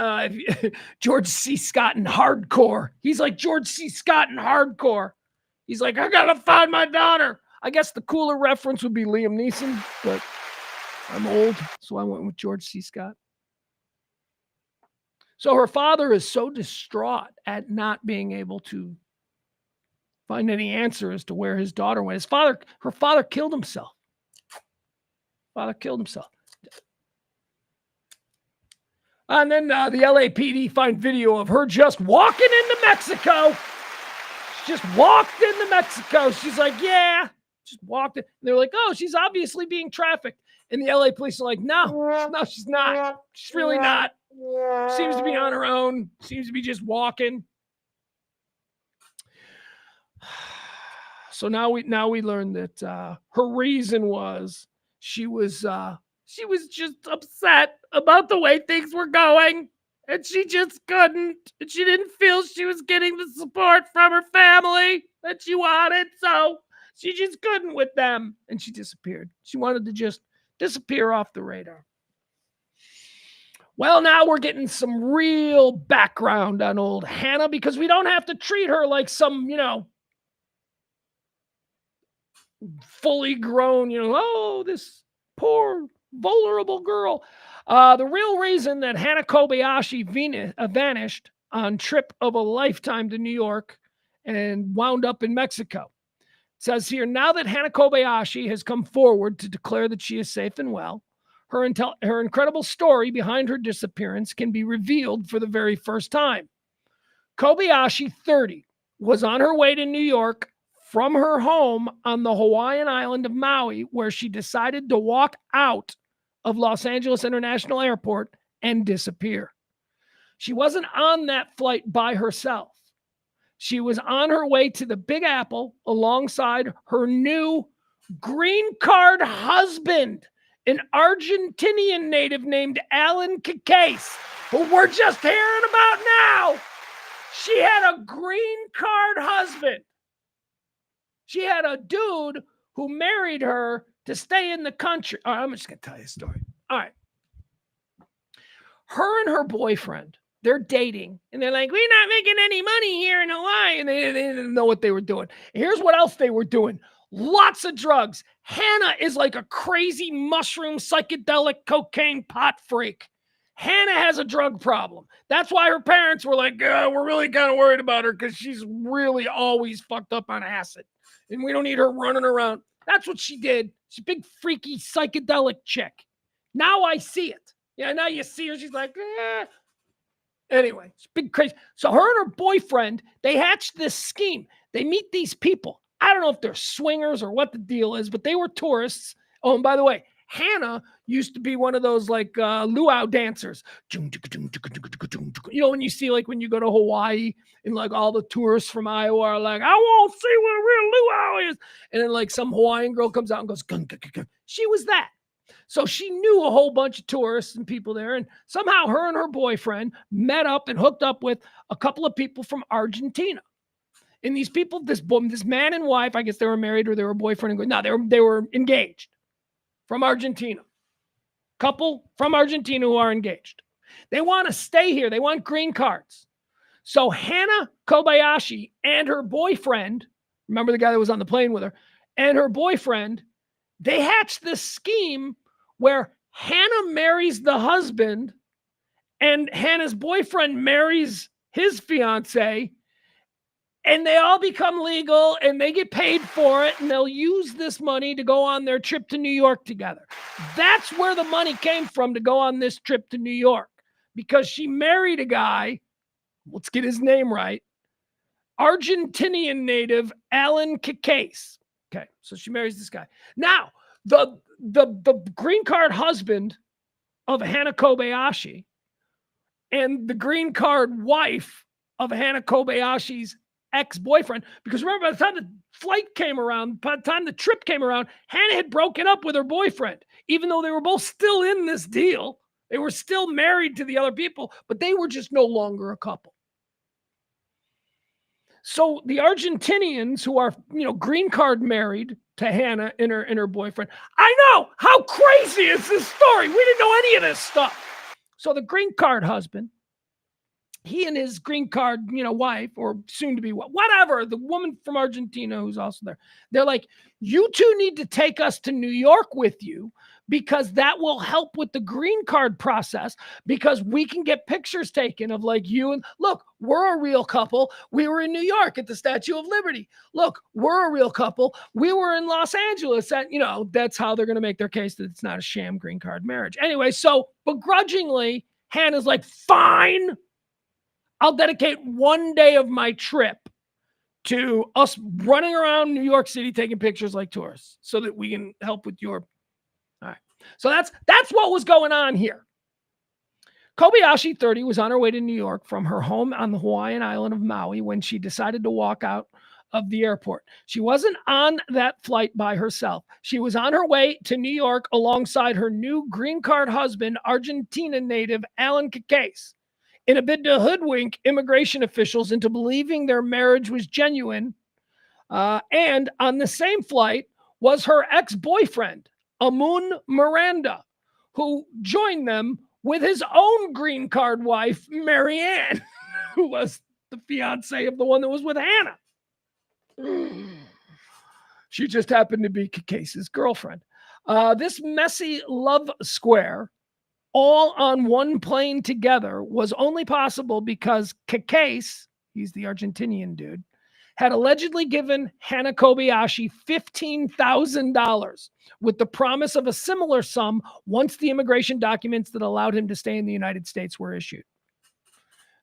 George C. Scott in Hardcore, he's like George C. Scott in Hardcore. He's like, I gotta find my daughter. I guess the cooler reference would be Liam Neeson, but I'm old, so I went with George C. Scott. So her father is so distraught at not being able to find any answer as to where his daughter went. Her father killed himself. And then the LAPD find video of her just walking into Mexico. She just walked into Mexico. She's like, yeah, just walked in. And they're like, oh, she's obviously being trafficked. And the LA police are like, no, she's not. She's really not. Seems to be on her own. Seems to be just walking. So now we learn that her reason was she was just upset about the way things were going, and she just couldn't. And she didn't feel she was getting the support from her family that she wanted, so she just couldn't with them, and she disappeared. She wanted to just disappear off the radar. Well, now we're getting some real background on old Hannah, because we don't have to treat her like some, fully grown, this poor, vulnerable girl. The real reason that Hannah Kobayashi vanished on trip of a lifetime to New York and wound up in Mexico. It says here, now that Hannah Kobayashi has come forward to declare that she is safe and well, her incredible story behind her disappearance can be revealed for the very first time. Kobayashi, 30, was on her way to New York from her home on the Hawaiian island of Maui, where she decided to walk out of Los Angeles International Airport and disappear. She wasn't on that flight by herself. She was on her way to the Big Apple alongside her new green card husband, an Argentinian native named Alan Kikase, who we're just hearing about now. She had a green card husband. She had a dude who married her to stay in the country. All right, I'm just going to tell you a story. All right. Her and her boyfriend, they're dating. And they're like, we're not making any money here in Hawaii. And they didn't know what they were doing. And here's what else they were doing. Lots of drugs. Hannah is like a crazy mushroom, psychedelic, cocaine pot freak. Hannah has a drug problem. That's why her parents were like, we're really kind of worried about her because she's really always fucked up on acid. And we don't need her running around. That's what she did. She's a big, freaky, psychedelic chick. Now I see it. Yeah, now you see her. She's like, Anyway, it's big crazy. So her and her boyfriend, they hatched this scheme. They meet these people. I don't know if they're swingers or what the deal is, but they were tourists. Oh, and by the way, Hannah used to be one of those like luau dancers. You know, when you see like when you go to Hawaii and like all the tourists from Iowa are like, I won't see where real luau is. And then like some Hawaiian girl comes out and goes, gun, gun, gun, gun. She was that. So she knew a whole bunch of tourists and people there. And somehow her and her boyfriend met up and hooked up with a couple of people from Argentina. And these people, this man and wife, I guess they were married or they were boyfriend and they were engaged from Argentina. Couple from Argentina who are engaged. They want to stay here. They want green cards. So Hannah Kobayashi and her boyfriend, remember the guy that was on the plane with her, and her boyfriend, they hatched this scheme where Hannah marries the husband and Hannah's boyfriend marries his fiance, and they all become legal and they get paid for it, and they'll use this money to go on their trip to New York together. That's where the money came from to go on this trip to New York, because she married a guy, let's get his name right, Argentinian native Alan Kikase. Okay, so she marries this guy. Now, the green card husband of Hana Kobayashi and the green card wife of Hana Kobayashi's ex-boyfriend. Because remember, by the time the flight came around, by the time the trip came around, Hana had broken up with her boyfriend, even though they were both still in this deal. They were still married to the other people, but they were just no longer a couple. So the Argentinians who are, green card married to Hana and her boyfriend. I know, how crazy is this story? We didn't know any of this stuff. So the green card husband, he and his green card, wife, or soon to be whatever, the woman from Argentina who's also there, they're like, you two need to take us to New York with you because that will help with the green card process, because we can get pictures taken of like you and look, we're a real couple. We were in New York at the Statue of Liberty. Look, we're a real couple. We were in Los Angeles. And, that's how they're going to make their case that it's not a sham green card marriage. Anyway, so begrudgingly, Hannah's like, fine. I'll dedicate one day of my trip to us running around New York City taking pictures like tourists so that we can help with your... All right. So that's what was going on here. Kobayashi, 30, was on her way to New York from her home on the Hawaiian island of Maui when she decided to walk out of the airport. She wasn't on that flight by herself. She was on her way to New York alongside her new green card husband, Argentina native Alan Kakaise, in a bid to hoodwink immigration officials into believing their marriage was genuine. And on the same flight was her ex-boyfriend, Amun Miranda, who joined them with his own green card wife, Marianne, who was the fiance of the one that was with Hannah. She just happened to be Kakaise's girlfriend. This messy love square, all on one plane together, was only possible because Kakaise, he's the Argentinian dude, had allegedly given Hana Kobayashi $15,000 with the promise of a similar sum once the immigration documents that allowed him to stay in the United States were issued.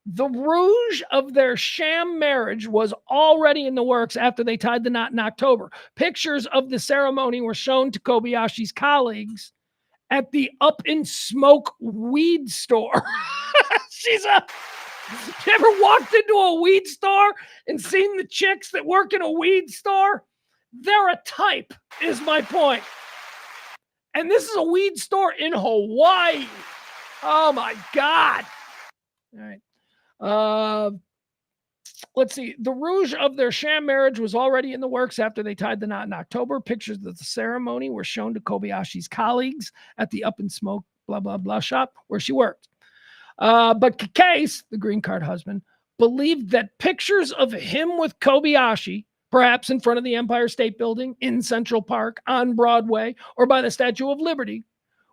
The rouge of their sham marriage was already in the works after they tied the knot in October. Pictures of the ceremony were shown to Kobayashi's colleagues at the Up in Smoke weed store. You ever walked into a weed store and seen the chicks that work in a weed store? They're a type, is my point. And this is a weed store in Hawaii. Oh my God. All right. Let's see. The rouge of their sham marriage was already in the works after they tied the knot in October. Pictures of the ceremony were shown to Kobayashi's colleagues at the Up in Smoke blah, blah, blah shop where she worked. But Kakaise, the green card husband, believed that pictures of him with Kobayashi, perhaps in front of the Empire State Building, in Central Park, on Broadway, or by the Statue of Liberty,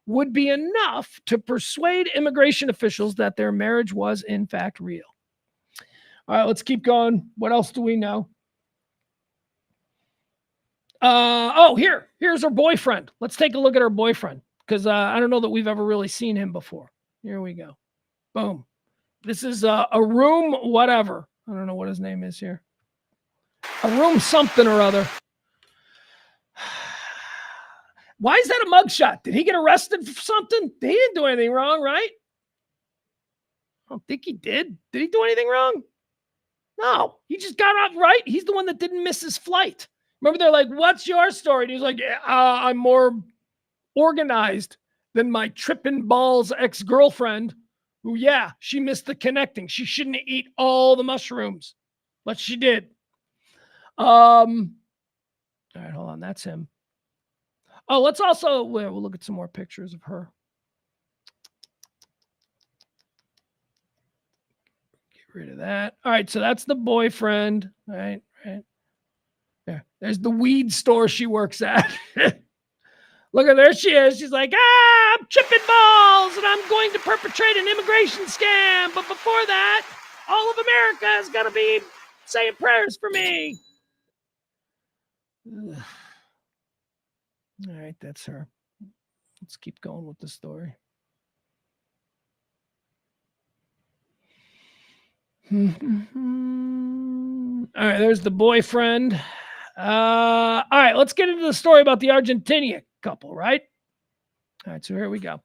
would be enough to persuade immigration officials that their marriage was in fact real. All right, let's keep going. What else do we know? Here's her boyfriend. Let's take a look at her boyfriend, because I don't know that we've ever really seen him before. Here we go. Boom. This is a room whatever. I don't know what his name is here. A room something or other. Why is that a mugshot? Did he get arrested for something? He didn't do anything wrong, right? I don't think he did. Did he do anything wrong? No, he just got out right. He's the one that didn't miss his flight. Remember, they're like, what's your story? And he's like, I'm more organized than my tripping balls ex-girlfriend who, she missed the connecting. She shouldn't eat all the mushrooms, but she did. All right, hold on. That's him. Oh, let's also, we'll look at some more pictures of her. Get rid of that. All right, so that's the boyfriend. All right. There. There's the weed store she works at. Look at there she is. She's like, I'm tripping balls and I'm going to perpetrate an immigration scam. But before that, all of America is going to be saying prayers for me. Ugh. All right, that's her. Let's keep going with the story. All right, there's the boyfriend. All right, let's get into the story about the Argentinian couple, right? All right, so here we go.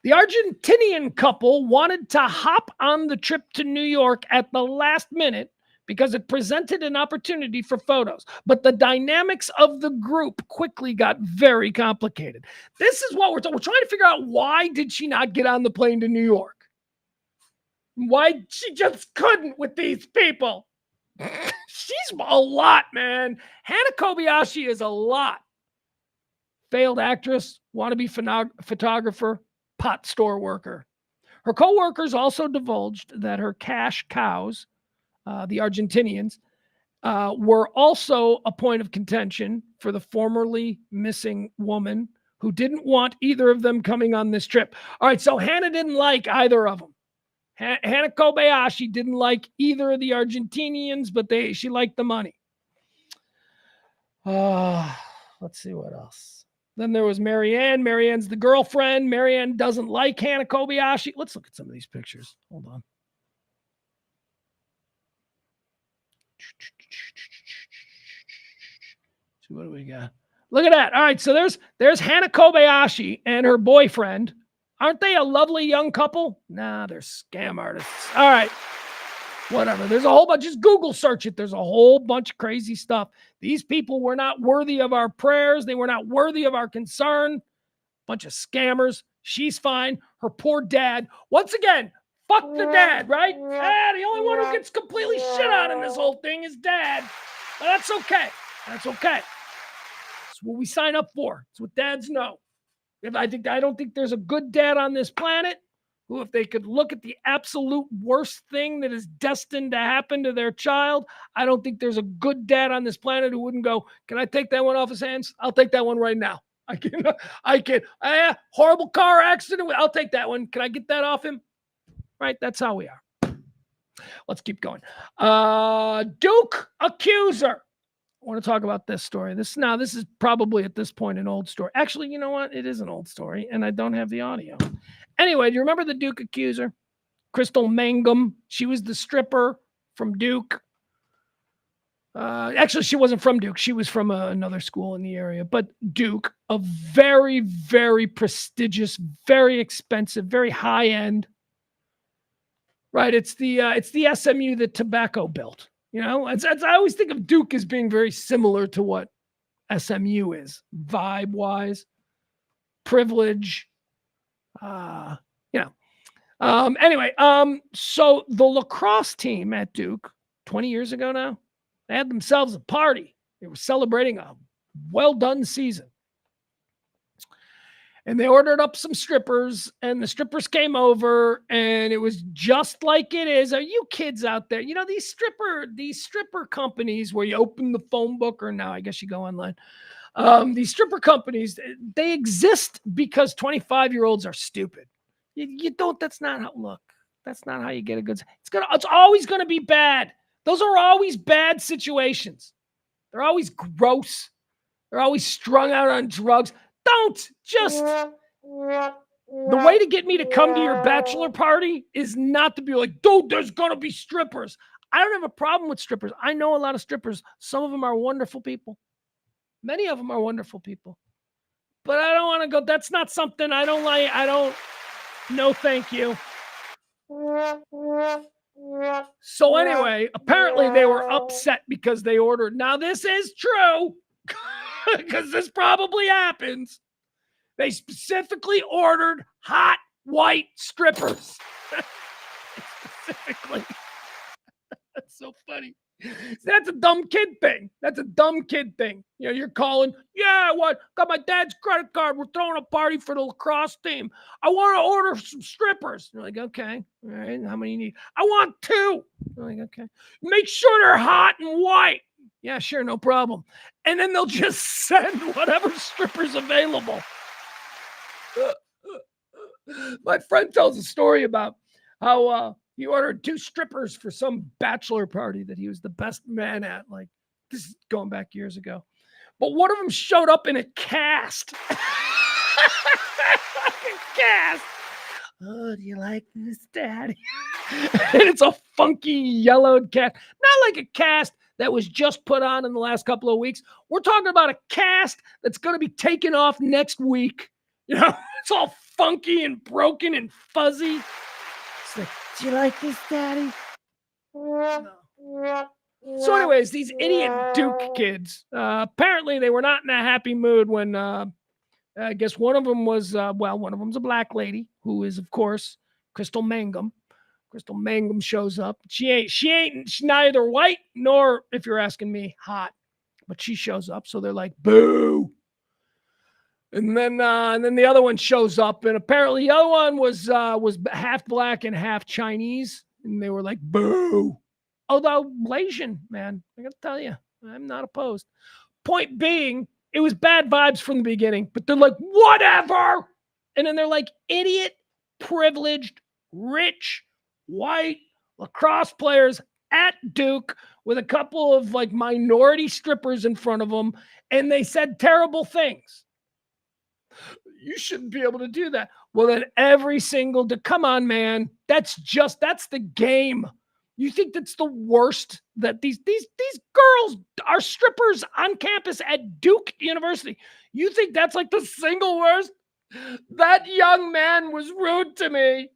The Argentinian couple wanted to hop on the trip to New York at the last minute because it presented an opportunity for photos. But the dynamics of the group quickly got very complicated. This is what we're trying to figure out. Why did she not get on the plane to New York? Why she just couldn't with these people? She's a lot, man. Hannah Kobayashi is a lot. Failed actress, wannabe photographer, pot store worker. Her co-workers also divulged that her cash cows, the Argentinians, were also a point of contention for the formerly missing woman who didn't want either of them coming on this trip. All right, so Hannah didn't like either of them. Hannah Kobayashi didn't like either of the Argentinians, but she liked the money. Let's see what else. Then there was Marianne. Marianne's the girlfriend. Marianne doesn't like Hannah Kobayashi. Let's look at some of these pictures. Hold on. So what do we got? Look at that. All right, so there's Hannah Kobayashi and her boyfriend. Aren't they a lovely young couple? Nah, they're scam artists. All right. Whatever. There's a whole bunch. Just Google search it. There's a whole bunch of crazy stuff. These people were not worthy of our prayers. They were not worthy of our concern. Bunch of scammers. She's fine. Her poor dad. Once again, fuck the dad, right? The only one who gets completely shit on in this whole thing is dad. But that's okay. That's okay. That's what we sign up for. It's what dads know. I don't think there's a good dad on this planet who, if they could look at the absolute worst thing that is destined to happen to their child, I don't think there's a good dad on this planet who wouldn't go, can I take that one off his hands? I'll take that one right now. I can. Horrible car accident. I'll take that one. Can I get that off him? Right. That's how we are. Let's keep going. Duke accuser. I want to talk about this story. This is probably at this point an old story. Actually, you know what? It is an old story, and I don't have the audio. Anyway, do you remember the Duke accuser? Crystal Mangum. She was the stripper from Duke. Actually, she wasn't from Duke. She was from another school in the area. But Duke, a very, very prestigious, very expensive, very high-end. Right? It's the SMU that Tobacco built. You know, I always think of Duke as being very similar to what SMU is, vibe-wise, privilege, Anyway, so the lacrosse team at Duke, 20 years ago now, they had themselves a party. They were celebrating a well-done season. And they ordered up some strippers, and the strippers came over, and it was just like it is. Are you kids out there? You know, these stripper companies where you open the phone book, or now I guess you go online. These stripper companies, they exist because 25-year-olds are stupid. You don't, that's not how you get a good, it's always going to be bad. Those are always bad situations. They're always gross. They're always strung out on drugs. Don't just, the way to get me to come to your bachelor party is not to be like, dude, there's going to be strippers. I don't have a problem with strippers. I know a lot of strippers. Some of them are wonderful people. Many of them are wonderful people. But I don't want to go, that's not something I don't like. No, thank you. So anyway, apparently they were upset because they ordered. Now this is true. Because this probably happens. They specifically ordered hot white strippers. Specifically. That's so funny. That's a dumb kid thing. You know, you're calling, yeah, what? Got my dad's credit card. We're throwing a party for the lacrosse team. I want to order some strippers. You're like, okay. All right. How many you need? I want 2. You're like, okay. Make sure they're hot and white. Yeah, sure, no problem. And then they'll just send whatever stripper's available. My friend tells a story about how he ordered 2 strippers for some bachelor party that he was the best man at. Like, this is going back years ago. But one of them showed up in a cast. Cast. Oh, do you like this, Daddy? And it's a funky yellowed cast. Not like a cast that was just put on in the last couple of weeks. We're talking about a cast that's going to be taken off next week. You know, it's all funky and broken and fuzzy. It's like, do you like this, Daddy? No. So anyways, these idiot Duke kids, apparently they were not in a happy mood when I guess one of them was, one of them's a black lady who is, of course, Crystal Mangum. Crystal Mangum shows up. She's neither white nor, if you're asking me, hot. But she shows up, so they're like, boo. And then the other one shows up, and apparently the other one was half black and half Chinese, and they were like, boo. Although Malaysian, man, I gotta tell you, I'm not opposed. Point being, it was bad vibes from the beginning, but they're like, whatever. And then they're like, idiot, privileged, rich, white lacrosse players at Duke with a couple of like minority strippers in front of them, and they said terrible things. You shouldn't be able to do that. Well, then every single come on, man. That's the game. You think that's the worst that these girls are strippers on campus at Duke University? You think that's like the single worst? That young man was rude to me.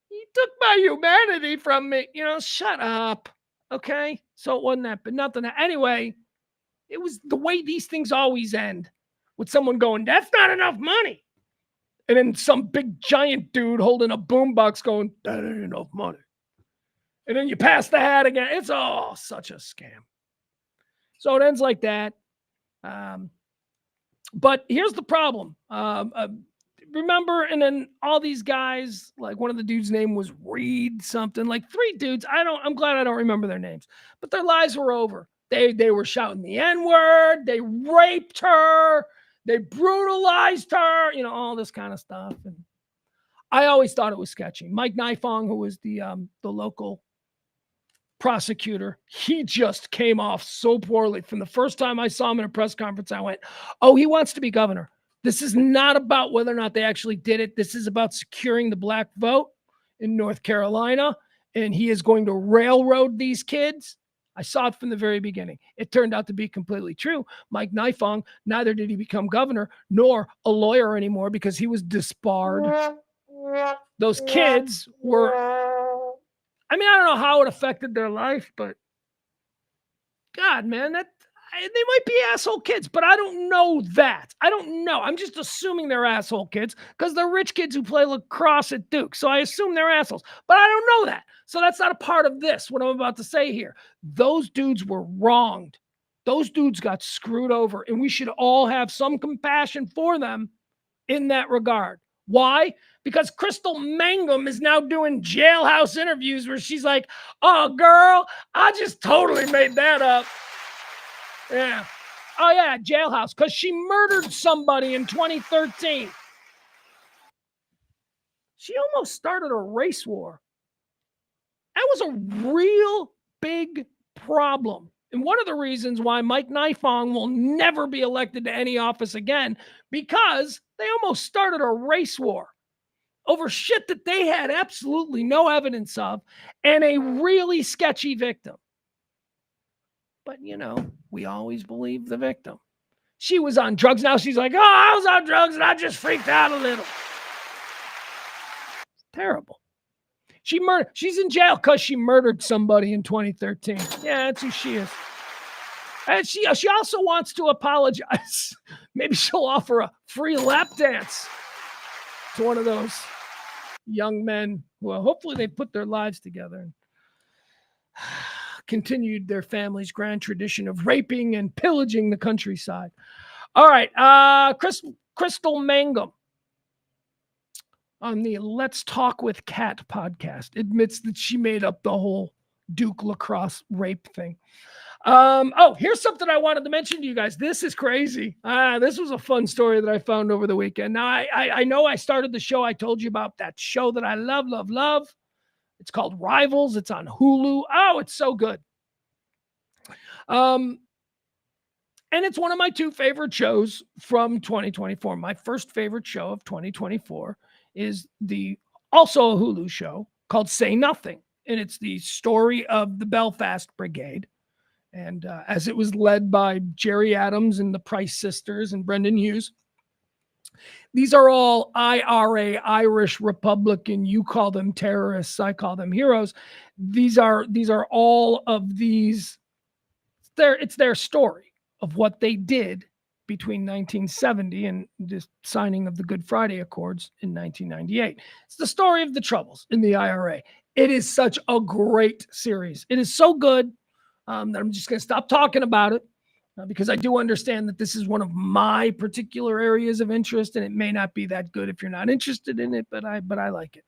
He took my humanity from me. Shut up. Okay? So it wasn't that, but nothing. Anyway, it was the way these things always end with someone going, that's not enough money. And then some big giant dude holding a boombox going, that ain't enough money. And then you pass the hat again. It's all such a scam. So it ends like that. But here's the problem. Remember, and then all these guys, like one of the dudes' name was Reed something, like 3 dudes. I'm glad I don't remember their names, but their lives were over. They were shouting the N-word. They raped her. They brutalized her. All this kind of stuff. And I always thought it was sketchy. Mike Nifong, who was the local prosecutor, he just came off so poorly. From the first time I saw him in a press conference, I went, oh, he wants to be governor. This is not about whether or not they actually did it. This is about securing the black vote in North Carolina, and he is going to railroad these kids. I saw it from the very beginning. It turned out to be completely true. Mike Nifong, neither did he become governor nor a lawyer anymore because he was disbarred. Those kids were, I don't know how it affected their life, but God, man, they might be asshole kids, but I don't know that. I don't know. I'm just assuming they're asshole kids because they're rich kids who play lacrosse at Duke. So I assume they're assholes, but I don't know that. So that's not a part of this, what I'm about to say here. Those dudes were wronged. Those dudes got screwed over, and we should all have some compassion for them in that regard. Why? Because Crystal Mangum is now doing jailhouse interviews where she's like, oh, girl, I just totally made that up. Yeah. Oh, yeah, jailhouse, because she murdered somebody in 2013. She almost started a race war. That was a real big problem. And one of the reasons why Mike Nifong will never be elected to any office again, because they almost started a race war over shit that they had absolutely no evidence of and a really sketchy victim. But, we always believe the victim. She was on drugs. Now she's like, oh, I was on drugs and I just freaked out a little. It's terrible. She's in jail because she murdered somebody in 2013. Yeah, that's who she is. And she also wants to apologize. Maybe she'll offer a free lap dance to one of those young men who hopefully they put their lives together and continued their family's grand tradition of raping and pillaging the countryside. All right. Crystal Mangum on the Let's Talk with Kat podcast admits that she made up the whole Duke lacrosse rape thing. Here's something I wanted to mention to you guys. This is crazy. This was a fun story that I found over the weekend. Now, I know I started the show. I told you about that show that I love. It's called Rivals. It's on Hulu. Oh, it's so good. And it's one of my 2 favorite shows from 2024. My first favorite show of 2024 is also a Hulu show called Say Nothing. And it's the story of the Belfast Brigade. And as it was led by Jerry Adams and the Price sisters and Brendan Hughes, These are all IRA, Irish Republican. You call them terrorists. I call them heroes. These are all of these. It's their story of what they did between 1970 and the signing of the Good Friday Accords in 1998. It's the story of the troubles in the IRA. It is such a great series. It is so good that I'm just going to stop talking about it because I do understand that this is one of my particular areas of interest, and it may not be that good if you're not interested in it, but I like it.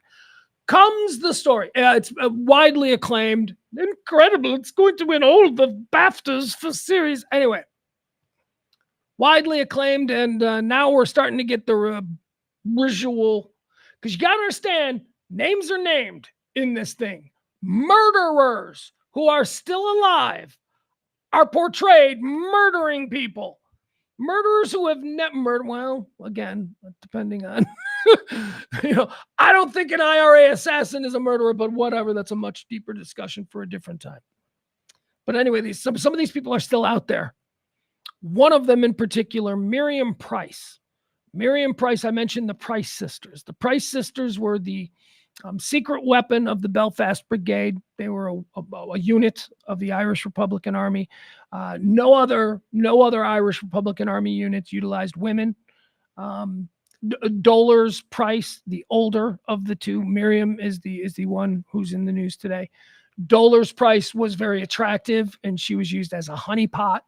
Comes the story. It's widely acclaimed. Incredible. It's going to win all the BAFTAs for series. Anyway, widely acclaimed, and now we're starting to get the visual, because you got to understand, names are named in this thing. Murderers who are still alive are portrayed murdering people. Murderers who have never murdered, well, again, depending on, I don't think an IRA assassin is a murderer, but whatever, that's a much deeper discussion for a different time. But anyway, some of these people are still out there. One of them in particular, Miriam Price. Miriam Price, I mentioned the Price sisters. The Price sisters were the secret weapon of the Belfast Brigade. They were a unit of the Irish Republican Army. No other Irish Republican Army units utilized women. Dollars Price, the older of the two. Miriam is the one who's in the news today. Dollars Price was very attractive, and she was used as a honeypot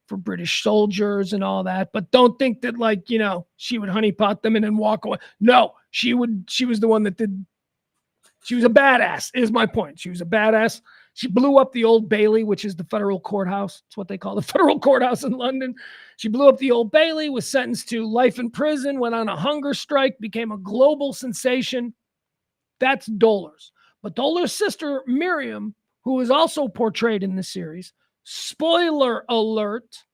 for British soldiers and all that. But don't think that, like, she would honeypot them and then walk away. No, she was the one that did. She was a badass, is my point. She was a badass. She blew up the Old Bailey, which is the federal courthouse. It's what they call the federal courthouse in London. She blew up the Old Bailey, was sentenced to life in prison, went on a hunger strike, became a global sensation. That's Dollars. But Dollars' sister, Miriam, who is also portrayed in the series, spoiler alert,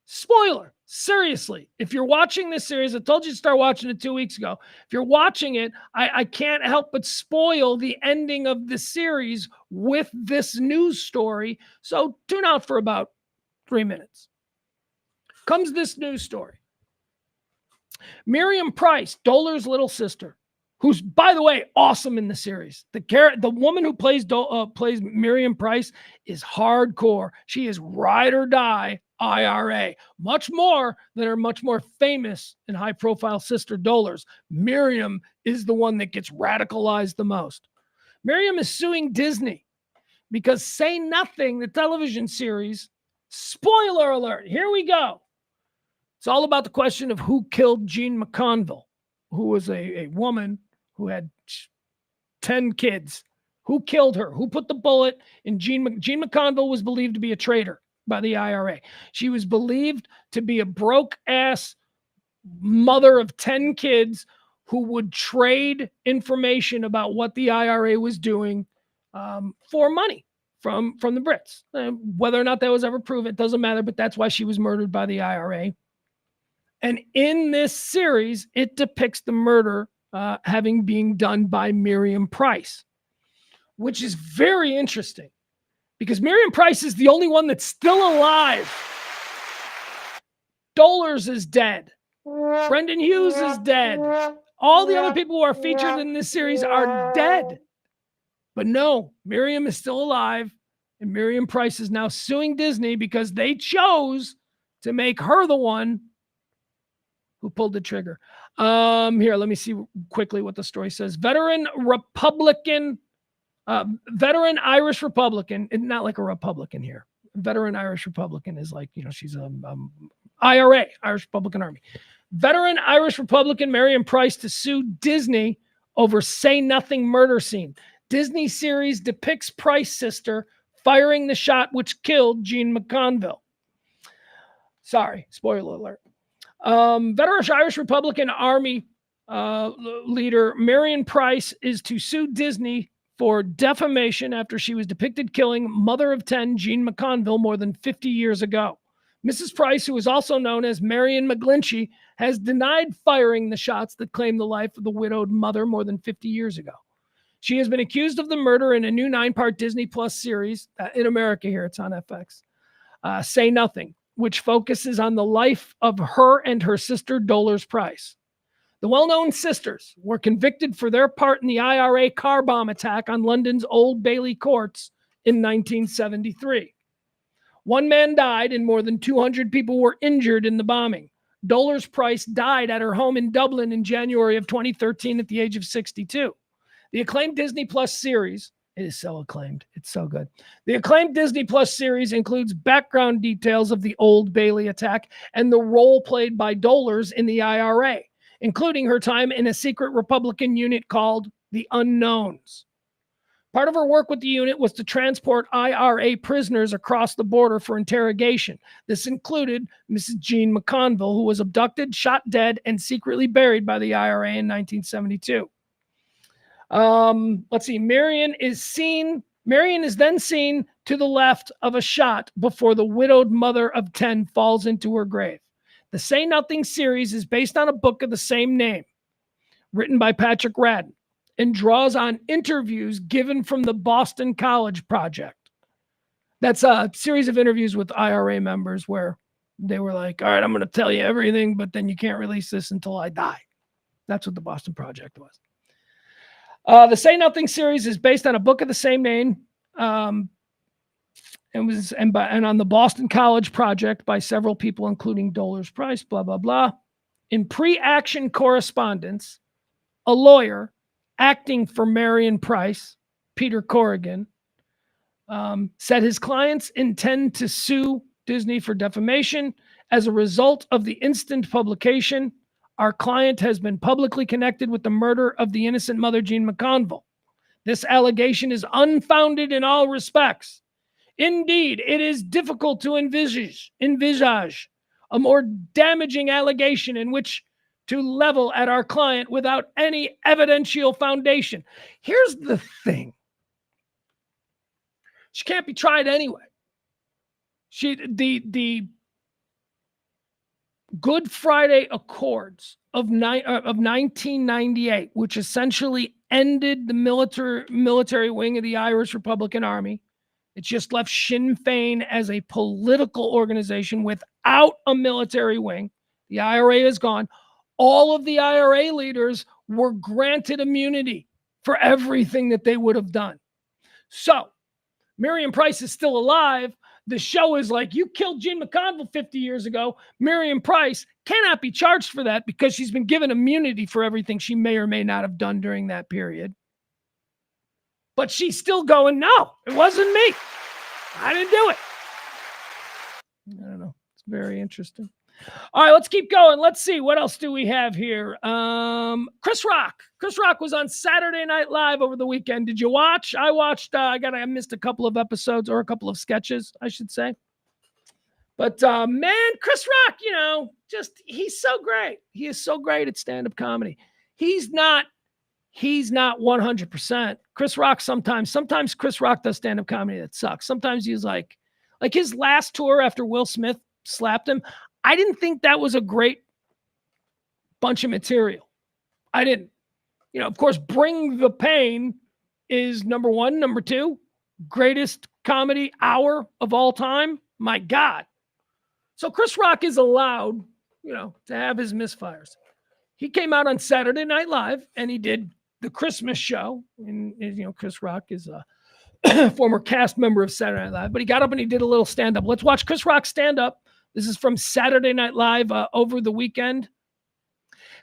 spoiler, seriously, if you're watching this series, I told you to start watching it 2 weeks ago. If you're watching it, I can't help but spoil the ending of the series with this news story. So tune out for about 3 minutes. Comes this news story. Miriam Price, Dollars' little sister, who's, by the way, awesome in the series. The woman who plays Miriam Price is hardcore. She is ride or die IRA, much more than her much more famous and high-profile sister Dollars. Miriam is the one that gets radicalized the most. Miriam is suing Disney because Say Nothing, the television series, spoiler alert, here we go. It's all about the question of who killed Jean McConville, who was a woman who had 10 kids. Who killed her? Who put the bullet in Jean McConville was believed to be a traitor by the IRA. She was believed to be a broke-ass mother of 10 kids who would trade information about what the IRA was doing for money from the Brits. Whether or not that was ever proven, it doesn't matter, but that's why she was murdered by the IRA. And in this series, it depicts the murder having been done by Miriam Price, which is very interesting because Miriam Price is the only one that's still alive. Dollars is dead. Brendan Hughes is dead. All the other people who are featured in this series are dead. But no, Miriam is still alive, and Miriam Price is now suing Disney because they chose to make her the one who pulled the trigger. Here, let me see quickly what the story says. Veteran Irish Republican, and not like a Republican here. Veteran Irish Republican is like, she's a IRA, Irish Republican Army. Veteran Irish Republican Miriam Price to sue Disney over Say Nothing murder scene. Disney series depicts Price sister firing the shot which killed Jean McConville. Sorry, spoiler alert. Veteran Irish Republican Army leader Miriam Price is to sue Disney for defamation after she was depicted killing mother of 10 Jean McConville more than 50 years ago. Mrs. Price, who is also known as Marion McGlinchey, has denied firing the shots that claimed the life of the widowed mother more than 50 years ago. She has been accused of the murder in a new 9-part Disney Plus series, in America here, it's on FX, Say Nothing, which focuses on the life of her and her sister Dollars Price. The well-known sisters were convicted for their part in the IRA car bomb attack on London's Old Bailey courts in 1973. One man died and more than 200 people were injured in the bombing. Dolores Price died at her home in Dublin in January of 2013 at the age of 62. The acclaimed Disney Plus series, it is so acclaimed, it's so good. The acclaimed Disney Plus series includes background details of the Old Bailey attack and the role played by Dolores in the IRA, including her time in a secret Republican unit called the Unknowns. Part of her work with the unit was to transport IRA prisoners across the border for interrogation. This included Mrs. Jean McConville, who was abducted, shot dead, and secretly buried by the IRA in 1972. Let's see. Marion is then seen to the left of a shot before the widowed mother of 10 falls into her grave. The Say Nothing series is based on a book of the same name, written by Patrick Radden, and draws on interviews given from the Boston College Project. That's a series of interviews with IRA members where they were like, all right, I'm going to tell you everything, but then you can't release this until I die. That's what the Boston Project was. The Say Nothing series is based on a book of the same name, and on the Boston College Project by several people, including Dolores Price, blah, blah, blah. In pre-action correspondence, a lawyer acting for Marion Price, Peter Corrigan, said his clients intend to sue Disney for defamation. As a result of the instant publication, our client has been publicly connected with the murder of the innocent mother, Jean McConville. This allegation is unfounded in all respects. Indeed, it is difficult to envisage a more damaging allegation in which to level at our client without any evidential foundation. Here's the thing. She can't be tried anyway. The Good Friday Accords of 1998, which essentially ended the military wing of the Irish Republican Army. It just left Sinn Féin as a political organization without a military wing. The IRA is gone. All of the IRA leaders were granted immunity for everything that they would have done. So, Miriam Price is still alive. The show is like, you killed Jean McConville 50 years ago. Miriam Price cannot be charged for that because she's been given immunity for everything she may or may not have done during that period. But she's still going, no, it wasn't me. I didn't do it. I don't know. It's very interesting. All right, let's keep going. Let's see. What else do we have here? Chris Rock. Chris Rock was on Saturday Night Live over the weekend. Did you watch? I watched. I missed a couple of episodes or a couple of sketches, I should say. But, man, Chris Rock, he's so great. He is so great at stand-up comedy. He's not 100%. Chris Rock sometimes Chris Rock does stand-up comedy that sucks. Sometimes he's like his last tour after Will Smith slapped him. I didn't think that was a great bunch of material. I didn't. Of course, Bring the Pain is number one. Number two, greatest comedy hour of all time. My God. So Chris Rock is allowed, to have his misfires. He came out on Saturday Night Live and he did the Christmas show. And, Chris Rock is a former cast member of Saturday Night Live, but he got up and he did a little stand-up. Let's watch Chris Rock stand up. This is from Saturday Night Live over the weekend.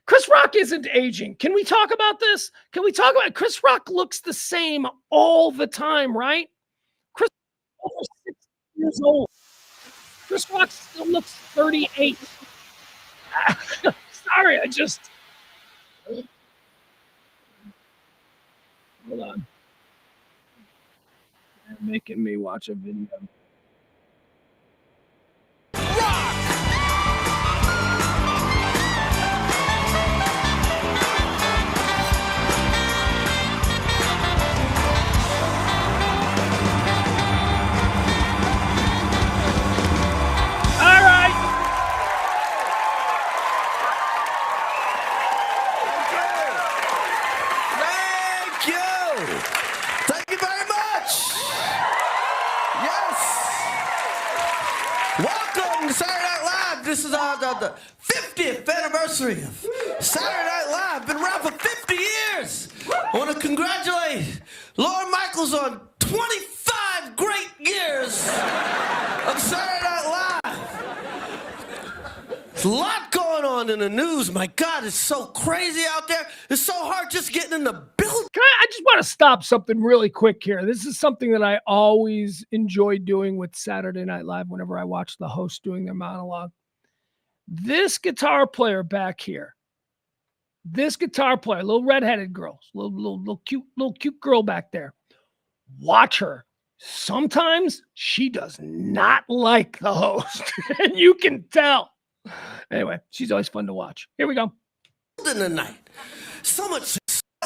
Chris Rock isn't aging. Can we talk about this? Can we talk about it? Chris Rock looks the same all the time, right? Chris over 60 years old. Chris Rock still looks 38. Sorry, hold on. They're making me watch a video. Thank you very much. Yes. this is the 50th anniversary of Saturday Night Live. Been around for 50 years. I want to congratulate Lorne Michaels on 25 great years of Saturday Night Live. There's a lot going on in the news. My God, it's so crazy out there. It's so hard just getting in the building. I just want to stop something really quick here. This is something that I always enjoy doing with Saturday Night Live whenever I watch the host doing their monologue. This guitar player back here, little redheaded girl, little cute girl back there. Watch her. Sometimes she does not like the host, and you can tell. Anyway, she's always fun to watch. Here we go. In the night, so much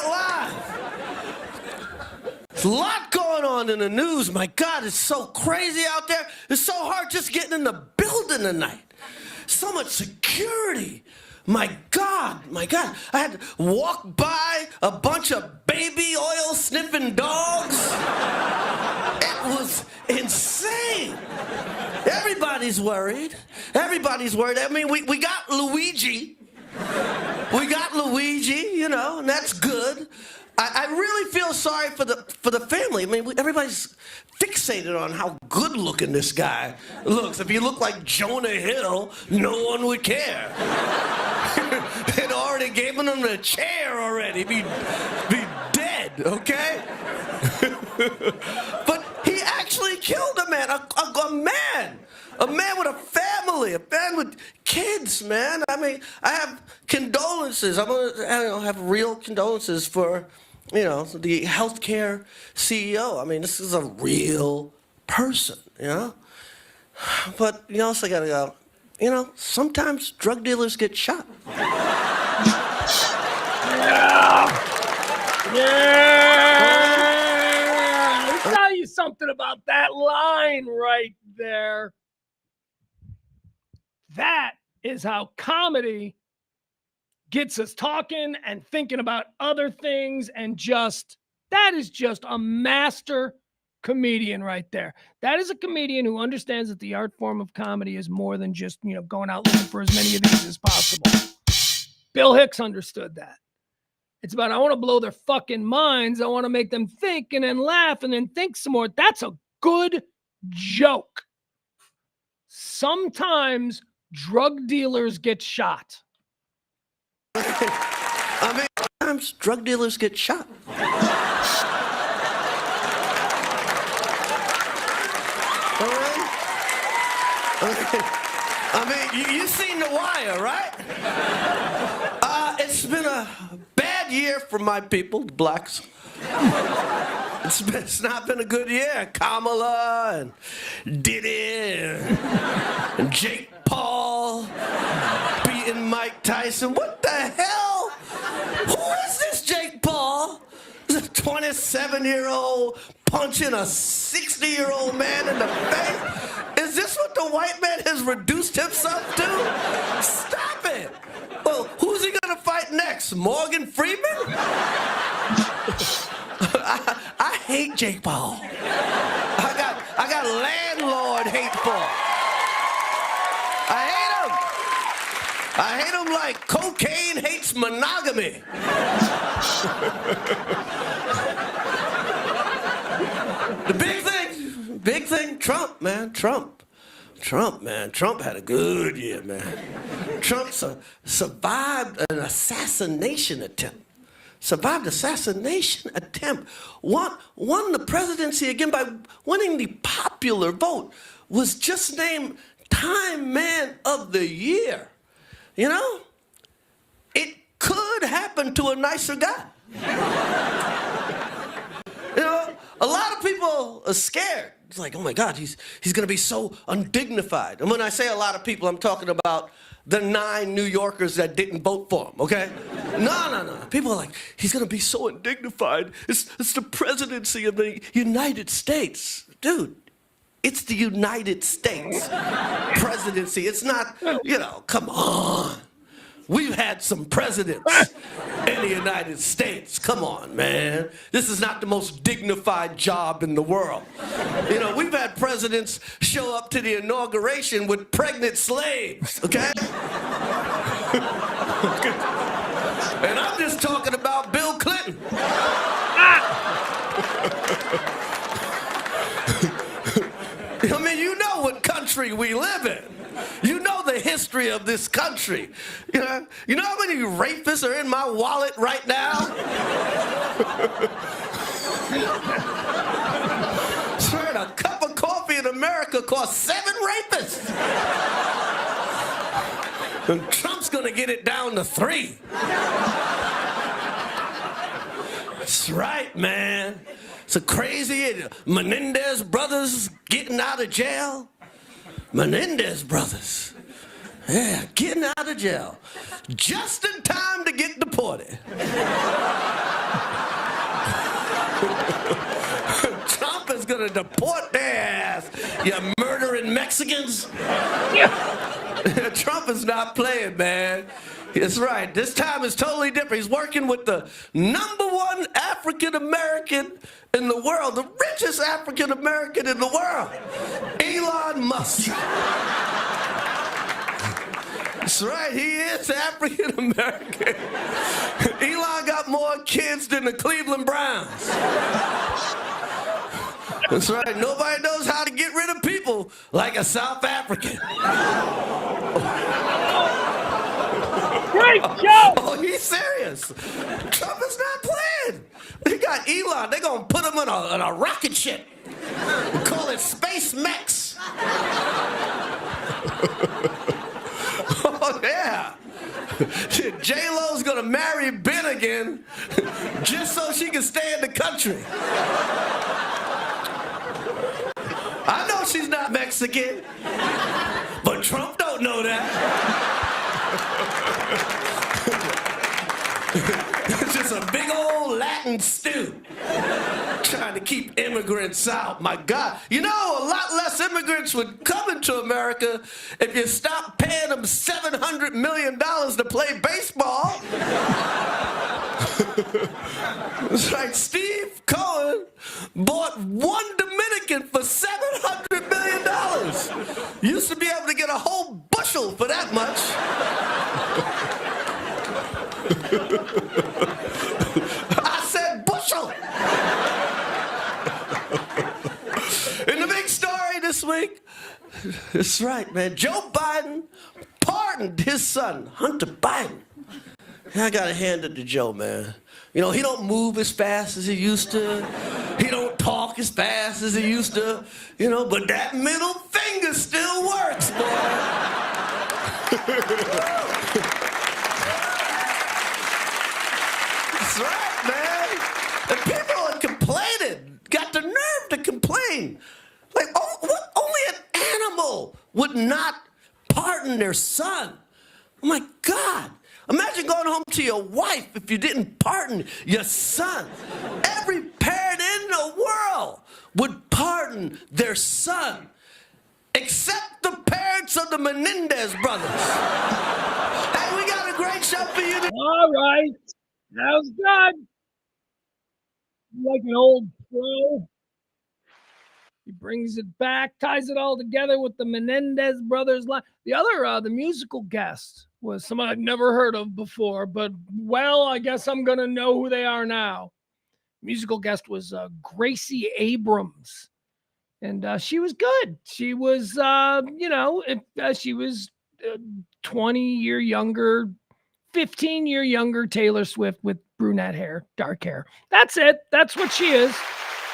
live. There's a lot going on in the news. My God, it's so crazy out there. It's so hard just getting in the building tonight. So much security. My God. I had to walk by a bunch of baby oil sniffing dogs. It was insane. Everybody's worried. I mean, we got Luigi. You know, and that's good. I really feel sorry for the family. I mean, everybody's fixated on how good looking this guy looks. If he looked like Jonah Hill, no one would care. They'd already given him the chair already. Be dead, okay? But he actually killed a man, a man with a family, a man with kids, man. I mean, I have condolences. I'm gonna have real condolences for, the healthcare CEO. I mean, this is a real person, But you also gotta go, sometimes drug dealers get shot. Yeah. I'll tell you something about that line right there. That is how comedy gets us talking and thinking about other things, and that is just a master comedian right there. That is a comedian who understands that the art form of comedy is more than just, going out looking for as many of these as possible. Bill Hicks understood that. It's about, I want to blow their fucking minds. I want to make them think and then laugh and then think some more. That's a good joke. Sometimes drug dealers get shot. I mean, sometimes drug dealers get shot. All right? Okay. I mean, you've seen The Wire, right? It's been a bad year for my people, the blacks. It's not been a good year. Kamala and Diddy and Jake Paul beating Mike Tyson. What the hell? Who is this Jake Paul? He's a 27-year-old punching a 60-year-old man in the face? Is this what the white man has reduced himself to? Stop it. Well, who's he gonna fight next? Morgan Freeman? I hate Jake Paul. I got landlord hate for him. I hate him like cocaine hates monogamy. The big thing, Trump, man. Trump, man. Trump had a good year, man. Trump survived an assassination attempt. Won the presidency again by winning the popular vote. Was just named Time Man of the Year. It could happen to a nicer guy. A lot of people are scared. It's like, oh my God, he's going to be so undignified. And when I say a lot of people, I'm talking about the 9 New Yorkers that didn't vote for him, okay? No. People are like, he's going to be so undignified. It's the presidency of the United States. Dude, it's the United States presidency. It's not, come on. We've had some presidents in the United States. Come on, man. This is not the most dignified job in the world. You know, we've had presidents show up to the inauguration with pregnant slaves, okay? And I'm just talking about Bill Clinton. I mean, you know what country we live in. You know the history of this country. You know how many rapists are in my wallet right now? That's right, a cup of coffee in America costs 7 rapists. And Trump's gonna get it down to 3. That's right, man. It's a crazy Menendez brothers getting out of jail. Menendez brothers. Yeah, getting out of jail. Just in time to get deported. Trump is gonna deport their ass, you murdering Mexicans. Trump is not playing, man. That's right. This time is totally different. He's working with the #1 African American in the world, the richest African American in the world, Elon Musk. That's right. He is African American. Elon got more kids than the Cleveland Browns. That's right. Nobody knows how to get rid of people like a South African. Great job! Oh, he's serious. Trump is not playing. They got Elon. They're going to put him in a rocket ship. We call it Space Mex. Oh, yeah. J-Lo's going to marry Ben again just so she can stay in the country. I know she's not Mexican, but Trump don't know that. It's just a big old Latin stew trying to keep immigrants out. My God. You know, a lot less immigrants would come into America if you stopped paying them $700 million to play baseball. That's right. Steve Cohen bought one Dominican for $700 million. Used to be able to get a whole bushel for that much. I said bushel. And the big story this week, that's right, man. Joe Biden pardoned his son, Hunter Biden. And I gotta hand it to Joe, man. You know, he don't move as fast as he used to. He don't talk as fast as he used to. You know, but that middle finger still works, boy. That's right, man. And people are complaining. Got the nerve to complain. Like, only an animal would not pardon their son. Oh, my God. Imagine going home to your wife if you didn't pardon your son. Every parent in the world would pardon their son, except the parents of the Menendez brothers. Hey, we got a great show for you today. All right. That was good. Like an old pro. He brings it back, ties it all together with the Menendez brothers. The other, the musical guest was someone I'd never heard of before, but, well, I guess I'm going to know who they are now. Musical guest was Gracie Abrams, and she was good. She was, she was 20-year younger, 15-year younger Taylor Swift with brunette hair, dark hair. That's it. That's what she is.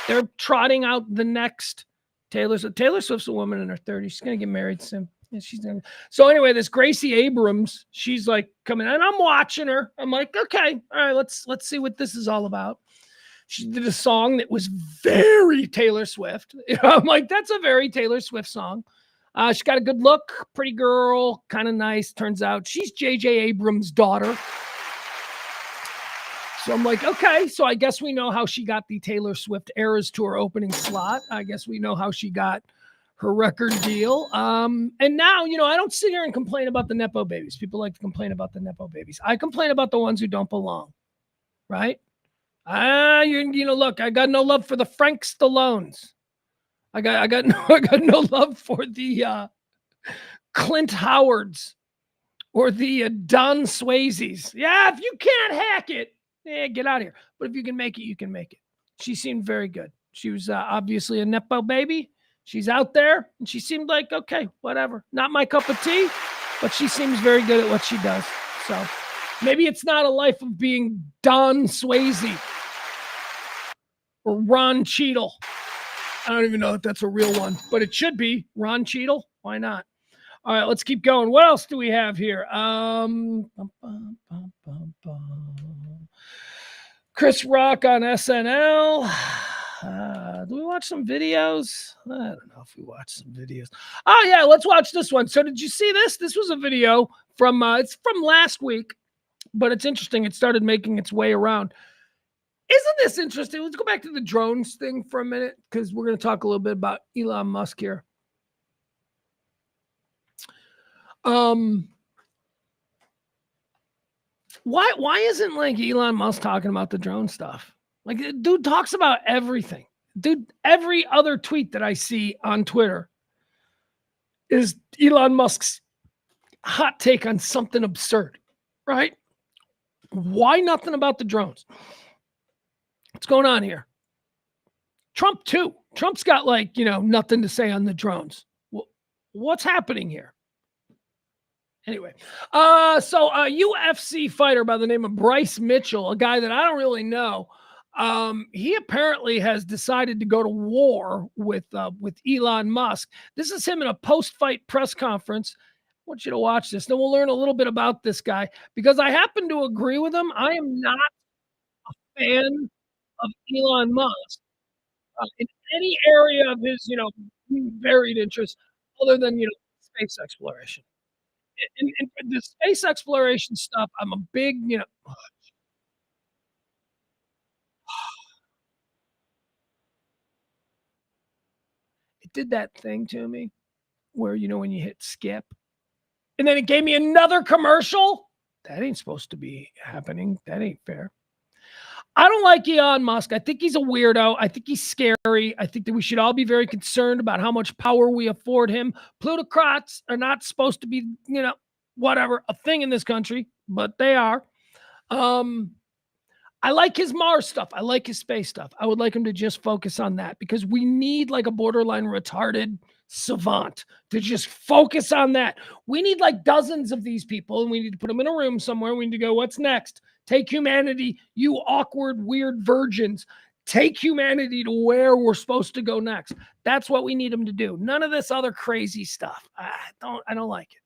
They're trotting out the next Taylor Swift. Taylor Swift's a woman in her 30s. She's going to get married soon. Yeah, so anyway, this Gracie Abrams, she's like coming, and I'm watching her. I'm like, okay, all right, let's see what this is all about. She did a song that was very Taylor Swift. I'm like, that's a very Taylor Swift song. She got a good look, pretty girl, kind of nice. Turns out she's J.J. Abrams' daughter. So I'm like, okay, so I guess we know how she got the Taylor Swift Eras Tour opening slot. I guess we know how she got her record deal. And now, I don't sit here and complain about the Nepo babies. People like to complain about the Nepo babies. I complain about the ones who don't belong, right? Look, I got no love for the Frank Stallones. I got no love for the Clint Howards or the Don Swayzes. Yeah, if you can't hack it, get out of here. But if you can make it, you can make it. She seemed very good. She was obviously a Nepo baby. She's out there, and she seemed like, okay, whatever. Not my cup of tea, but she seems very good at what she does. So maybe it's not a life of being Don Swayze or Ron Cheadle. I don't even know if that's a real one, but it should be Ron Cheadle. Why not? All right, let's keep going. What else do we have here? Chris Rock on SNL. Do we watch some videos? I don't know if we watch some videos. Oh, yeah, let's watch this one. So did you see this? This was a video from, it's from last week, but it's interesting. It started making its way around. Isn't this interesting? Let's go back to the drones thing for a minute, because we're going to talk a little bit about Elon Musk here. Why isn't like Elon Musk talking about the drone stuff? Like, dude talks about everything. Dude, every other tweet that I see on Twitter is Elon Musk's hot take on something absurd, right? Why nothing about the drones? What's going on here? Trump too. Trump's got nothing to say on the drones. What's happening here? Anyway, so a UFC fighter by the name of Bryce Mitchell, a guy that I don't really know, he apparently has decided to go to war with Elon Musk. This is him in a post-fight press conference. I want you to watch this. Then we'll learn a little bit about this guy, because I happen to agree with him. I am not a fan of Elon Musk in any area of his, varied interests, other than, space exploration. And the space exploration stuff, I'm a big, it did that thing to me where, when you hit skip and then it gave me another commercial. That ain't supposed to be happening. That ain't fair. I don't like Elon Musk. I think he's a weirdo. I think he's scary. I think that we should all be very concerned about how much power we afford him. Plutocrats are not supposed to be, whatever, a thing in this country, but they are. I like his Mars stuff. I like his space stuff. I would like him to just focus on that, because we need like a borderline retarded savant to just focus on that. We need like dozens of these people, and we need to put them in a room somewhere. We need to go, what's next? Take humanity, you awkward, weird virgins. Take humanity to where we're supposed to go next. That's what we need him to do. None of this other crazy stuff. I don't like it.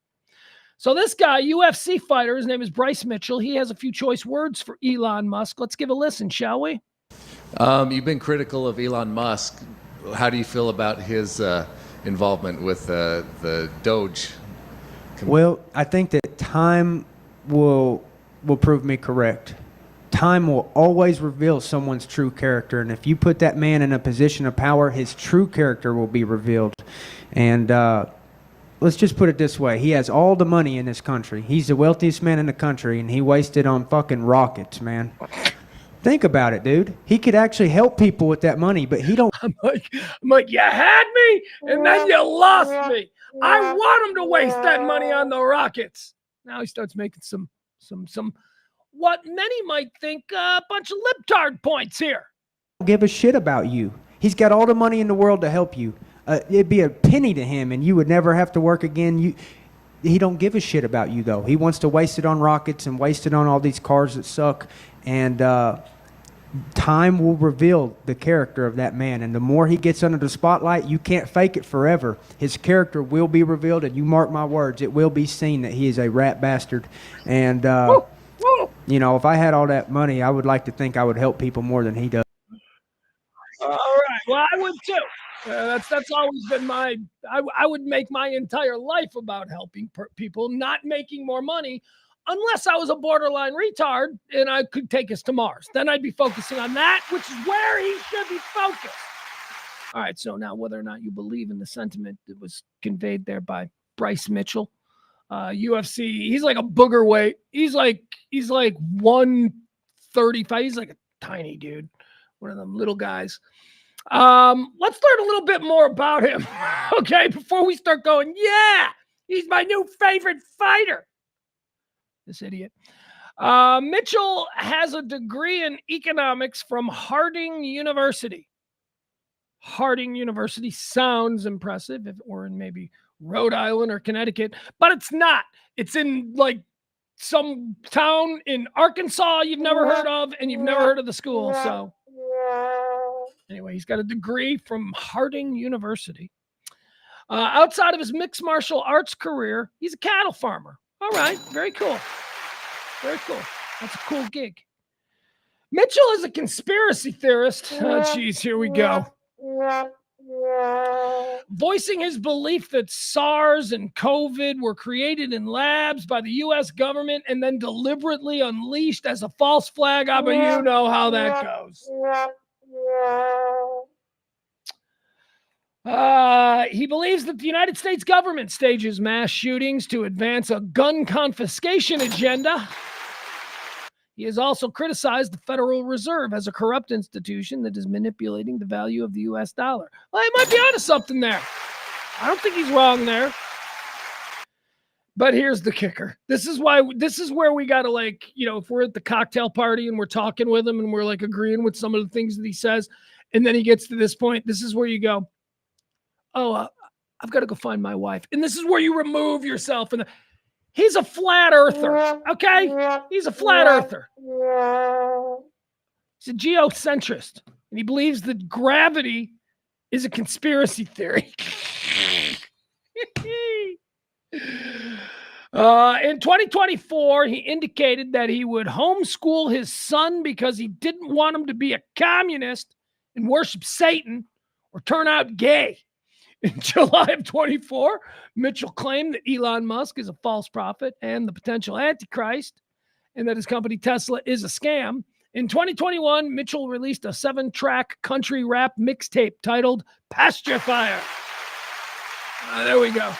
So this guy, UFC fighter, his name is Bryce Mitchell. He has a few choice words for Elon Musk. Let's give a listen, shall we? You've been critical of Elon Musk. How do you feel about his involvement with the Doge? Well, I think that time will prove me correct. Time will always reveal someone's true character, and if you put that man in a position of power, his true character will be revealed. And let's just put it this way. He has all the money in this country. He's the wealthiest man in the country, and he wasted on fucking rockets, man. Think about it, dude. He could actually help people with that money, but he don't. I'm like, you had me, and then you lost me. I want him to waste that money on the rockets. Now he starts making some what many might think a bunch of libtard points here. Give a shit about you. He's got all the money in the world to help you. It'd be a penny to him, and you would never have to work again. He don't give a shit about you, though. He wants to waste it on rockets and waste it on all these cars that suck. And time will reveal the character of that man. And the more he gets under the spotlight, you can't fake it forever. His character will be revealed, and you mark my words, it will be seen that he is a rat bastard. And, if I had all that money, I would like to think I would help people more than he does. All right. Well, I would too. That's always been I would make my entire life about helping people, not making more money, unless I was a borderline retard and I could take us to Mars. Then I'd be focusing on that, which is where he should be focused. All right, so now whether or not you believe in the sentiment that was conveyed there by Bryce Mitchell, UFC, he's like a booger weight. He's like 135. He's like a tiny dude, one of them little guys. Let's learn a little bit more about him, okay, before we start going, yeah, he's my new favorite fighter. This idiot. Mitchell has a degree in economics from Harding University. Harding University sounds impressive if it were in maybe Rhode Island or Connecticut, but it's not. It's in like some town in Arkansas you've never heard of, and you've never heard of the school. So anyway, he's got a degree from Harding University. Outside of his mixed martial arts career, he's a cattle farmer. All right, very cool. Very cool. That's a cool gig. Mitchell is a conspiracy theorist. Oh, geez, here we go. Voicing his belief that SARS and COVID were created in labs by the U.S. government and then deliberately unleashed as a false flag. But you know how that goes. He believes that the United States government stages mass shootings to advance a gun confiscation agenda. He has also criticized the Federal Reserve as a corrupt institution that is manipulating the value of the U.S. dollar. Well, he might be onto something there. I don't think he's wrong there. But here's the kicker. This is where we got to, like, you know, if we're at the cocktail party and we're talking with him and we're like agreeing with some of the things that he says, and then he gets to this point, this is where you go, oh, I've got to go find my wife. And this is where you remove yourself. And he's a flat earther, okay? He's a flat earther. He's a geocentrist, and he believes that gravity is a conspiracy theory. In 2024, he indicated that he would homeschool his son because he didn't want him to be a communist and worship Satan or turn out gay. In July of 24, Mitchell claimed that Elon Musk is a false prophet and the potential Antichrist, and that his company Tesla is a scam. In 2021, Mitchell released a 7-track country rap mixtape titled Pasture Fire. There we go.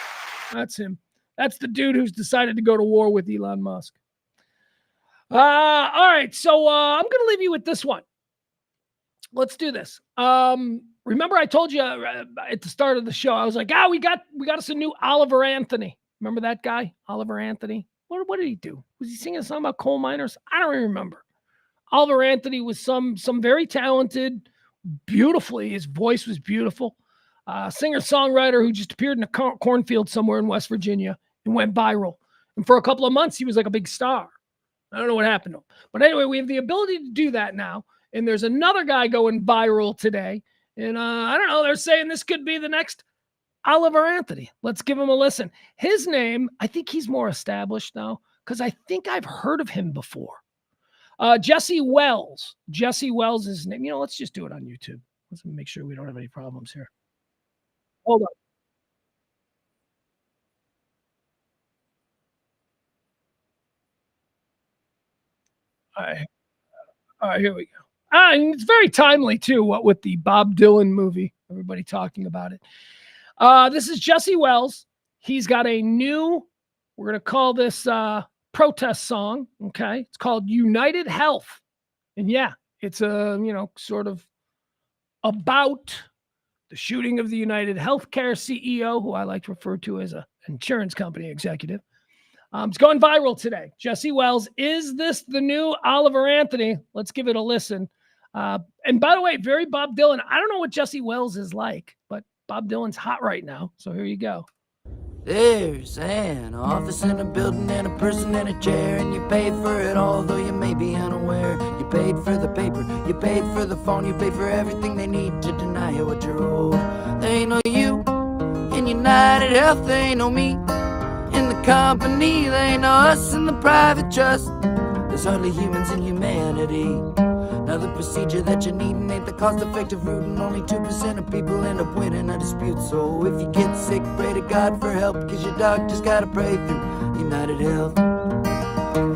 That's him. That's the dude who's decided to go to war with Elon Musk. All right, so I'm going to leave you with this one. Let's do this. Remember I told you at the start of the show, I was like, we got us a new Oliver Anthony. Remember that guy, Oliver Anthony? What did he do? Was he singing a song about coal miners? I don't even remember. Oliver Anthony was some very talented, beautifully, his voice was beautiful, singer-songwriter who just appeared in a cornfield somewhere in West Virginia and went viral. And for a couple of months, he was like a big star. I don't know what happened to him. But anyway, we have the ability to do that now. And there's another guy going viral today. And I don't know, they're saying this could be the next Oliver Anthony. Let's give him a listen. His name, I think he's more established now because I think I've heard of him before. Jesse Wells. Jesse Wells is his name. You know, let's just do it on YouTube. Let's make sure we don't have any problems here. Hold on. All right, here we go. And it's very timely, too, what with the Bob Dylan movie, everybody talking about it. This is Jesse Wells. He's got a new, we're going to call this protest song, okay? It's called United Health. And yeah, it's sort of about the shooting of the United Healthcare CEO, who I like to refer to as an insurance company executive. It's going viral today. Jesse Wells, is this the new Oliver Anthony? Let's give it a listen. And by the way, very Bob Dylan. I don't know what Jesse Wells is like, but Bob Dylan's hot right now. So here you go. There's an office in a building and a person in a chair, and you paid for it all, though you may be unaware. You paid for the paper, you paid for the phone, you paid for everything they need to deny you what you're owed. There ain't no you in United Health, there ain't no me in the company, there ain't no us in the private trust. There's hardly humans in humanity. Now the procedure that you need ain't the cost-effective route, and only 2% of people end up winning a dispute. So if you get sick, pray to God for help, cause your doctor's gotta pray through United Health.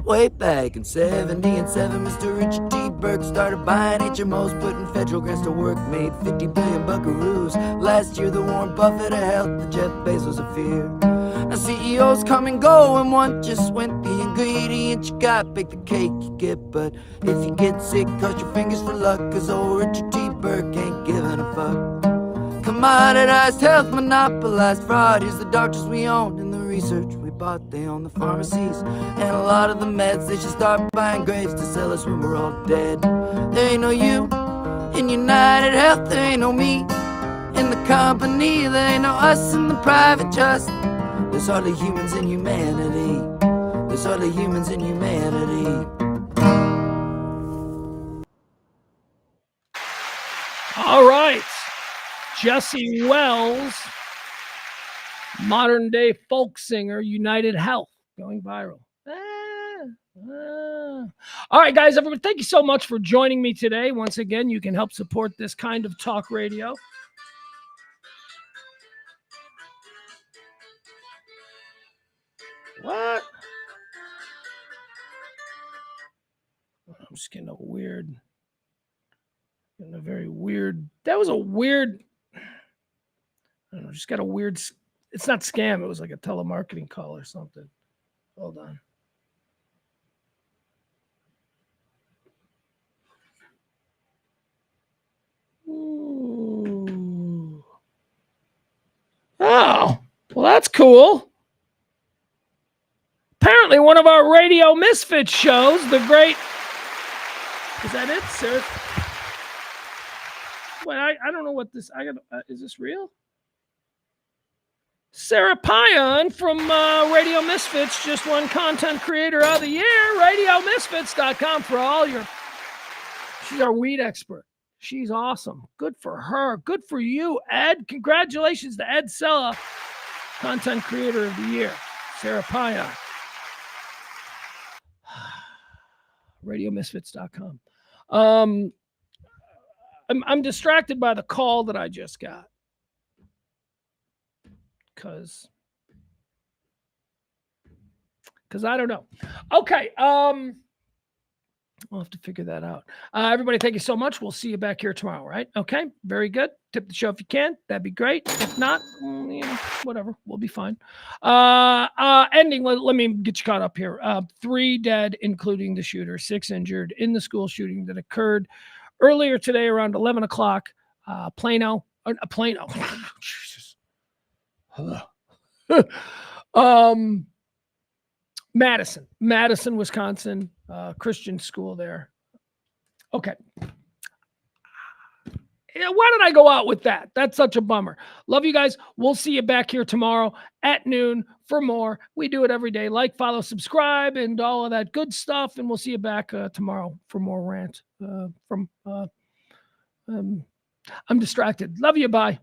Way back in 77, Mr. Richard T. Burke started buying HMOs, putting federal grants to work, made 50 billion buckaroos. Last year, the Warren Buffett of health, the Jeff Bezos of fear. Now CEOs come and go, and one just went. The ingredient you got, bake the cake you get. But if you get sick, cross your fingers for luck, cause old Richard T. Burke ain't giving a fuck. Commoditized health, monopolized fraud. Here's the doctors we own and the research we bought. They own the pharmacies and a lot of the meds. They should start buying graves to sell us when we're all dead. There ain't no you in United Health. There ain't no me in the company. There ain't no us in the private trust. There's hardly humans in humanity. There's hardly humans in humanity. All right. Jesse Wells, modern day folk singer, United Health, going viral. All right, guys, everybody, thank you so much for joining me today. Once again, you can help support this kind of talk radio. What? I'm just getting a very weird, that was a weird, I don't know, just got a weird, it's not scam, it was like a telemarketing call or something. Hold on. Ooh. Oh, well, that's cool. Apparently one of our Radio Misfits shows, the great, is that it, sir? Wait, I don't know what this, is this real? Sarah Payan from Radio Misfits just won Content Creator of the Year. RadioMisfits.com for all your, she's our weed expert. She's awesome. Good for her. Good for you, Ed. Congratulations to Ed Sella, Content Creator of the Year. Sarah Payan. RadioMisfits.com. I'm distracted by the call that I just got. Because I don't know. Okay. I'll have to figure that out. Everybody, thank you so much. We'll see you back here tomorrow, right? Okay. Very good. Tip the show if you can. That'd be great. If not, whatever. We'll be fine. Ending. Let me get you caught up here. 3 dead, including the shooter, 6 injured in the school shooting that occurred earlier today around 11 o'clock. Plano. Jesus. Madison, Wisconsin, Christian school there. Okay. Yeah, why did I go out with that? That's such a bummer. Love you guys. We'll see you back here tomorrow at noon for more. We do it every day. Like, follow, subscribe, and all of that good stuff. And we'll see you back tomorrow for more rant I'm distracted. Love you. Bye.